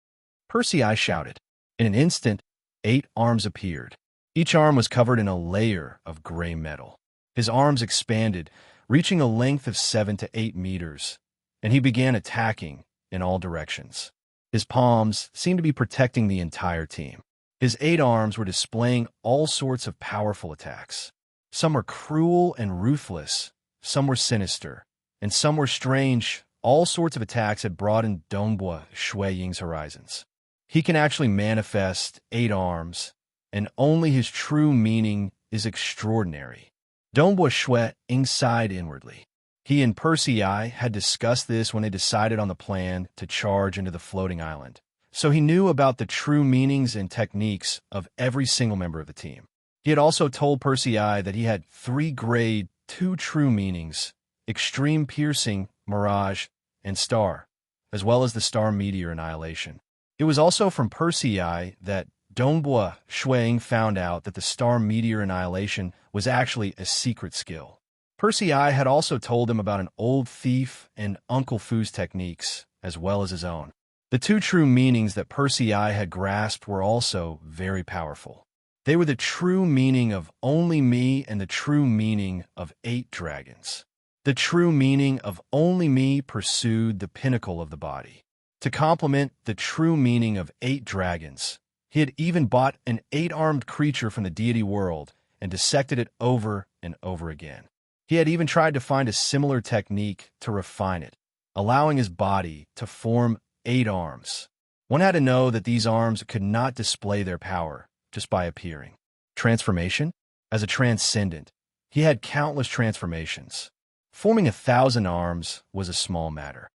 Persei shouted. In an instant, 8 arms appeared. Each arm was covered in a layer of gray metal. His arms expanded, reaching a length of 7 to 8 meters, and he began attacking in all directions. His palms seemed to be protecting the entire team. His 8 arms were displaying all sorts of powerful attacks. Some were cruel and ruthless, some were sinister, and some were strange. All sorts of attacks had broadened Donghua Shuiying's horizons. He can actually manifest 8 arms, and only his true meaning is extraordinary. Donghua Shuiying sighed inwardly. He and Persei had discussed this when they decided on the plan to charge into the floating island, so he knew about the true meanings and techniques of every single member of the team. He had also told Persei that he had 3 grade 2 true meanings: Extreme Piercing, Mirage, and Star, as well as the Star Meteor Annihilation. It was also from Persei that Donghua Shuiying found out that the Star Meteor Annihilation was actually a secret skill. Persei had also told him about an old thief and Uncle Fu's techniques, as well as his own. The 2 true meanings that Persei had grasped were also very powerful. They were the true meaning of only me and the true meaning of 8 dragons. The true meaning of only me pursued the pinnacle of the body. To complement the true meaning of 8 dragons, he had even bought an 8-armed creature from the deity world and dissected it over and over again. He had even tried to find a similar technique to refine it, allowing his body to form 8 arms. One had to know that these arms could not display their power just by appearing. Transformation? As a transcendent, he had countless transformations. Forming 1,000 arms was a small matter.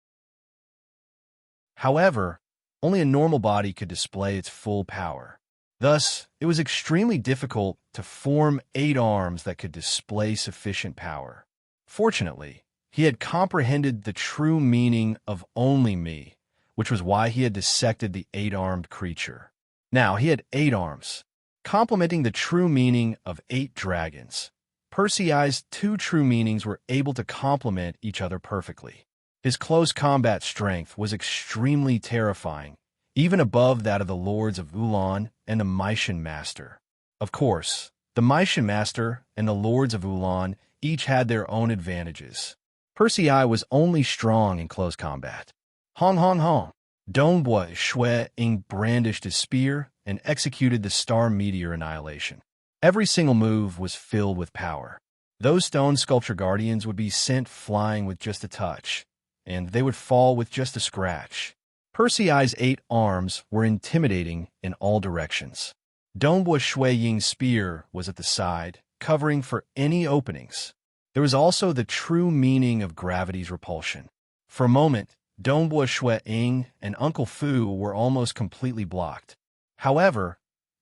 However, only a normal body could display its full power. Thus, it was extremely difficult to form 8 arms that could display sufficient power. Fortunately, he had comprehended the true meaning of only me, which was why he had dissected the 8-armed creature. Now he had 8 arms, complementing the true meaning of 8 dragons. Persei's 2 true meanings were able to complement each other perfectly. His close combat strength was extremely terrifying, even above that of the Lords of Ulan and the Maishan Master. Of course, the Maishan Master and the Lords of Ulan each had their own advantages. Persei was only strong in close combat. Hong hong hong. Donghua Shuiying brandished his spear and executed the Star Meteor Annihilation. Every single move was filled with power. Those stone sculpture guardians would be sent flying with just a touch, and they would fall with just a scratch. Persei's 8 arms were intimidating in all directions. Dongbua Shui Ying's spear was at the side, covering for any openings. There was also the true meaning of gravity's repulsion. For a moment, Dongbua Shui Ying and Uncle Fu were almost completely blocked. However,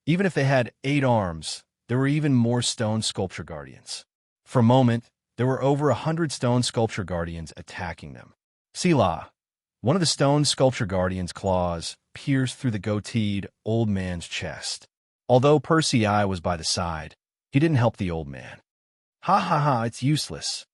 even if they had 8 arms, there were even more stone sculpture guardians. For a moment, there were over 100 stone sculpture guardians attacking them. Sila, one of the stone sculpture guardians' claws pierced through the goateed old man's chest. Although Persei was by the side, he didn't help the old man. Ha ha ha, it's useless.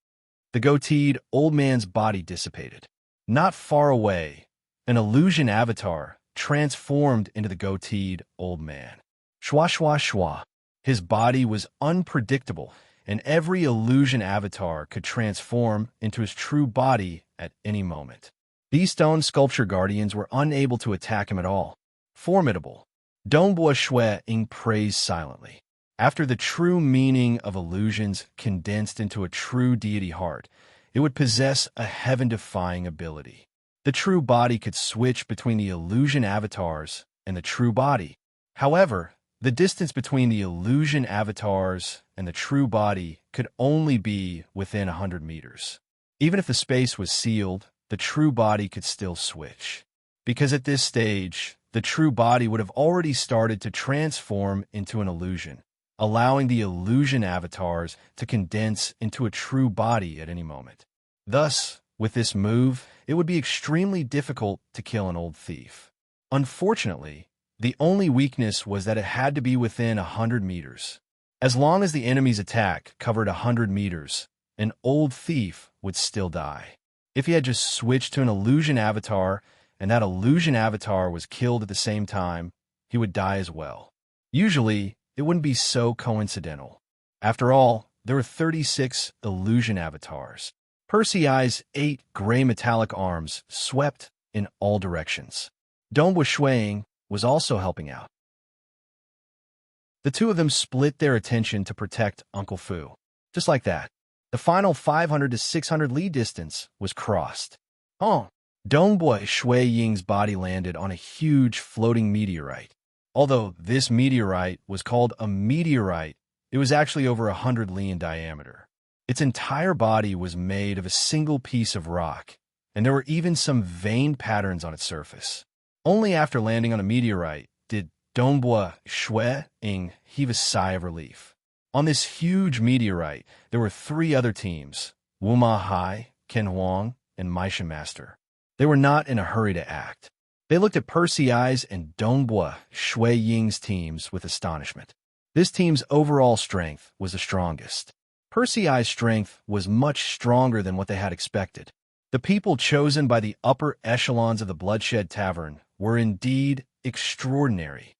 The goateed old man's body dissipated. Not far away, an illusion avatar transformed into the goateed old man. Shwa shwa shwa. His body was unpredictable, and every illusion avatar could transform into his true body at any moment. These stone sculpture guardians were unable to attack him at all. Formidable. Dongbua Shui Ying praised silently. After the true meaning of illusions condensed into a true deity heart, it would possess a heaven-defying ability. The true body could switch between the illusion avatars and the true body. However, the distance between the illusion avatars and the true body could only be within 100 meters. Even if the space was sealed, the true body could still switch. Because at this stage, the true body would have already started to transform into an illusion, allowing the illusion avatars to condense into a true body at any moment. Thus, with this move, it would be extremely difficult to kill an old thief. Unfortunately, the only weakness was that it had to be within 100 meters. As long as the enemy's attack covered 100 meters, an old thief would still die. If he had just switched to an illusion avatar, and that illusion avatar was killed at the same time, he would die as well. Usually, it wouldn't be so coincidental. After all, there were 36 illusion avatars. Persei's 8 gray metallic arms swept in all directions. Dongbua Shui Ying was also helping out. The two of them split their attention to protect Uncle Fu. Just like that, the final 500 to 600 li distance was crossed. Dongbua Shui Ying's body landed on a huge floating meteorite. Although this meteorite was called a meteorite, it was actually over 100 li in diameter. Its entire body was made of a single piece of rock, and there were even some veined patterns on its surface. Only after landing on a meteorite did Dongbua Shui Ying heave a sigh of relief. On this huge meteorite, there were 3 other teams, Wuma Hai, Ken Huang, and Mishan Master. They were not in a hurry to act. They looked at Persei's and Dongbua Shui Ying's teams with astonishment. This team's overall strength was the strongest. Persei's strength was much stronger than what they had expected. The people chosen by the upper echelons of the Bloodshed Tavern were indeed extraordinary.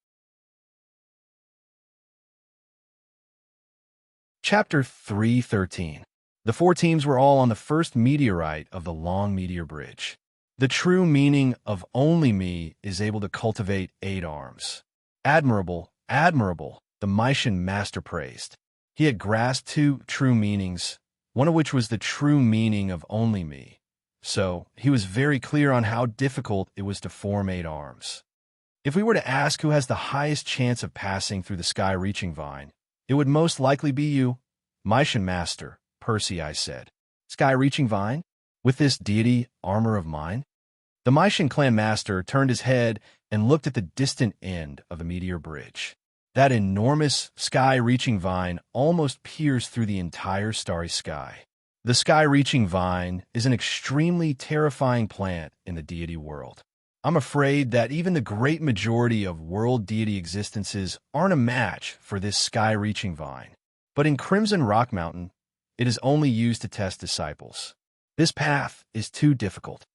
Chapter 313. The 4 teams were all on the first meteorite of the long meteor bridge. The true meaning of only me is able to cultivate 8 arms. Admirable, admirable, the Mishan Master praised. He had grasped 2 true meanings, one of which was the true meaning of only me. So, he was very clear on how difficult it was to form 8 arms. If we were to ask who has the highest chance of passing through the sky-reaching vine, it would most likely be you, Mishan Master, Persei said. Sky-reaching vine? With this deity armor of mine? The Mishan clan master turned his head and looked at the distant end of the meteor bridge. That enormous sky-reaching vine almost pierced through the entire starry sky. The sky-reaching vine is an extremely terrifying plant in the deity world. I'm afraid that even the great majority of world deity existences aren't a match for this sky-reaching vine. But in Crimson Rock Mountain, it is only used to test disciples. This path is too difficult.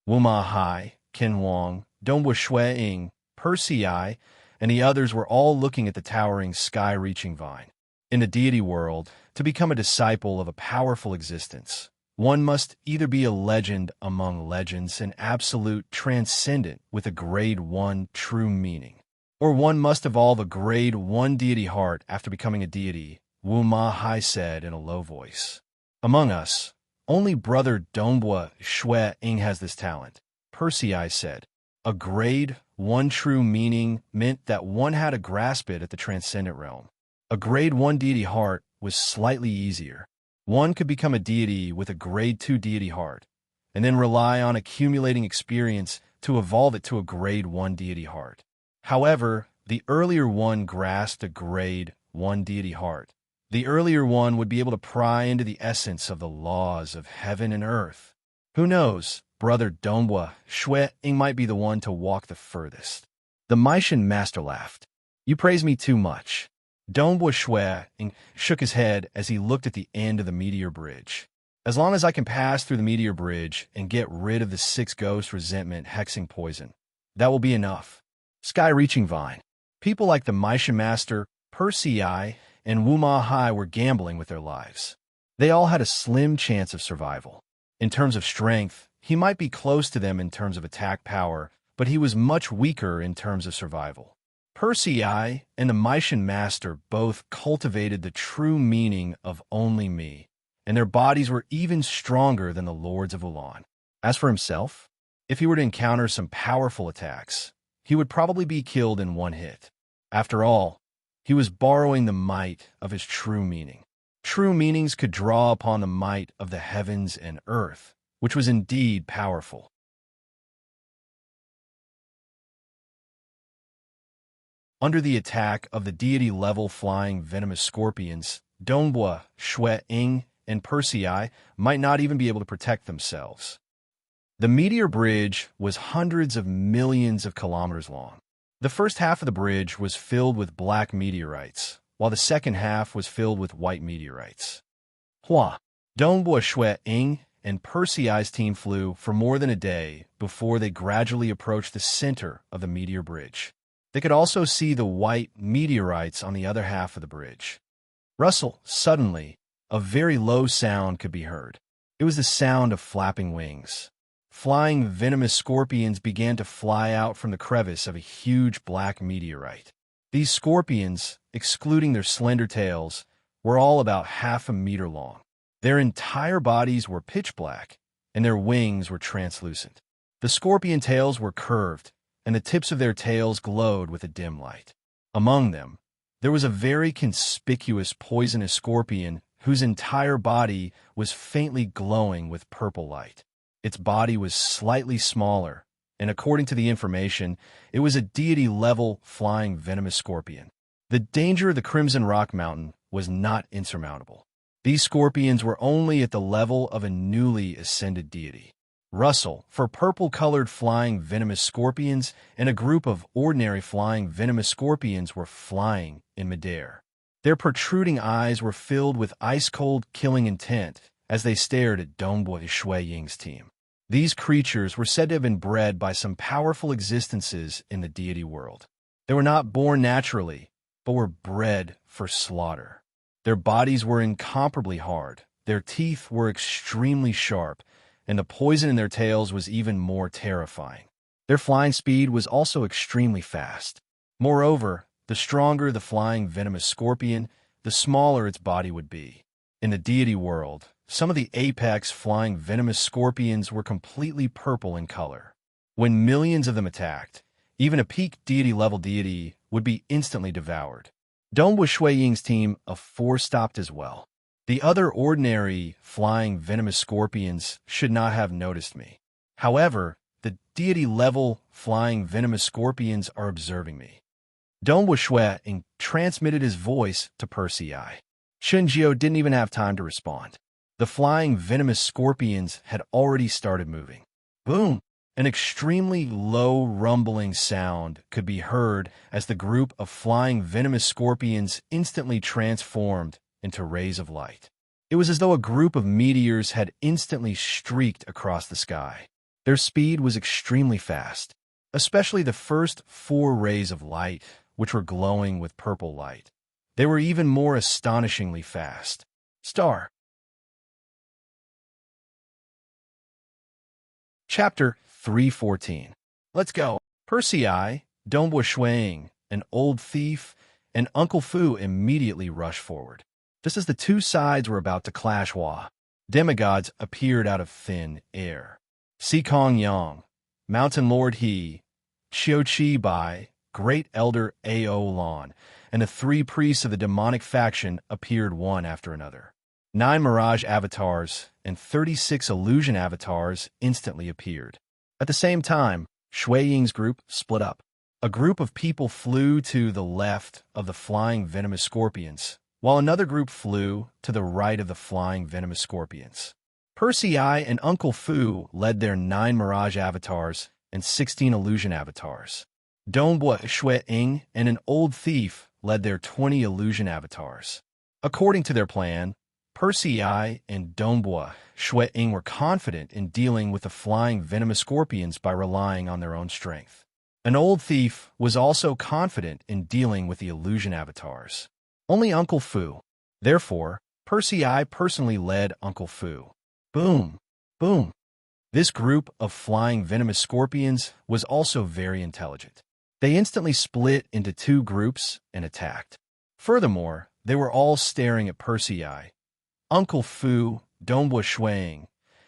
Wuma Hai, Ken Huang, Dongbua Shui Ying, Persei, and the others were all looking at the towering sky-reaching vine. In the deity world, to become a disciple of a powerful existence, one must either be a legend among legends and absolute transcendent with a grade 1 true meaning, or one must evolve a grade 1 deity heart after becoming a deity Wu Ma Hai said in a low voice. Among us, only brother Dongbua Shui Ying has this talent, Persei said. A grade, one true meaning meant that one had to grasp it at the transcendent realm. A grade 1 deity heart was slightly easier. One could become a deity with a grade 2 deity heart, and then rely on accumulating experience to evolve it to a grade 1 deity heart. However, the earlier one grasped a grade 1 deity heart. The earlier one would be able to pry into the essence of the laws of heaven and earth. Who knows, brother Dongbua Shui Ying might be the one to walk the furthest. The Maishan master laughed. You praise me too much. Dongbua Shui Ying shook his head as he looked at the end of the meteor bridge. As long as I can pass through the meteor bridge and get rid of the 6 ghost resentment hexing poison, that will be enough. Sky-reaching vine. People like the Maishan master, Persei, and Wu Ma Hai were gambling with their lives. They all had a slim chance of survival. In terms of strength, he might be close to them in terms of attack power, but he was much weaker in terms of survival. Persei and the Maishan master both cultivated the true meaning of only me, and their bodies were even stronger than the lords of Ulan. As for himself, if he were to encounter some powerful attacks, he would probably be killed in one hit. After all, he was borrowing the might of his true meaning. True meanings could draw upon the might of the heavens and earth, which was indeed powerful. Under the attack of the deity-level flying venomous scorpions, Dongbua Shui Ying and Persei might not even be able to protect themselves. The meteor bridge was hundreds of millions of kilometers long. The first half of the bridge was filled with black meteorites, while the second half was filled with white meteorites. Dongbua Shui Ying and Persei's team flew for more than a day before they gradually approached the center of the meteor bridge. They could also see the white meteorites on the other half of the bridge. Suddenly, a very low sound could be heard. It was the sound of flapping wings. Flying venomous scorpions began to fly out from the crevice of a huge black meteorite. These scorpions, excluding their slender tails, were all about half a meter long. Their entire bodies were pitch black, and their wings were translucent. The scorpion tails were curved, and the tips of their tails glowed with a dim light. Among them, there was a very conspicuous poisonous scorpion whose entire body was faintly glowing with purple light. Its body was slightly smaller, and according to the information, it was a deity-level flying venomous scorpion. The danger of the Crimson Rock Mountain was not insurmountable. These scorpions were only at the level of a newly ascended deity. For purple-colored flying venomous scorpions and a group of ordinary flying venomous scorpions were flying in midair. Their protruding eyes were filled with ice-cold killing intent as they stared at Dongbua Shui Ying's team. These creatures were said to have been bred by some powerful existences in the deity world. They were not born naturally, but were bred for slaughter. Their bodies were incomparably hard, their teeth were extremely sharp, and the poison in their tails was even more terrifying. Their flying speed was also extremely fast. Moreover, the stronger the flying venomous scorpion, the smaller its body would be. In the deity world, some of the apex flying venomous scorpions were completely purple in color. When millions of them attacked, even a peak deity-level deity would be instantly devoured. Dongbua Shui Ying's team of 4 stopped as well. The other ordinary flying venomous scorpions should not have noticed me. However, the deity-level flying venomous scorpions are observing me. Dongbua Shui Ying transmitted his voice to Persei. Shunjiu didn't even have time to respond. The flying venomous scorpions had already started moving. Boom! An extremely low rumbling sound could be heard as the group of flying venomous scorpions instantly transformed into rays of light. It was as though a group of meteors had instantly streaked across the sky. Their speed was extremely fast, especially the first 4 rays of light, which were glowing with purple light. They were even more astonishingly fast. Chapter 314. Let's go. Persei, Dongbua Shui Ying, an old thief, and Uncle Fu immediately rushed forward. Just as the two sides were about to clash, demigods appeared out of thin air. Sikong Yang, Mountain Lord He, Xiao Qi Bai, Great Elder Ao Lan, and the three priests of the demonic faction appeared one after another. 9 mirage avatars and 36 illusion avatars instantly appeared. At the same time, Shui Ying's group split up. A group of people flew to the left of the flying venomous scorpions, while another group flew to the right of the flying venomous scorpions. Percy I and Uncle Fu led their 9 mirage avatars and 16 illusion avatars. Dongbua Shui Ying and an old thief led their 20 illusion avatars. According to their plan, Percy I and Dongbua Shui Ying were confident in dealing with the flying venomous scorpions by relying on their own strength. An old thief was also confident in dealing with the illusion avatars. Only Uncle Fu. Therefore, Percy I personally led Uncle Fu. Boom! Boom! This group of flying venomous scorpions was also very intelligent. They instantly split into 2 groups and attacked. Furthermore, they were all staring at Percy I, Uncle Fu, Dongbua Shuang,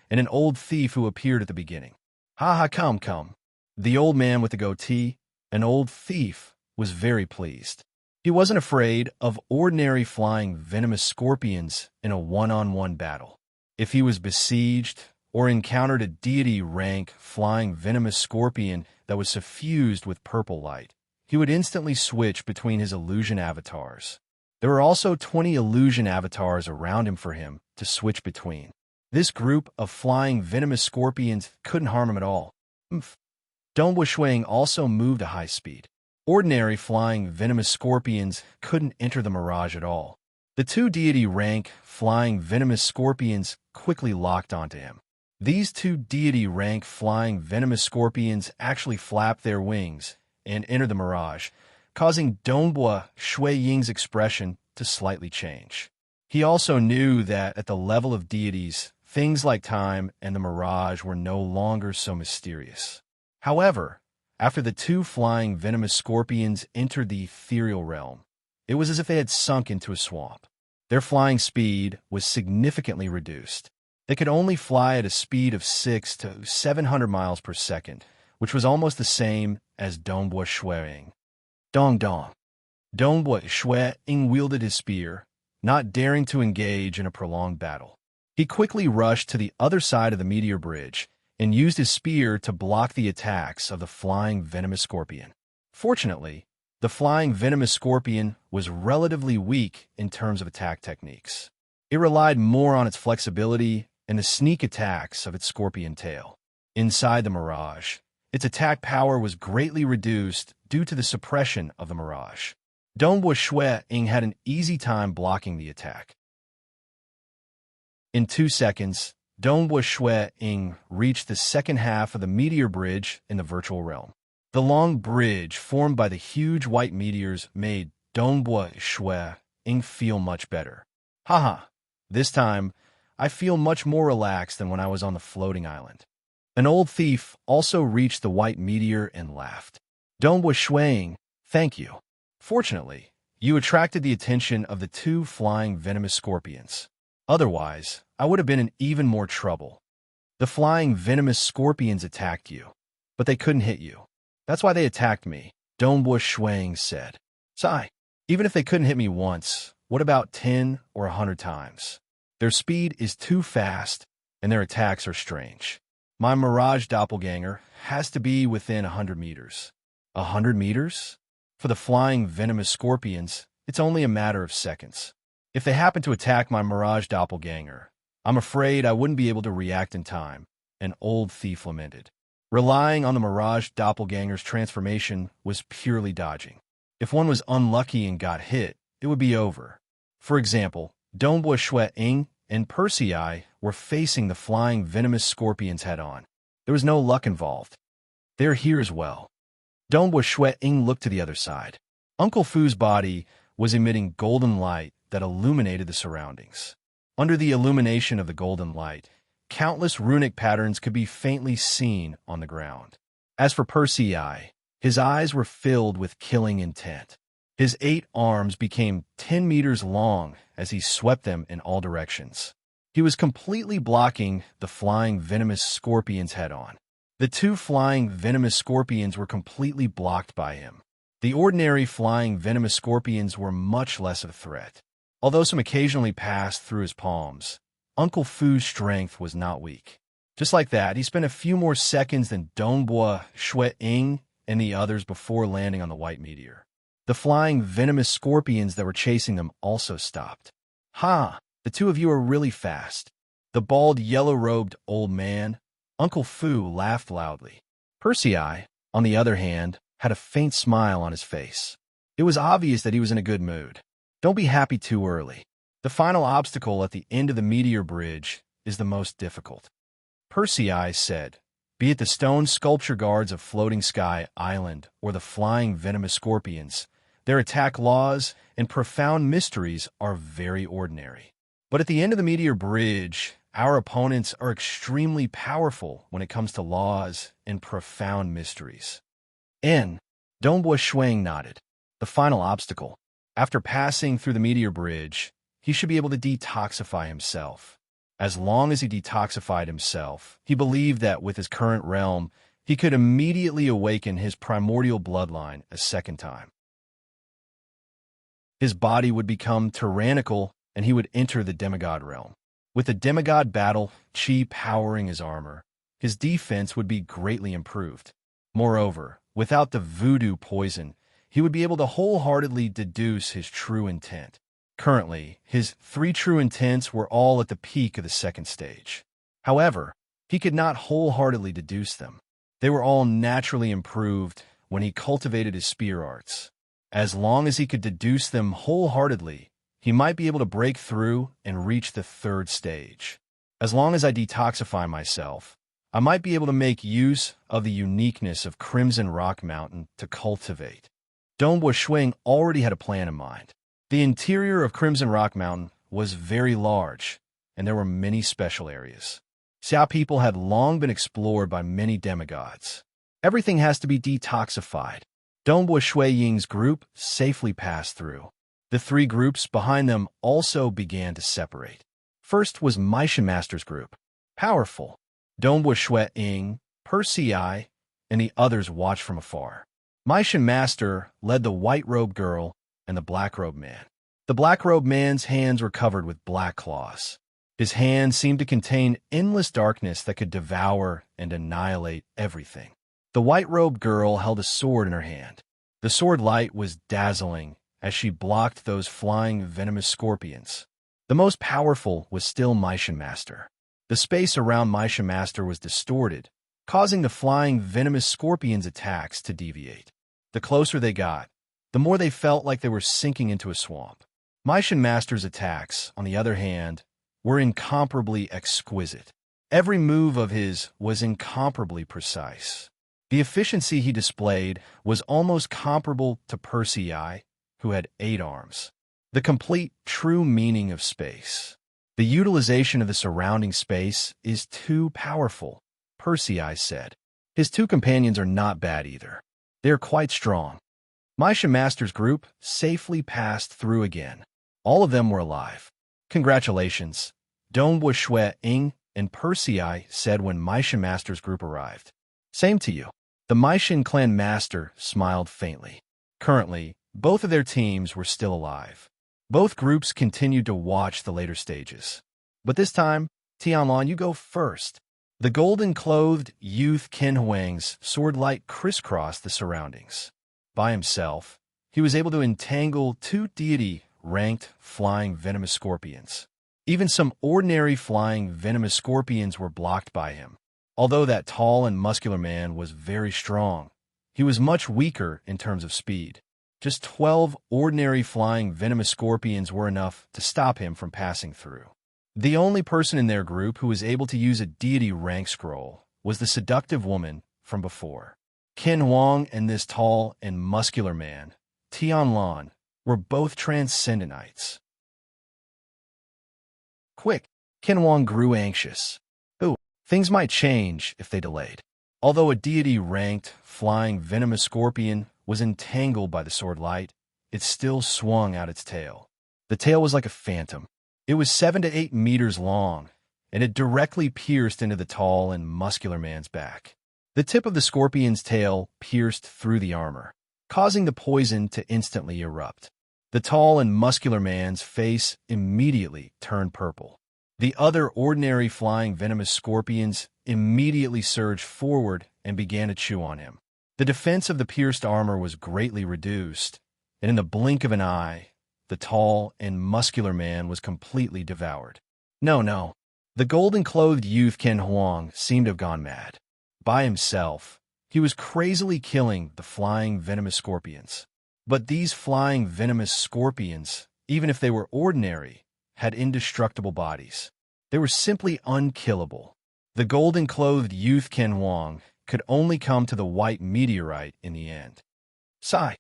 and an old thief who appeared at the beginning. Ha ha, come. The old man with the goatee, an old thief, was very pleased. He wasn't afraid of ordinary flying venomous scorpions in a one-on-one battle. If he was besieged or encountered a deity rank flying venomous scorpion that was suffused with purple light, he would instantly switch between his illusion avatars. There were also 20 illusion avatars around him for him to switch between. This group of flying venomous scorpions couldn't harm him at all. Dongbua Shuang also moved at high speed. Ordinary flying venomous scorpions couldn't enter the mirage at all. The 2 deity rank flying venomous scorpions quickly locked onto him. These 2 deity rank flying venomous scorpions actually flapped their wings and entered the mirage, causing Dongbua Shui Ying's expression to slightly change. He also knew that at the level of deities, things like time and the mirage were no longer so mysterious. However, after the 2 flying venomous scorpions entered the ethereal realm, it was as if they had sunk into a swamp. Their flying speed was significantly reduced. They could only fly at a speed of 600 to 700 miles per second, which was almost the same as Dongbua Shuang. Dong. Dongbua Shui Ying wielded his spear, not daring to engage in a prolonged battle. He quickly rushed to the other side of the meteor bridge and used his spear to block the attacks of the flying venomous scorpion. Fortunately, the flying venomous scorpion was relatively weak in terms of attack techniques. It relied more on its flexibility and the sneak attacks of its scorpion tail. Inside the mirage, its attack power was greatly reduced due to the suppression of the mirage. Dongbua Shui Ying had an easy time blocking the attack. In 2 seconds, Dongbua Shui Ying reached the second half of the meteor bridge in the virtual realm. The long bridge formed by the huge white meteors made Dongbua Shui Ying feel much better. Haha, this time, I feel much more relaxed than when I was on the floating island. An old thief also reached the white meteor and laughed. Dongbua Shui Ying, thank you. Fortunately, you attracted the attention of the 2 flying venomous scorpions. Otherwise, I would have been in even more trouble. The flying venomous scorpions attacked you, but they couldn't hit you. That's why they attacked me, Dongbua Shui Ying said. Sigh, even if they couldn't hit me once, what about 10 or 100 times? Their speed is too fast, and their attacks are strange. My mirage doppelganger has to be within 100 meters. 100 meters? For the flying venomous scorpions, it's only a matter of seconds. If they happen to attack my mirage doppelganger, I'm afraid I wouldn't be able to react in time, an old thief lamented. Relying on the mirage doppelganger's transformation was purely dodging. If one was unlucky and got hit, it would be over. For example, Dongbua Shui Ying and Percy I were facing the flying venomous scorpions head-on. There was no luck involved. They're here as well. Dongbua Shui Ying looked to the other side. Uncle Fu's body was emitting golden light that illuminated the surroundings. Under the illumination of the golden light, countless runic patterns could be faintly seen on the ground. As for Percy I, his eyes were filled with killing intent. His 8 arms became 10 meters long as he swept them in all directions. He was completely blocking the flying venomous scorpions head-on. The 2 flying venomous scorpions were completely blocked by him. The ordinary flying venomous scorpions were much less of a threat. Although some occasionally passed through his palms, Uncle Fu's strength was not weak. Just like that, he spent a few more seconds than Dongbua, Shui Ying, and the others before landing on the white meteor. The flying venomous scorpions that were chasing them also stopped. "Ha! The 2 of you are really fast." The bald, yellow-robed old man, Uncle Fu, laughed loudly. Persei, on the other hand, had a faint smile on his face. It was obvious that he was in a good mood. Don't be happy too early. The final obstacle at the end of the meteor bridge is the most difficult. Persei said, be it the stone sculpture guards of Floating Sky Island or the flying venomous scorpions, their attack laws and profound mysteries are very ordinary. But at the end of the meteor bridge, our opponents are extremely powerful when it comes to laws and profound mysteries. Dongbua Shuang nodded. The final obstacle. After passing through the meteor bridge, he should be able to detoxify himself. As long as he detoxified himself, he believed that with his current realm, he could immediately awaken his primordial bloodline a second time. His body would become tyrannical, and he would enter the demigod realm. With the demigod battle chi powering his armor, his defense would be greatly improved. Moreover, without the voodoo poison, he would be able to wholeheartedly deduce his true intent. Currently, his 3 true intents were all at the peak of the second stage. However, he could not wholeheartedly deduce them. They were all naturally improved when he cultivated his spear arts. As long as he could deduce them wholeheartedly, he might be able to break through and reach the 3rd stage. As long as I detoxify myself, I might be able to make use of the uniqueness of Crimson Rock Mountain to cultivate. Dongbua Shuang already had a plan in mind. The interior of Crimson Rock Mountain was very large, and there were many special areas. Xia people had long been explored by many demigods. Everything has to be detoxified. Dongbua Shui Ying's group safely passed through. The 3 groups behind them also began to separate. First was Misty Master's group. Powerful. Dongbua Shui Ying, Persei, and the others watched from afar. Misty Master led the white-robed girl and the black-robed man. The black-robed man's hands were covered with black claws. His hands seemed to contain endless darkness that could devour and annihilate everything. The white-robed girl held a sword in her hand. The sword light was dazzling as she blocked those flying venomous scorpions. The most powerful was still Misty Master. The space around Misty Master was distorted, causing the flying venomous scorpions' attacks to deviate. The closer they got, the more they felt like they were sinking into a swamp. Misty Master's attacks, on the other hand, were incomparably exquisite. Every move of his was incomparably precise. The efficiency he displayed was almost comparable to Persei, who had 8 arms. The complete, true meaning of space. The utilization of the surrounding space is too powerful, Persei said. His 2 companions are not bad either. They are quite strong. Misty Master's group safely passed through again. All of them were alive. Congratulations, Dongbua Shui Ying and Persei said when Misty Master's group arrived. Same to you. The Misty clan master smiled faintly. Currently, both of their teams were still alive. Both groups continued to watch the later stages. But this time, Tianlan, you go first. The golden-clothed youth Qin Huang's sword light crisscrossed the surroundings. By himself, he was able to entangle 2 deity-ranked flying venomous scorpions. Even some ordinary flying venomous scorpions were blocked by him. Although that tall and muscular man was very strong, he was much weaker in terms of speed. Just 12 ordinary flying venomous scorpions were enough to stop him from passing through. The only person in their group who was able to use a deity rank scroll was the seductive woman from before. Qin Huang and this tall and muscular man, Tianlan, were both transcendentites. Quick, Qin Huang grew anxious. Things might change if they delayed. Although a deity-ranked, flying venomous scorpion was entangled by the sword light, it still swung out its tail. The tail was like a phantom. It was 7 to 8 meters long, and it directly pierced into the tall and muscular man's back. The tip of the scorpion's tail pierced through the armor, causing the poison to instantly erupt. The tall and muscular man's face immediately turned purple. The other ordinary flying venomous scorpions immediately surged forward and began to chew on him. The defense of the pierced armor was greatly reduced, and in the blink of an eye, the tall and muscular man was completely devoured. No. The golden-clothed youth Ken Huang seemed to have gone mad. By himself, he was crazily killing the flying venomous scorpions. But these flying venomous scorpions, even if they were ordinary, had indestructible bodies. They were simply unkillable. The golden-clothed youth Ken Huang could only come to the white meteorite in the end. Sigh.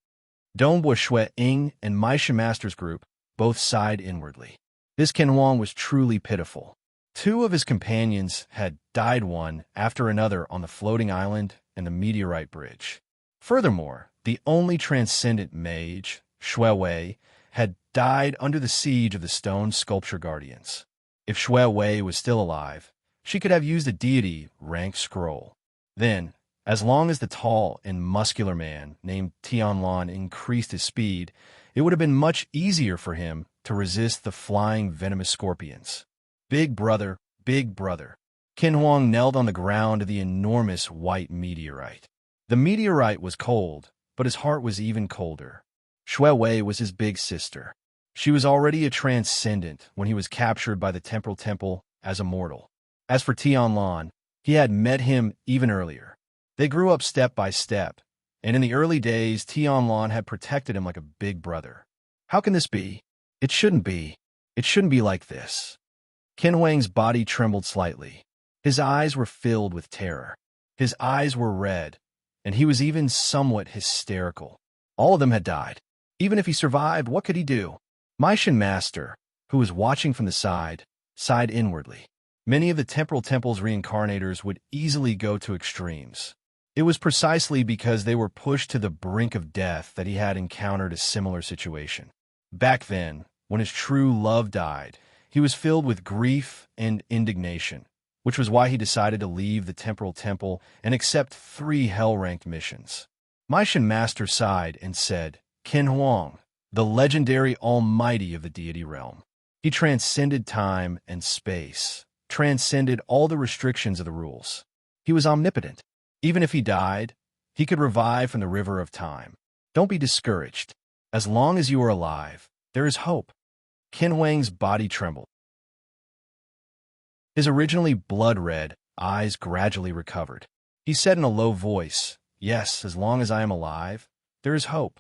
Dongbua Shui Ying and Maisha Master's group both sighed inwardly. This Ken Huang was truly pitiful. 2 of his companions had died one after another on the floating island and the meteorite bridge. Furthermore, the only transcendent mage, Shui Wei, had died under the siege of the stone sculpture guardians. If Shui Wei was still alive, she could have used a deity rank scroll. Then, as long as the tall and muscular man named Tianlan increased his speed, it would have been much easier for him to resist the flying venomous scorpions. Big brother, big brother. Ken Huang knelt on the ground of the enormous white meteorite. The meteorite was cold, but his heart was even colder. Shui Wei was his big sister. She was already a transcendent when he was captured by the Temporal Temple as a mortal. As for Tianlan, he had met him even earlier. They grew up step by step, and in the early days, Tianlan had protected him like a big brother. How can this be? It shouldn't be. It shouldn't be like this. Ken Huang's body trembled slightly. His eyes were filled with terror. His eyes were red, and he was even somewhat hysterical. All of them had died. Even if he survived, what could he do? Maisha Master, who was watching from the side, sighed inwardly. Many of the Temporal Temple's reincarnators would easily go to extremes. It was precisely because they were pushed to the brink of death that he had encountered a similar situation. Back then, when his true love died, he was filled with grief and indignation, which was why he decided to leave the Temporal Temple and accept 3 hell-ranked missions. Maisha Master sighed and said, Ken Huang, the legendary almighty of the deity realm. He transcended time and space, transcended all the restrictions of the rules. He was omnipotent. Even if he died, he could revive from the river of time. Don't be discouraged. As long as you are alive, there is hope. Ken Huang's body trembled. His originally blood-red eyes gradually recovered. He said in a low voice, Yes, as long as I am alive, there is hope.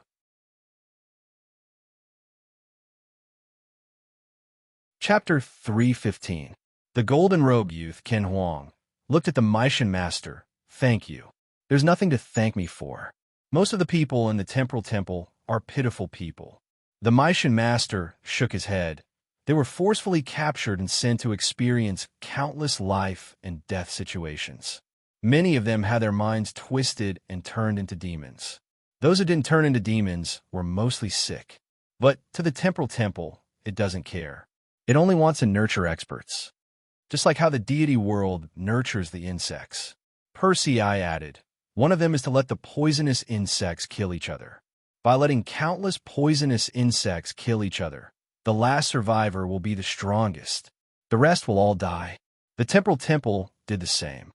Chapter 315. The golden-robed youth, Ken Huang, looked at the Maisha Master. Thank you. There's nothing to thank me for. Most of the people in the Temporal Temple are pitiful people. The Maisha Master shook his head. They were forcefully captured and sent to experience countless life and death situations. Many of them had their minds twisted and turned into demons. Those who didn't turn into demons were mostly sick. But to the Temporal Temple, it doesn't care. It only wants to nurture experts. Just like how the deity world nurtures the insects. Percy I added, one of them is to let the poisonous insects kill each other. By letting countless poisonous insects kill each other, the last survivor will be the strongest. The rest will all die. The Temporal Temple did the same.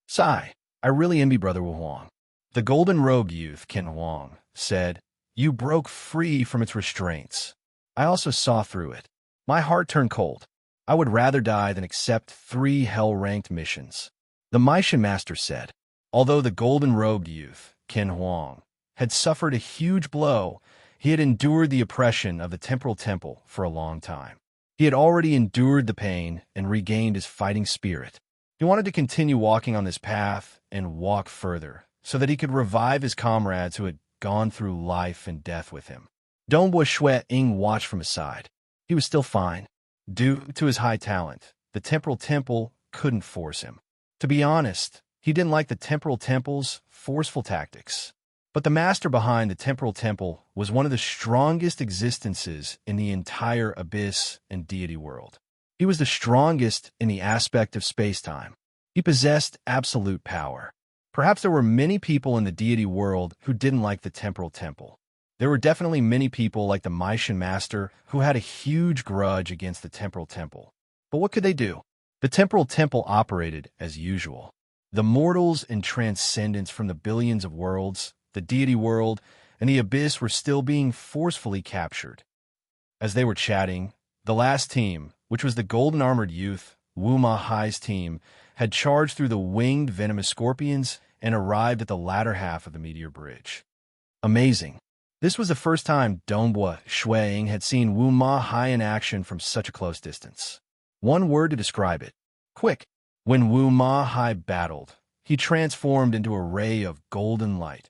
Sigh, I really envy Brother Huang. The golden-robed youth, Ken Huang, said, You broke free from its restraints. I also saw through it. My heart turned cold. I would rather die than accept 3 hell-ranked missions. The Maisha Master said, although the golden-robed youth, Ken Huang, had suffered a huge blow, he had endured the oppression of the Temporal Temple for a long time. He had already endured the pain and regained his fighting spirit. He wanted to continue walking on this path and walk further, so that he could revive his comrades who had gone through life and death with him. Dongbua Shui Ying watched from his side. He was still fine. Due to his high talent, the Temporal Temple couldn't force him. To be honest, he didn't like the Temporal Temple's forceful tactics. But the master behind the temporal temple was one of the strongest existences in the entire abyss and deity world. He was the strongest in the aspect of space-time. He possessed absolute power. Perhaps there were many people in the deity world who didn't like the temporal temple. There were definitely many people like the Mysian master who had a huge grudge against the temporal temple. But what could they do? The temporal temple operated as usual. The mortals and transcendents from the billions of worlds, the deity world, and the abyss were still being forcefully captured. As they were chatting, the last team, which was the golden-armored youth, Wu Ma Hai's team, had charged through the winged venomous scorpions and arrived at the latter half of the meteor bridge. Amazing. This was the first time Dongbua Shuiying had seen Wu Ma Hai in action from such a close distance. One word to describe it: quick. When Wu Ma Hai battled, he transformed into a ray of golden light,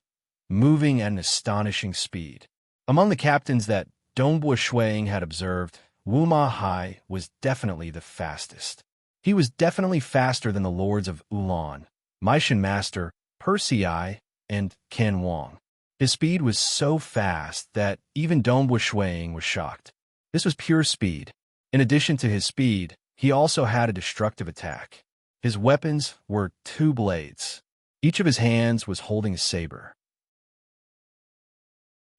moving at an astonishing speed. Among the captains that Dongbua Shuiying had observed, Wu Ma Hai was definitely the fastest. He was definitely faster than the lords of Ulan, Mysian Master, Persei, and Ken Wang. His speed was so fast that even Dongbua Shuiying was shocked. This was pure speed. In addition to his speed, he also had a destructive attack. His weapons were 2 blades. Each of his hands was holding a saber.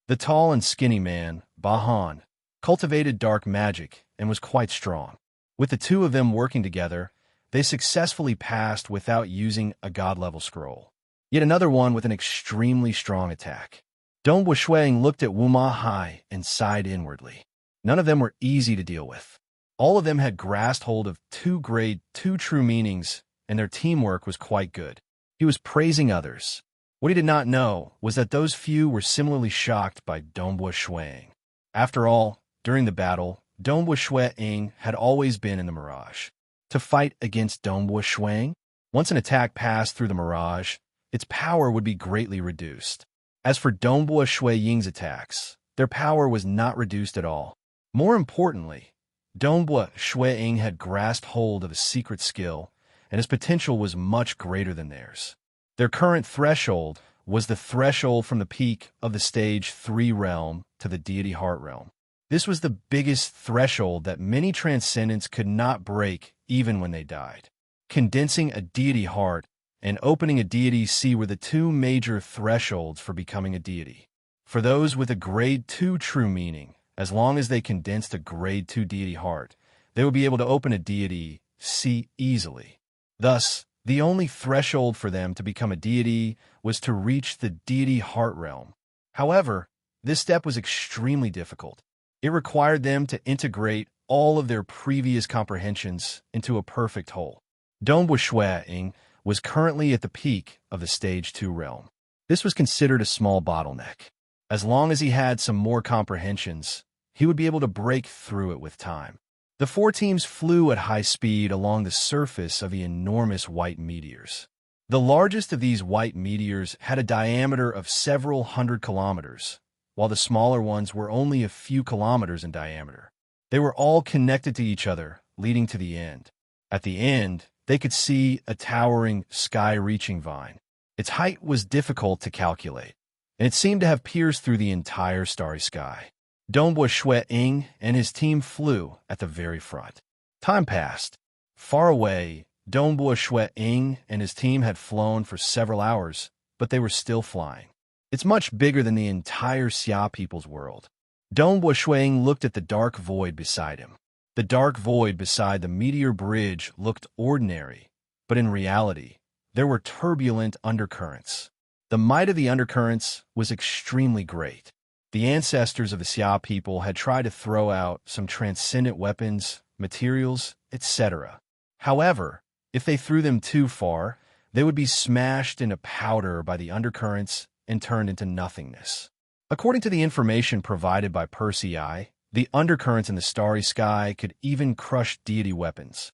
The tall and skinny man, Bahan, cultivated dark magic and was quite strong. With the two of them working together, they successfully passed without using a god-level scroll. Yet another one with an extremely strong attack. Dongbua Shuiying looked at Wu Ma Hai and sighed inwardly. None of them were easy to deal with. All of them had grasped hold of 2 grade 2 true meanings, and their teamwork was quite good. He was praising others. What he did not know was that those few were similarly shocked by Dongbua Shuiying. After all, during the battle, Dongbua Shuiying had always been in the mirage. To fight against Dongbua Shuiying, once an attack passed through the mirage, its power would be greatly reduced. As for Dongbua Shuiying's attacks, their power was not reduced at all. More importantly, Dongbua Shuiying had grasped hold of a secret skill, and his potential was much greater than theirs. Their current threshold was the threshold from the peak of the Stage 3 realm to the Deity Heart realm. This was the biggest threshold that many transcendents could not break even when they died. Condensing a deity heart and opening a deity sea were the 2 major thresholds for becoming a deity. For those with a grade 2 true meaning, as long as they condensed a grade 2 deity heart, they would be able to open a deity sea easily. Thus, the only threshold for them to become a deity was to reach the deity heart realm. However, this step was extremely difficult. It required them to integrate all of their previous comprehensions into a perfect whole. Dongbua Shuiying was currently at the peak of the Stage 2 realm. This was considered a small bottleneck. As long as he had some more comprehensions, he would be able to break through it with time. The 4 teams flew at high speed along the surface of the enormous white meteors. The largest of these white meteors had a diameter of several hundred kilometers, while the smaller ones were only a few kilometers in diameter. They were all connected to each other, leading to the end. At the end, they could see a towering, sky-reaching vine. Its height was difficult to calculate, and it seemed to have pierced through the entire starry sky. Dongbua Shuiying and his team flew at the very front. Time passed. Far away, Dongbua Shuiying and his team had flown for several hours, but they were still flying. It's much bigger than the entire Xia people's world. Dongbua Shuiying looked at the dark void beside him. The dark void beside the meteor bridge looked ordinary, but in reality, there were turbulent undercurrents. The might of the undercurrents was extremely great. The ancestors of the Xia people had tried to throw out some transcendent weapons, materials, etc. However, if they threw them too far, they would be smashed into powder by the undercurrents and turned into nothingness. According to the information provided by Persei, the undercurrents in the starry sky could even crush deity weapons.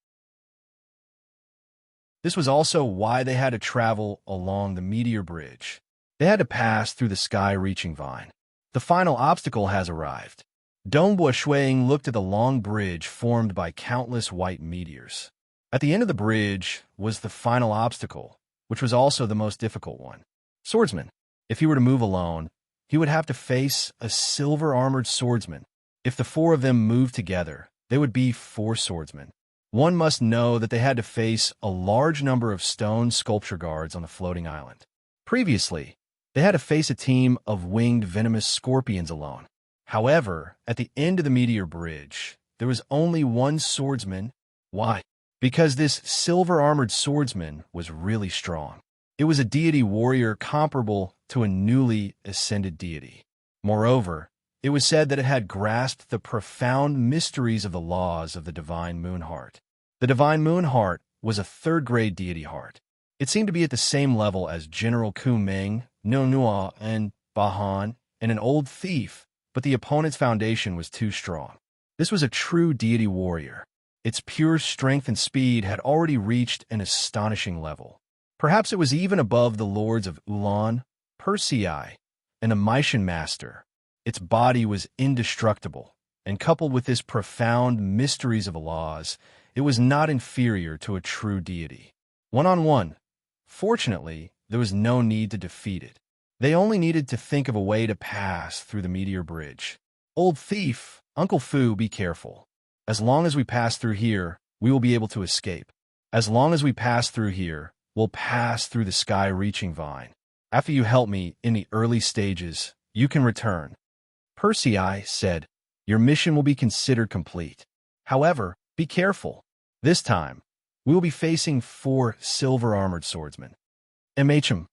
This was also why they had to travel along the meteor bridge. They had to pass through the sky-reaching vine. The final obstacle has arrived. Dongbua Shuiying looked at the long bridge formed by countless white meteors. At the end of the bridge was the final obstacle, which was also the most difficult one. Swordsman. If he were to move alone, he would have to face a silver-armored swordsman. If the four of them moved together, they would be four swordsmen. One must know that they had to face a large number of stone sculpture guards on the floating island. Previously, they had to face a team of winged venomous scorpions alone. However, at the end of the meteor bridge, there was only one swordsman. Why? Because this silver-armored swordsman was really strong. It was a deity warrior comparable to a newly ascended deity. Moreover, it was said that it had grasped the profound mysteries of the laws of the divine moon heart. The divine moon heart was a third-grade deity heart. It seemed to be at the same level as General Kumeng, Nonua, and Bahan, and an old thief, but the opponent's foundation was too strong. This was a true deity warrior. Its pure strength and speed had already reached an astonishing level. Perhaps it was even above the lords of Ulan, Persei, and the Mytian master. Its body was indestructible, and coupled with this profound mysteries of the laws, it was not inferior to a true deity. One-on-one. Fortunately, there was no need to defeat it. They only needed to think of a way to pass through the meteor bridge. Old thief, Uncle Fu, be careful. As long as we pass through here, we will be able to escape. As long as we pass through here, we'll pass through the sky-reaching vine. After you help me in the early stages, you can return. Persei said, your mission will be considered complete. However, be careful. This time, we will be facing 4 silver-armored swordsmen. MHM.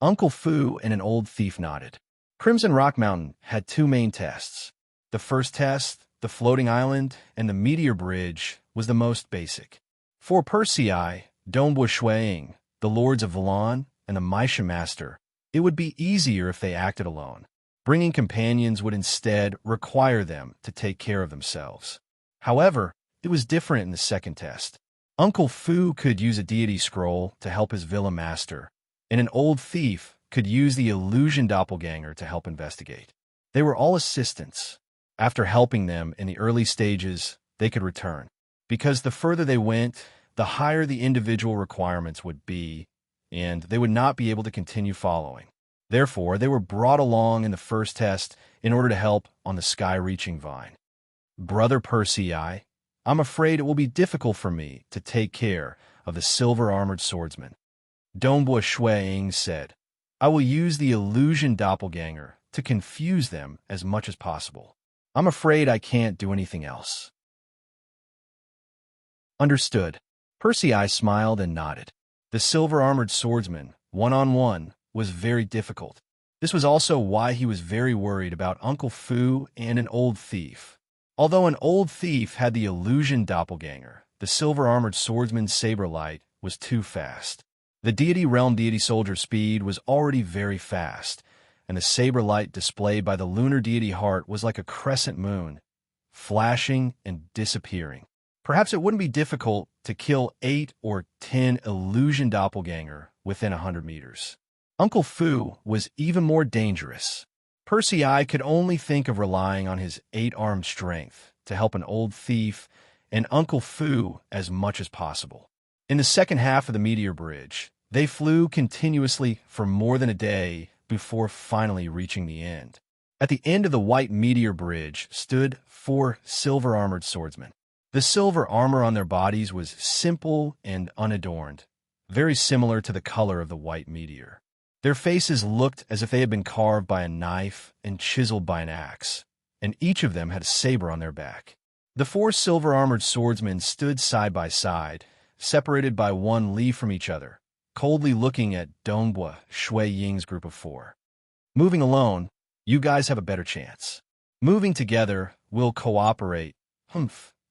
Uncle Fu and an old thief nodded. Crimson Rock Mountain had 2 main tests. The first test, the floating island, and the meteor bridge, was the most basic. For Persei, Dongbua Shuiying, the lords of Valon, and the Mytian master, it would be easier if they acted alone. Bringing companions would instead require them to take care of themselves. However, it was different in the second test. Uncle Fu could use a deity scroll to help his villa master, and an old thief could use the illusion doppelganger to help investigate. They were all assistants. After helping them in the early stages, they could return. Because the further they went, the higher the individual requirements would be, and they would not be able to continue following. Therefore, they were brought along in the first test in order to help on the sky-reaching vine. Brother Persei, I'm afraid it will be difficult for me to take care of the silver-armored swordsman. Dongbua Shuiying said, I will use the illusion doppelganger to confuse them as much as possible. I'm afraid I can't do anything else. Understood. Persei smiled and nodded. The silver-armored swordsman, one-on-one, was very difficult. This was also why he was very worried about Uncle Fu and an old thief. Although an old thief had the illusion doppelganger, the silver-armored swordsman's saber light was too fast. The deity realm deity soldier speed was already very fast, and the saber light displayed by the lunar deity heart was like a crescent moon, flashing and disappearing. Perhaps it wouldn't be difficult to kill 8 or 10 illusion doppelganger within 100 meters. Uncle Fu was even more dangerous. Persei could only think of relying on his 8-armed strength to help an old thief and Uncle Fu as much as possible. In the second half of the meteor bridge, they flew continuously for more than a day before finally reaching the end. At the end of the white meteor bridge stood 4 silver-armored swordsmen. The silver armor on their bodies was simple and unadorned, very similar to the color of the white meteor. Their faces looked as if they had been carved by a knife and chiseled by an axe, and each of them had a saber on their back. The 4 silver-armored swordsmen stood side by side, separated by 1 li from each other, coldly looking at Dongbua Shuiying's group of 4. Moving alone, you guys have a better chance. Moving together, we'll cooperate,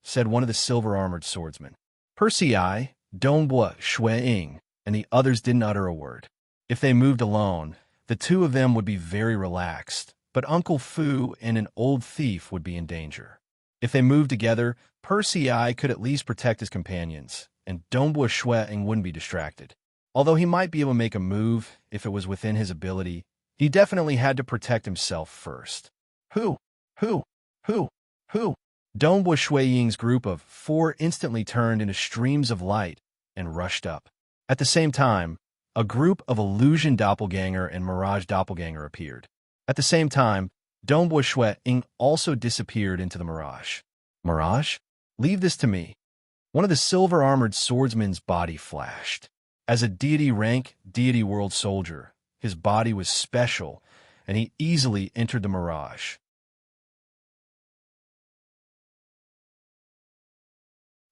said one of the silver-armored swordsmen. Persei, Dongbua Shuiying, and the others didn't utter a word. If they moved alone, the 2 of them would be very relaxed, but Uncle Fu and an old thief would be in danger. If they moved together, Persei could at least protect his companions, and Dongbua Shuiying wouldn't be distracted. Although he might be able to make a move if it was within his ability, he definitely had to protect himself first. Who? Dongbua Shuiying's group of 4 instantly turned into streams of light and rushed up. At the same time, a group of illusion doppelganger and mirage doppelganger appeared. At the same time, Dongbua Shui Ying also disappeared into the mirage. Mirage? Leave this to me. One of the silver-armored swordsman's body flashed. As a deity rank, deity world soldier, his body was special, and he easily entered the mirage.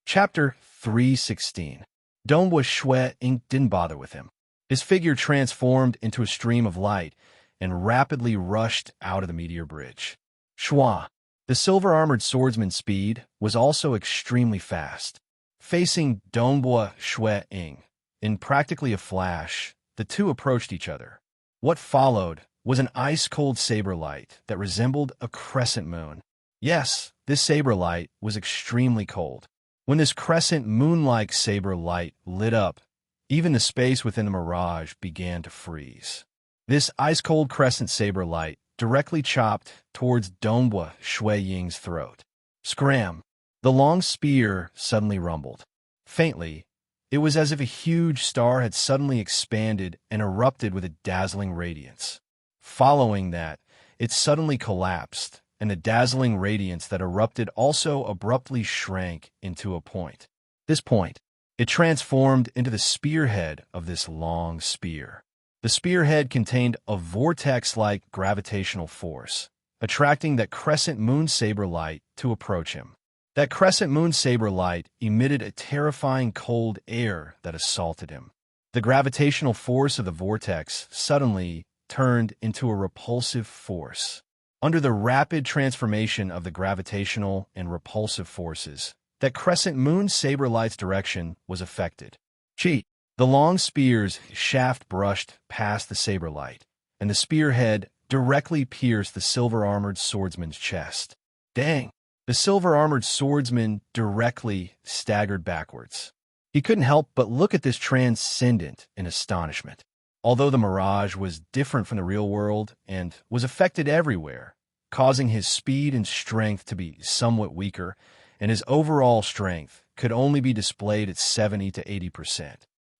Chapter 316. Dongbua Shui Ying didn't bother with him. His figure transformed into a stream of light and rapidly rushed out of the meteor bridge. Shua, the silver-armored swordsman's speed, was also extremely fast. Facing Dongbua Shui Ying, in practically a flash, the two approached each other. What followed was an ice-cold saber light that resembled a crescent moon. Yes, this saber light was extremely cold. When this crescent moon-like saber light lit up, even the space within the mirage began to freeze. This ice-cold crescent saber light directly chopped towards Dongbua Shui Ying's throat. Scram! The long spear suddenly rumbled. Faintly, it was as if a huge star had suddenly expanded and erupted with a dazzling radiance. Following that, it suddenly collapsed, and the dazzling radiance that erupted also abruptly shrank into a point. This point, it transformed into the spearhead of this long spear. The spearhead contained a vortex-like gravitational force, attracting that crescent moon saber light to approach him. That crescent moon saber light emitted a terrifying cold air that assaulted him. The gravitational force of the vortex suddenly turned into a repulsive force. Under the rapid transformation of the gravitational and repulsive forces, that crescent moon saber light's direction was affected. Cheat! The long spear's shaft brushed past the saber light, and the spearhead directly pierced the silver-armored swordsman's chest. Dang! The silver-armored swordsman directly staggered backwards. He couldn't help but look at this transcendent in astonishment. Although the mirage was different from the real world and was affected everywhere, causing his speed and strength to be somewhat weaker, and his overall strength could only be displayed at 70 to 80%.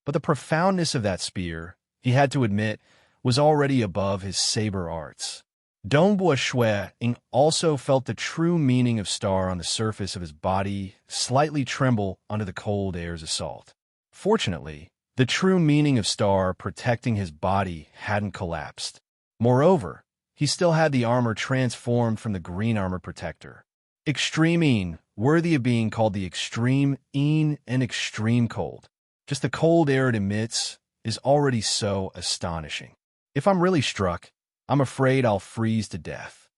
But the profoundness of that spear, he had to admit, was already above his saber arts. Dongbua Shui Ying also felt the true meaning of star on the surface of his body slightly tremble under the cold air's assault. Fortunately, the true meaning of star protecting his body hadn't collapsed. Moreover, he still had the armor transformed from the green armor protector. Extreme, worthy of being called the extreme and extreme cold. Just the cold air it emits is already so astonishing. If I'm really struck, I'm afraid I'll freeze to death.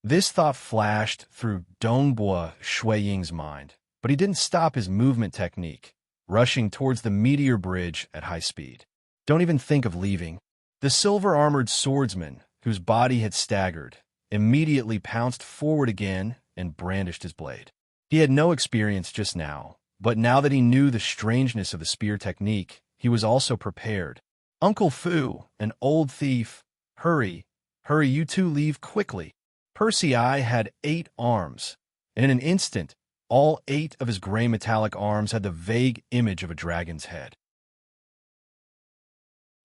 This thought flashed through Dongbua Shui Ying's mind, but he didn't stop his movement technique, rushing towards the meteor bridge at high speed. Don't even think of leaving. The silver-armored swordsman, whose body had staggered, immediately pounced forward again and brandished his blade. He had no experience just now, but now that he knew the strangeness of the spear technique, he was also prepared. Uncle Fu, an old thief, hurry, you two leave quickly. Percy I had 8 arms, and in an instant, all 8 of his gray metallic arms had the vague image of a dragon's head.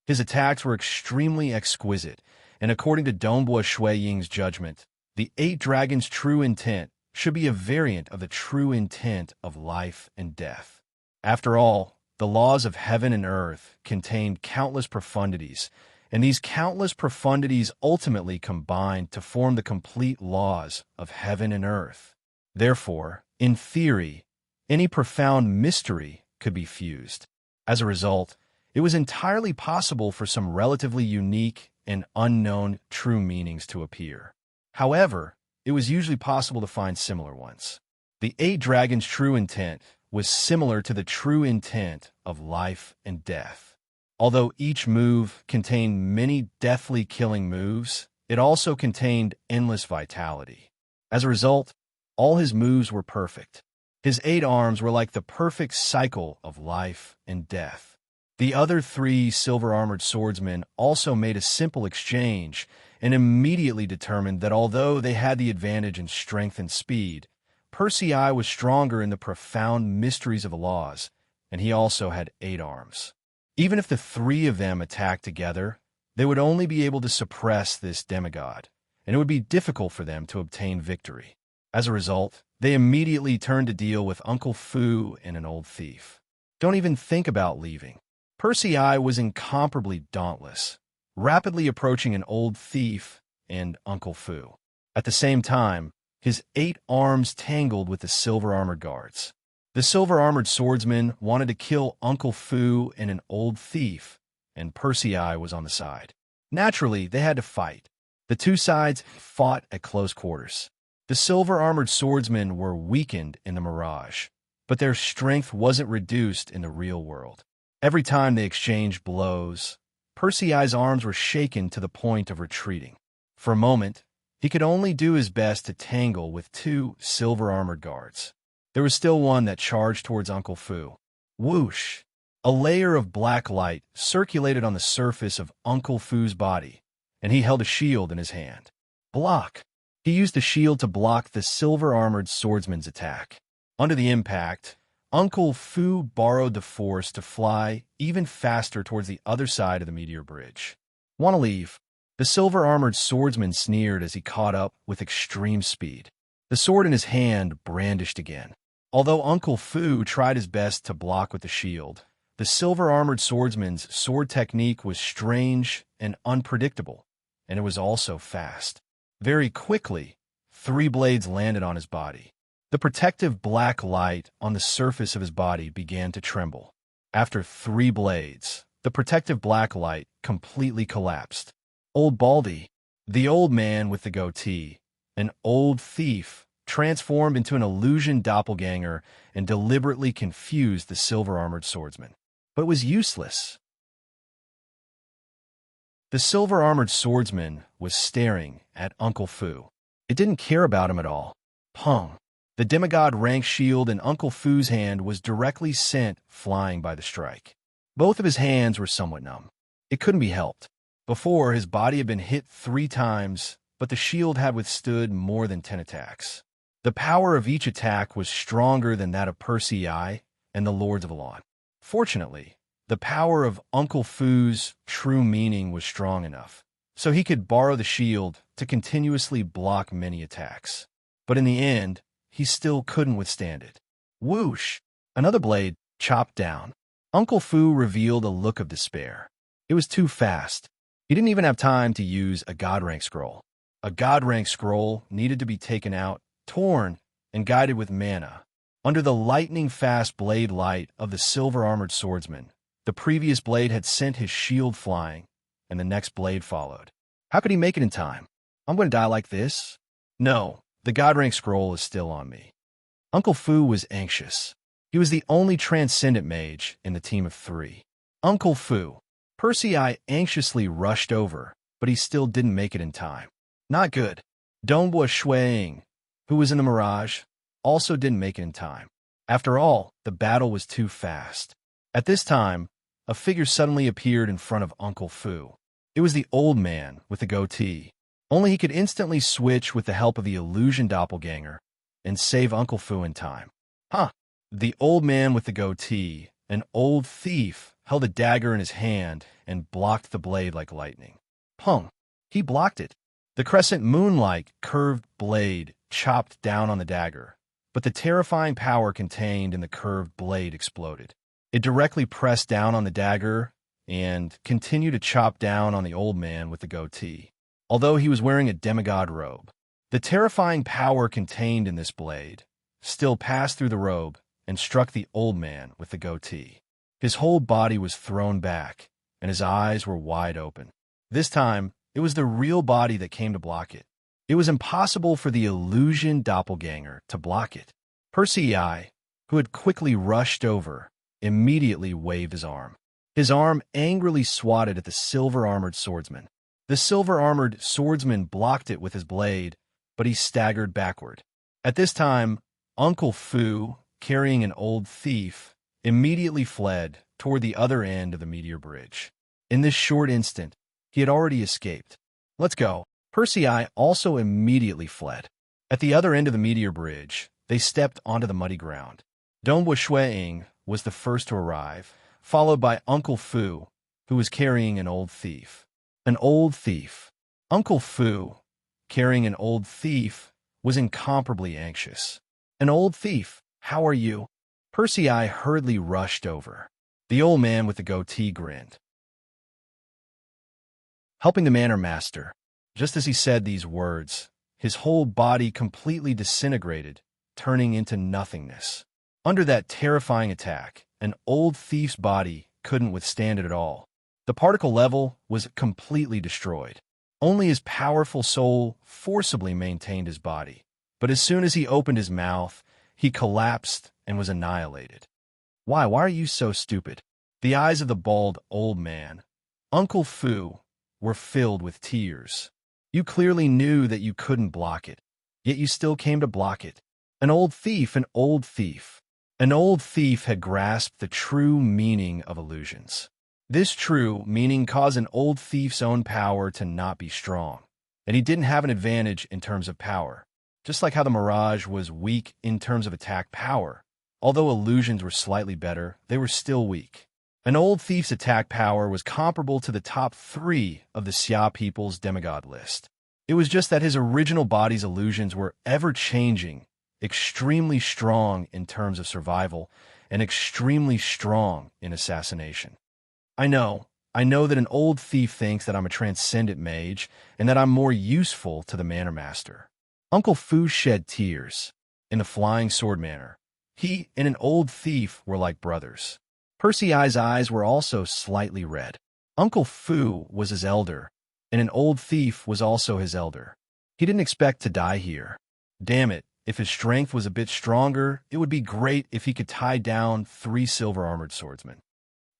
His attacks were extremely exquisite, and according to Dongbua Shui Ying's judgment, the 8 dragons' true intent should be a variant of the true intent of life and death. After all, the laws of heaven and earth contained countless profundities, and these countless profundities ultimately combined to form the complete laws of heaven and earth. Therefore, in theory, any profound mystery could be fused. As a result, it was entirely possible for some relatively unique and unknown true meanings to appear. However, it was usually possible to find similar ones. The 8 dragons' true intent was similar to the true intent of life and death. Although each move contained many deathly killing moves, it also contained endless vitality. As a result, all his moves were perfect. His 8 arms were like the perfect cycle of life and death. The other 3 silver-armored swordsmen also made a simple exchange and immediately determined that although they had the advantage in strength and speed, Percy I was stronger in the profound mysteries of the laws, and he also had 8 arms. Even if the three of them attacked together, they would only be able to suppress this demigod, and it would be difficult for them to obtain victory. As a result, they immediately turned to deal with Uncle Fu and an old thief. Don't even think about leaving. Persei was incomparably dauntless, rapidly approaching an old thief and Uncle Fu. At the same time, his 8 arms tangled with the silver-armored guards. The silver-armored swordsman wanted to kill Uncle Fu and an old thief, and Persei was on the side. Naturally, they had to fight. The two sides fought at close quarters. The silver-armored swordsmen were weakened in the mirage, but their strength wasn't reduced in the real world. Every time they exchanged blows, Persei's arms were shaken to the point of retreating. For a moment, he could only do his best to tangle with 2 silver-armored guards. There was still one that charged towards Uncle Fu. Whoosh! A layer of black light circulated on the surface of Uncle Fu's body, and he held a shield in his hand. Block! He used the shield to block the silver-armored swordsman's attack. Under the impact, Uncle Fu borrowed the force to fly even faster towards the other side of the meteor bridge. Want to leave? The silver-armored swordsman sneered as he caught up with extreme speed. The sword in his hand brandished again. Although Uncle Fu tried his best to block with the shield, the silver-armored swordsman's sword technique was strange and unpredictable, and it was also fast. Very quickly, 3 blades landed on his body. The protective black light on the surface of his body began to tremble. After 3 blades, the protective black light completely collapsed. Old Baldy, the old man with the goatee, an old thief, transformed into an illusion doppelganger and deliberately confused the silver-armored swordsman. But it was useless. The silver-armored swordsman was staring at Uncle Fu. It didn't care about him at all. Pung! The demigod rank shield in Uncle Fu's hand was directly sent flying by the strike. Both of his hands were somewhat numb. It couldn't be helped. Before, his body had been hit 3 times, but the shield had withstood more than 10 attacks. The power of each attack was stronger than that of Persei and the Lords of Elan. Fortunately, the power of Uncle Fu's true meaning was strong enough, so he could borrow the shield to continuously block many attacks. But in the end, he still couldn't withstand it. Whoosh! Another blade chopped down. Uncle Fu revealed a look of despair. It was too fast. He didn't even have time to use a God rank scroll. A God rank scroll needed to be taken out, torn, and guided with mana. Under the lightning-fast blade light of the silver-armored swordsman, the previous blade had sent his shield flying, and the next blade followed. How could he make it in time? I'm going to die like this? No. The God rank scroll is still on me. Uncle Fu was anxious. He was the only transcendent mage in the team of 3. Uncle Fu. Persei anxiously rushed over, but he still didn't make it in time. Not good. Donghua Shuiying, who was in the mirage, also didn't make it in time. After all, the battle was too fast. At this time, a figure suddenly appeared in front of Uncle Fu. It was the old man with the goatee. Only he could instantly switch with the help of the illusion doppelganger and save Uncle Fu in time. Huh. The old man with the goatee, an old thief, held a dagger in his hand and blocked the blade like lightning. Pung. He blocked it. The crescent moon-like curved blade chopped down on the dagger, but the terrifying power contained in the curved blade exploded. It directly pressed down on the dagger and continued to chop down on the old man with the goatee. Although he was wearing a demigod robe, the terrifying power contained in this blade still passed through the robe and struck the old man with the goatee. His whole body was thrown back, and his eyes were wide open. This time, it was the real body that came to block it. It was impossible for the illusion doppelganger to block it. Persei, who had quickly rushed over, immediately waved his arm. His arm angrily swatted at the silver-armored swordsman. The silver-armored swordsman blocked it with his blade, but he staggered backward. At this time, Uncle Fu, carrying an old thief, immediately fled toward the other end of the meteor bridge. In this short instant, he had already escaped. Let's go. Persei also immediately fled. At the other end of the meteor bridge, they stepped onto the muddy ground. Donghua Shuiying was the first to arrive, followed by Uncle Fu, who was carrying an old thief. An old thief. Uncle Fu, carrying an old thief, was incomparably anxious. An old thief, how are you? Percy hurriedly rushed over. The old man with the goatee grinned, helping the manor master. Just as he said these words, his whole body completely disintegrated, turning into nothingness. Under that terrifying attack, an old thief's body couldn't withstand it at all. The particle level was completely destroyed. Only his powerful soul forcibly maintained his body. But as soon as he opened his mouth, he collapsed and was annihilated. Why are you so stupid? The eyes of the bald old man, Uncle Fu, were filled with tears. You clearly knew that you couldn't block it, yet you still came to block it. An old thief, an old thief. An old thief had grasped the true meaning of illusions. This true meaning caused an old thief's own power to not be strong, and he didn't have an advantage in terms of power. Just like how the Mirage was weak in terms of attack power. Although illusions were slightly better, they were still weak. An old thief's attack power was comparable to the top 3 of the Xia people's demigod list. It was just that his original body's illusions were ever-changing, extremely strong in terms of survival, and extremely strong in assassination. I know that an old thief thinks that I'm a transcendent mage, and that I'm more useful to the manor master. Uncle Fu shed tears. In the flying sword manner, he and an old thief were like brothers. Percy's eyes were also slightly red. Uncle Fu was his elder, and an old thief was also his elder. He didn't expect to die here. Damn it, if his strength was a bit stronger, it would be great if he could tie down 3 silver-armored swordsmen.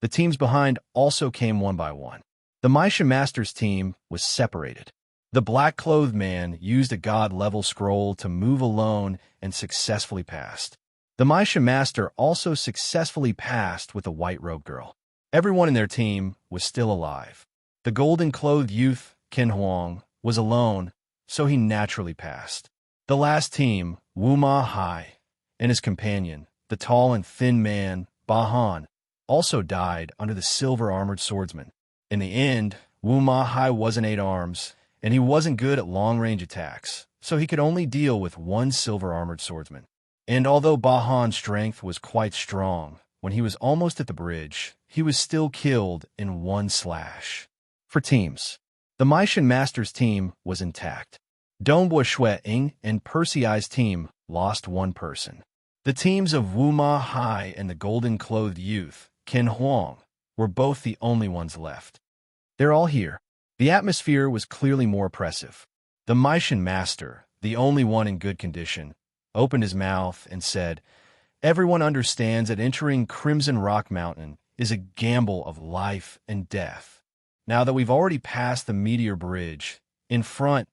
The teams behind also came one by one. The Misha Master's team was separated. The black-clothed man used a god-level scroll to move alone and successfully passed. The Misha Master also successfully passed with the white-robed girl. Everyone in their team was still alive. The golden-clothed youth, Qin Huang, was alone, so he naturally passed. The last team, Wu Ma Hai, and his companion, the tall and thin man, Ba Han, also died under the silver-armored swordsman. In the end, Wu Ma Hai wasn't 8 arms, and he wasn't good at long-range attacks, so he could only deal with 1 silver-armored swordsman. And although Ba Han's strength was quite strong, when he was almost at the bridge, he was still killed in 1 slash. For teams, the Mishan Master's team was intact. Dongbua Shui Ying and Percy's team lost 1 person. The teams of Wu Ma Hai and the golden-clothed youth, Qin Huang, were both the only ones left. They're all here. The atmosphere was clearly more oppressive. The Mishan Master, the only one in good condition, opened his mouth and said, "Everyone understands that entering Crimson Rock Mountain is a gamble of life and death. Now that we've already passed the meteor bridge, in front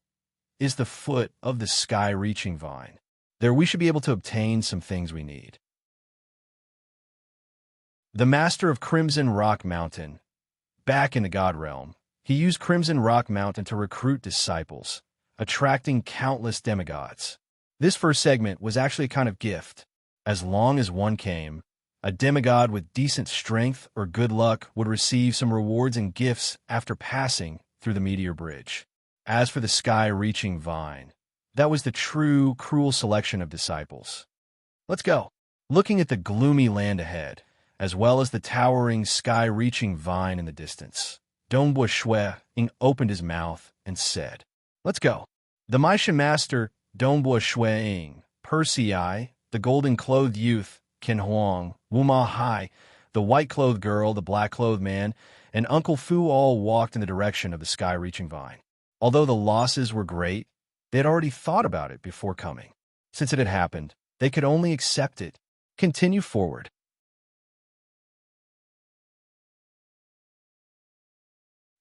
is the foot of the sky-reaching vine. There we should be able to obtain some things we need." The master of Crimson Rock Mountain, back in the God Realm, he used Crimson Rock Mountain to recruit disciples, attracting countless demigods. This first segment was actually a kind of gift. As long as one came, a demigod with decent strength or good luck would receive some rewards and gifts after passing through the meteor bridge. As for the sky-reaching vine, that was the true, cruel selection of disciples. Let's go. Looking at the gloomy land ahead, as well as the towering, sky-reaching vine in the distance, Dongbua Shui Ying opened his mouth and said, "Let's go." The Misha Master, Dongbua Shui Ying, Percy, the golden-clothed youth, Qin Huang, Wu Ma Hai, the white-clothed girl, the black-clothed man, and Uncle Fu all walked in the direction of the sky-reaching vine. Although the losses were great, they had already thought about it before coming. Since it had happened, they could only accept it. Continue forward.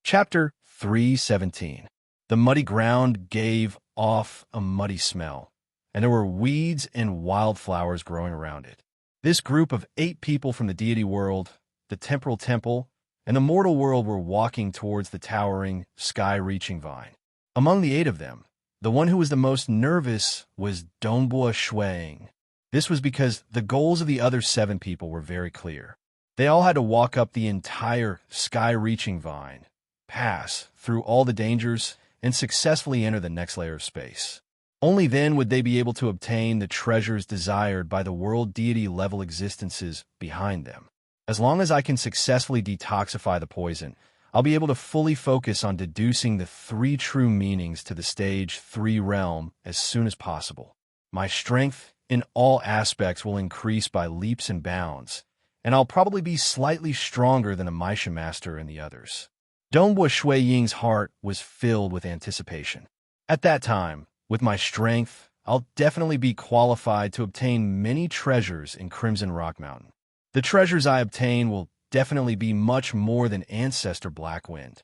Chapter 317. The muddy ground gave off a muddy smell, and there were weeds and wildflowers growing around it. This group of 8 people from the deity world, the temporal temple, and the mortal world were walking towards the towering, sky-reaching vine. Among the 8 of them, the one who was the most nervous was Dongbua Shui Ying. This was because the goals of the other 7 people were very clear. They all had to walk up the entire sky-reaching vine, pass through all the dangers, and successfully enter the next layer of space. Only then would they be able to obtain the treasures desired by the world deity-level existences behind them. As long as I can successfully detoxify the poison, I'll be able to fully focus on deducing the 3 true meanings to the Stage 3 realm as soon as possible. My strength in all aspects will increase by leaps and bounds, and I'll probably be slightly stronger than the Maisha Master and the others. Donghua Shui Ying's heart was filled with anticipation. At that time, with my strength, I'll definitely be qualified to obtain many treasures in Crimson Rock Mountain. The treasures I obtain will definitely be much more than Ancestor Black Wind.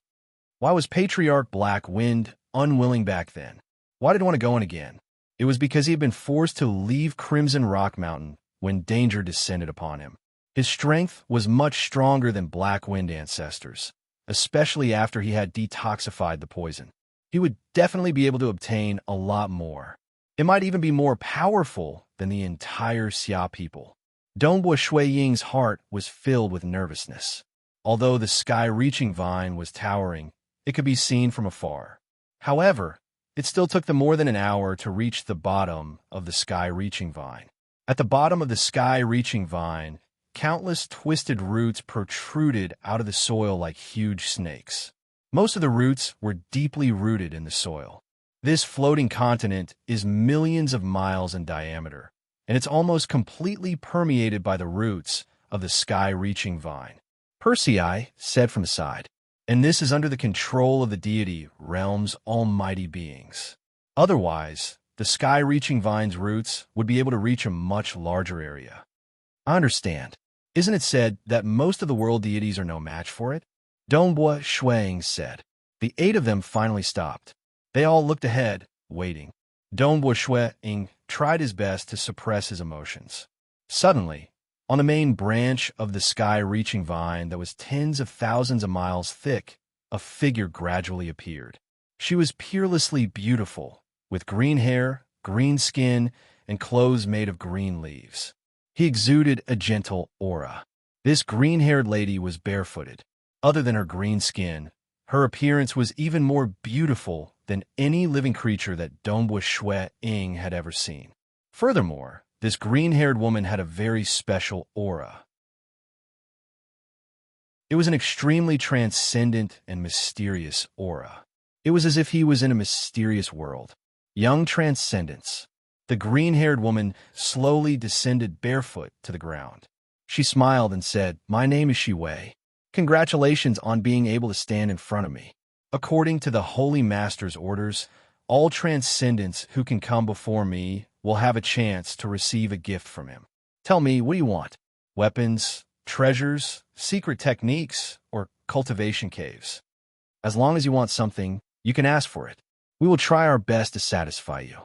Why was Patriarch Black Wind unwilling back then? Why did he want to go in again? It was because he had been forced to leave Crimson Rock Mountain when danger descended upon him. His strength was much stronger than Black Wind ancestors, especially after he had detoxified the poison. He would definitely be able to obtain a lot more. It might even be more powerful than the entire Xia people. Donghua Shui Ying's heart was filled with nervousness. Although the sky-reaching vine was towering, it could be seen from afar. However, it still took them more than an hour to reach the bottom of the sky-reaching vine. At the bottom of the sky-reaching vine, countless twisted roots protruded out of the soil like huge snakes. Most of the roots were deeply rooted in the soil. This floating continent is millions of miles in diameter, and it's almost completely permeated by the roots of the sky-reaching vine. Persei said from the side, and this is under the control of the deity realm's almighty beings. Otherwise, the sky-reaching vine's roots would be able to reach a much larger area. I understand. Isn't it said that most of the world deities are no match for it? Donghua Shuang said. The 8 of them finally stopped. They all looked ahead, waiting. Donghua Shuang tried his best to suppress his emotions. Suddenly, on the main branch of the sky-reaching vine that was tens of thousands of miles thick, a figure gradually appeared. She was peerlessly beautiful, with green hair, green skin, and clothes made of green leaves. He exuded a gentle aura. This green-haired lady was barefooted. Other than her green skin, her appearance was even more beautiful than any living creature that Donghua Shui Ying had ever seen. Furthermore, this green-haired woman had a very special aura. It was an extremely transcendent and mysterious aura. It was as if he was in a mysterious world. Young transcendence. The green-haired woman slowly descended barefoot to the ground. She smiled and said, "My name is Shiwei. Congratulations on being able to stand in front of me. According to the Holy Master's orders, all transcendents who can come before me will have a chance to receive a gift from him. Tell me, what do you want? Weapons, treasures, secret techniques, or cultivation caves? As long as you want something, you can ask for it. We will try our best to satisfy you."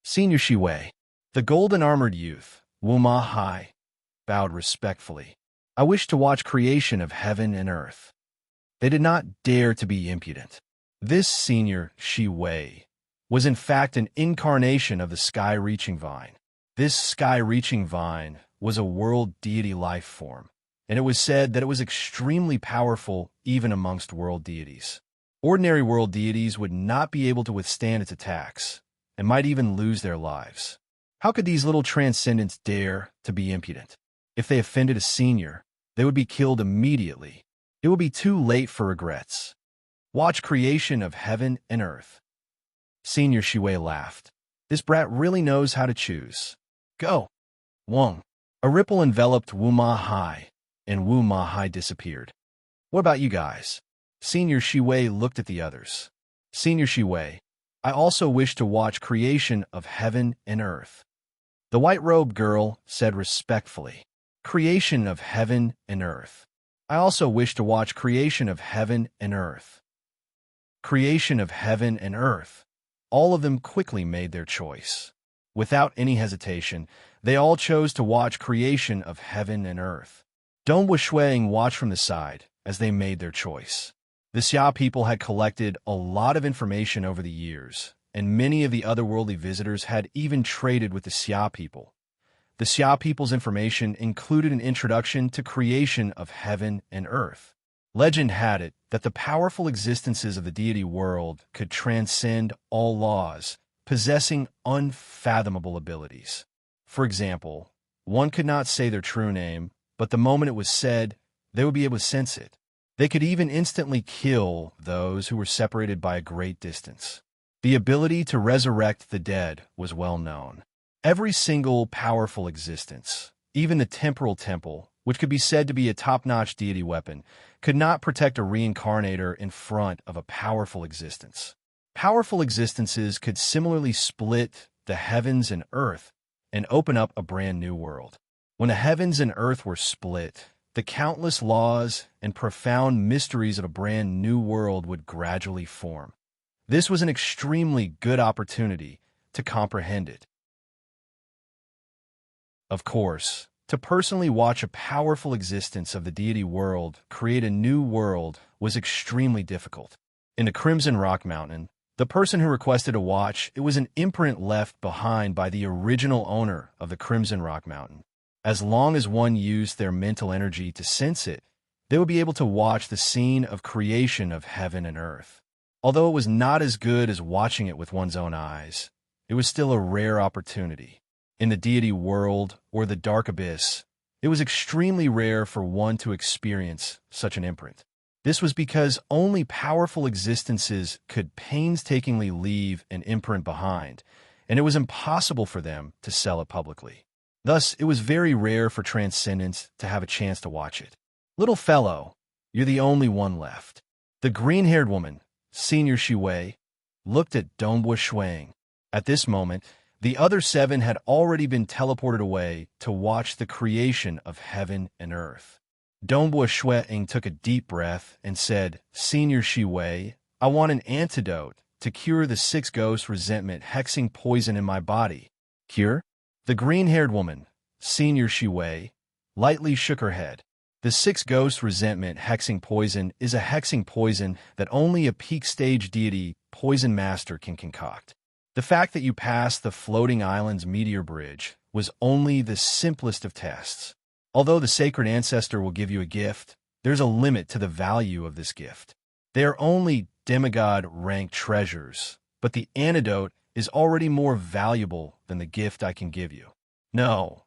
Senior Shiwei, the golden-armored youth, Wu Ma Hai, bowed respectfully. "I wish to watch creation of heaven and earth." They did not dare to be impudent. This senior Shiwei was in fact an incarnation of the sky-reaching vine. This sky-reaching vine was a world deity life form, and it was said that it was extremely powerful even amongst world deities. Ordinary world deities would not be able to withstand its attacks, and might even lose their lives. How could these little transcendents dare to be impudent? If they offended a senior, they would be killed immediately. It would be too late for regrets. Watch creation of heaven and earth. Senior Shiwei laughed. This brat really knows how to choose. Go. Wong. A ripple enveloped Wu Ma Hai, and Wu Ma Hai disappeared. What about you guys? Senior Shiwei looked at the others. Senior Shiwei, I also wish to watch creation of heaven and earth. The white-robed girl said respectfully, "Creation of heaven and earth. I also wish to watch creation of heaven and earth." Creation of heaven and earth. All of them quickly made their choice. Without any hesitation, they all chose to watch creation of heaven and earth. Donghua Shuang watched from the side as they made their choice. The Xia people had collected a lot of information over the years, and many of the otherworldly visitors had even traded with the Xia people. The Xia people's information included an introduction to creation of heaven and earth. Legend had it that the powerful existences of the deity world could transcend all laws, possessing unfathomable abilities. For example, one could not say their true name, but the moment it was said, they would be able to sense it. They could even instantly kill those who were separated by a great distance. The ability to resurrect the dead was well known. Every single powerful existence, even the temporal temple, which could be said to be a top-notch deity weapon, could not protect a reincarnator in front of a powerful existence. Powerful existences could similarly split the heavens and earth and open up a brand new world. When the heavens and earth were split, the countless laws and profound mysteries of a brand new world would gradually form. This was an extremely good opportunity to comprehend it. Of course, to personally watch a powerful existence of the deity world create a new world was extremely difficult. In the Crimson Rock Mountain, the person who requested to watch, it was an imprint left behind by the original owner of the Crimson Rock Mountain. As long as one used their mental energy to sense it, they would be able to watch the scene of creation of heaven and earth. Although it was not as good as watching it with one's own eyes, it was still a rare opportunity. In the deity world or the dark abyss, it was extremely rare for one to experience such an imprint. This was because only powerful existences could painstakingly leave an imprint behind, and it was impossible for them to sell it publicly. Thus, it was very rare for Transcendence to have a chance to watch it. Little fellow, you're the only one left. The green-haired woman, Senior Shiwei, looked at Dongbua Shuang. At this moment, the other 7 had already been teleported away to watch the creation of heaven and earth. Dongbua Shuang took a deep breath and said, Senior Shiwei, I want an antidote to cure the 6 ghost resentment hexing poison in my body. Cure? The green-haired woman, Senior Shiwei, lightly shook her head. The 6 ghost resentment hexing poison is a hexing poison that only a peak-stage deity poison master can concoct. The fact that you passed the floating island's meteor bridge was only the simplest of tests. Although the sacred ancestor will give you a gift, there's a limit to the value of this gift. They are only demigod-ranked treasures, but the antidote is already more valuable than the gift I can give you. No.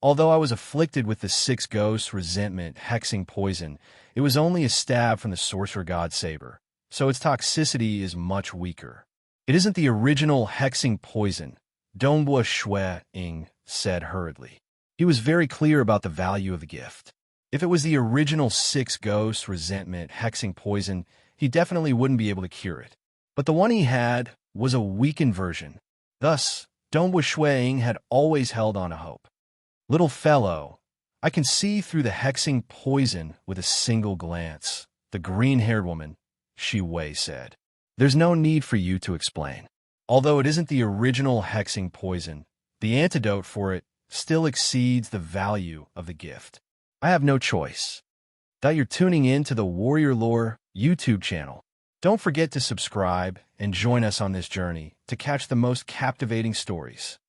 Although I was afflicted with the 6 ghosts resentment hexing poison, it was only a stab from the sorcerer god saber, so its toxicity is much weaker. It isn't the original hexing poison, Dongbua Shuang said hurriedly. He was very clear about the value of the gift. If it was the original 6 ghosts resentment hexing poison, he definitely wouldn't be able to cure it. But the one he had was a weakened version. Thus, Dongbua Shuang had always held on to hope. Little fellow, I can see through the hexing poison with a single glance, the green-haired woman, Shiwei said. There's no need for you to explain. Although it isn't the original hexing poison, the antidote for it still exceeds the value of the gift. I have no choice. That you're tuning in to the Warrior Lore YouTube channel. Don't forget to subscribe and join us on this journey to catch the most captivating stories.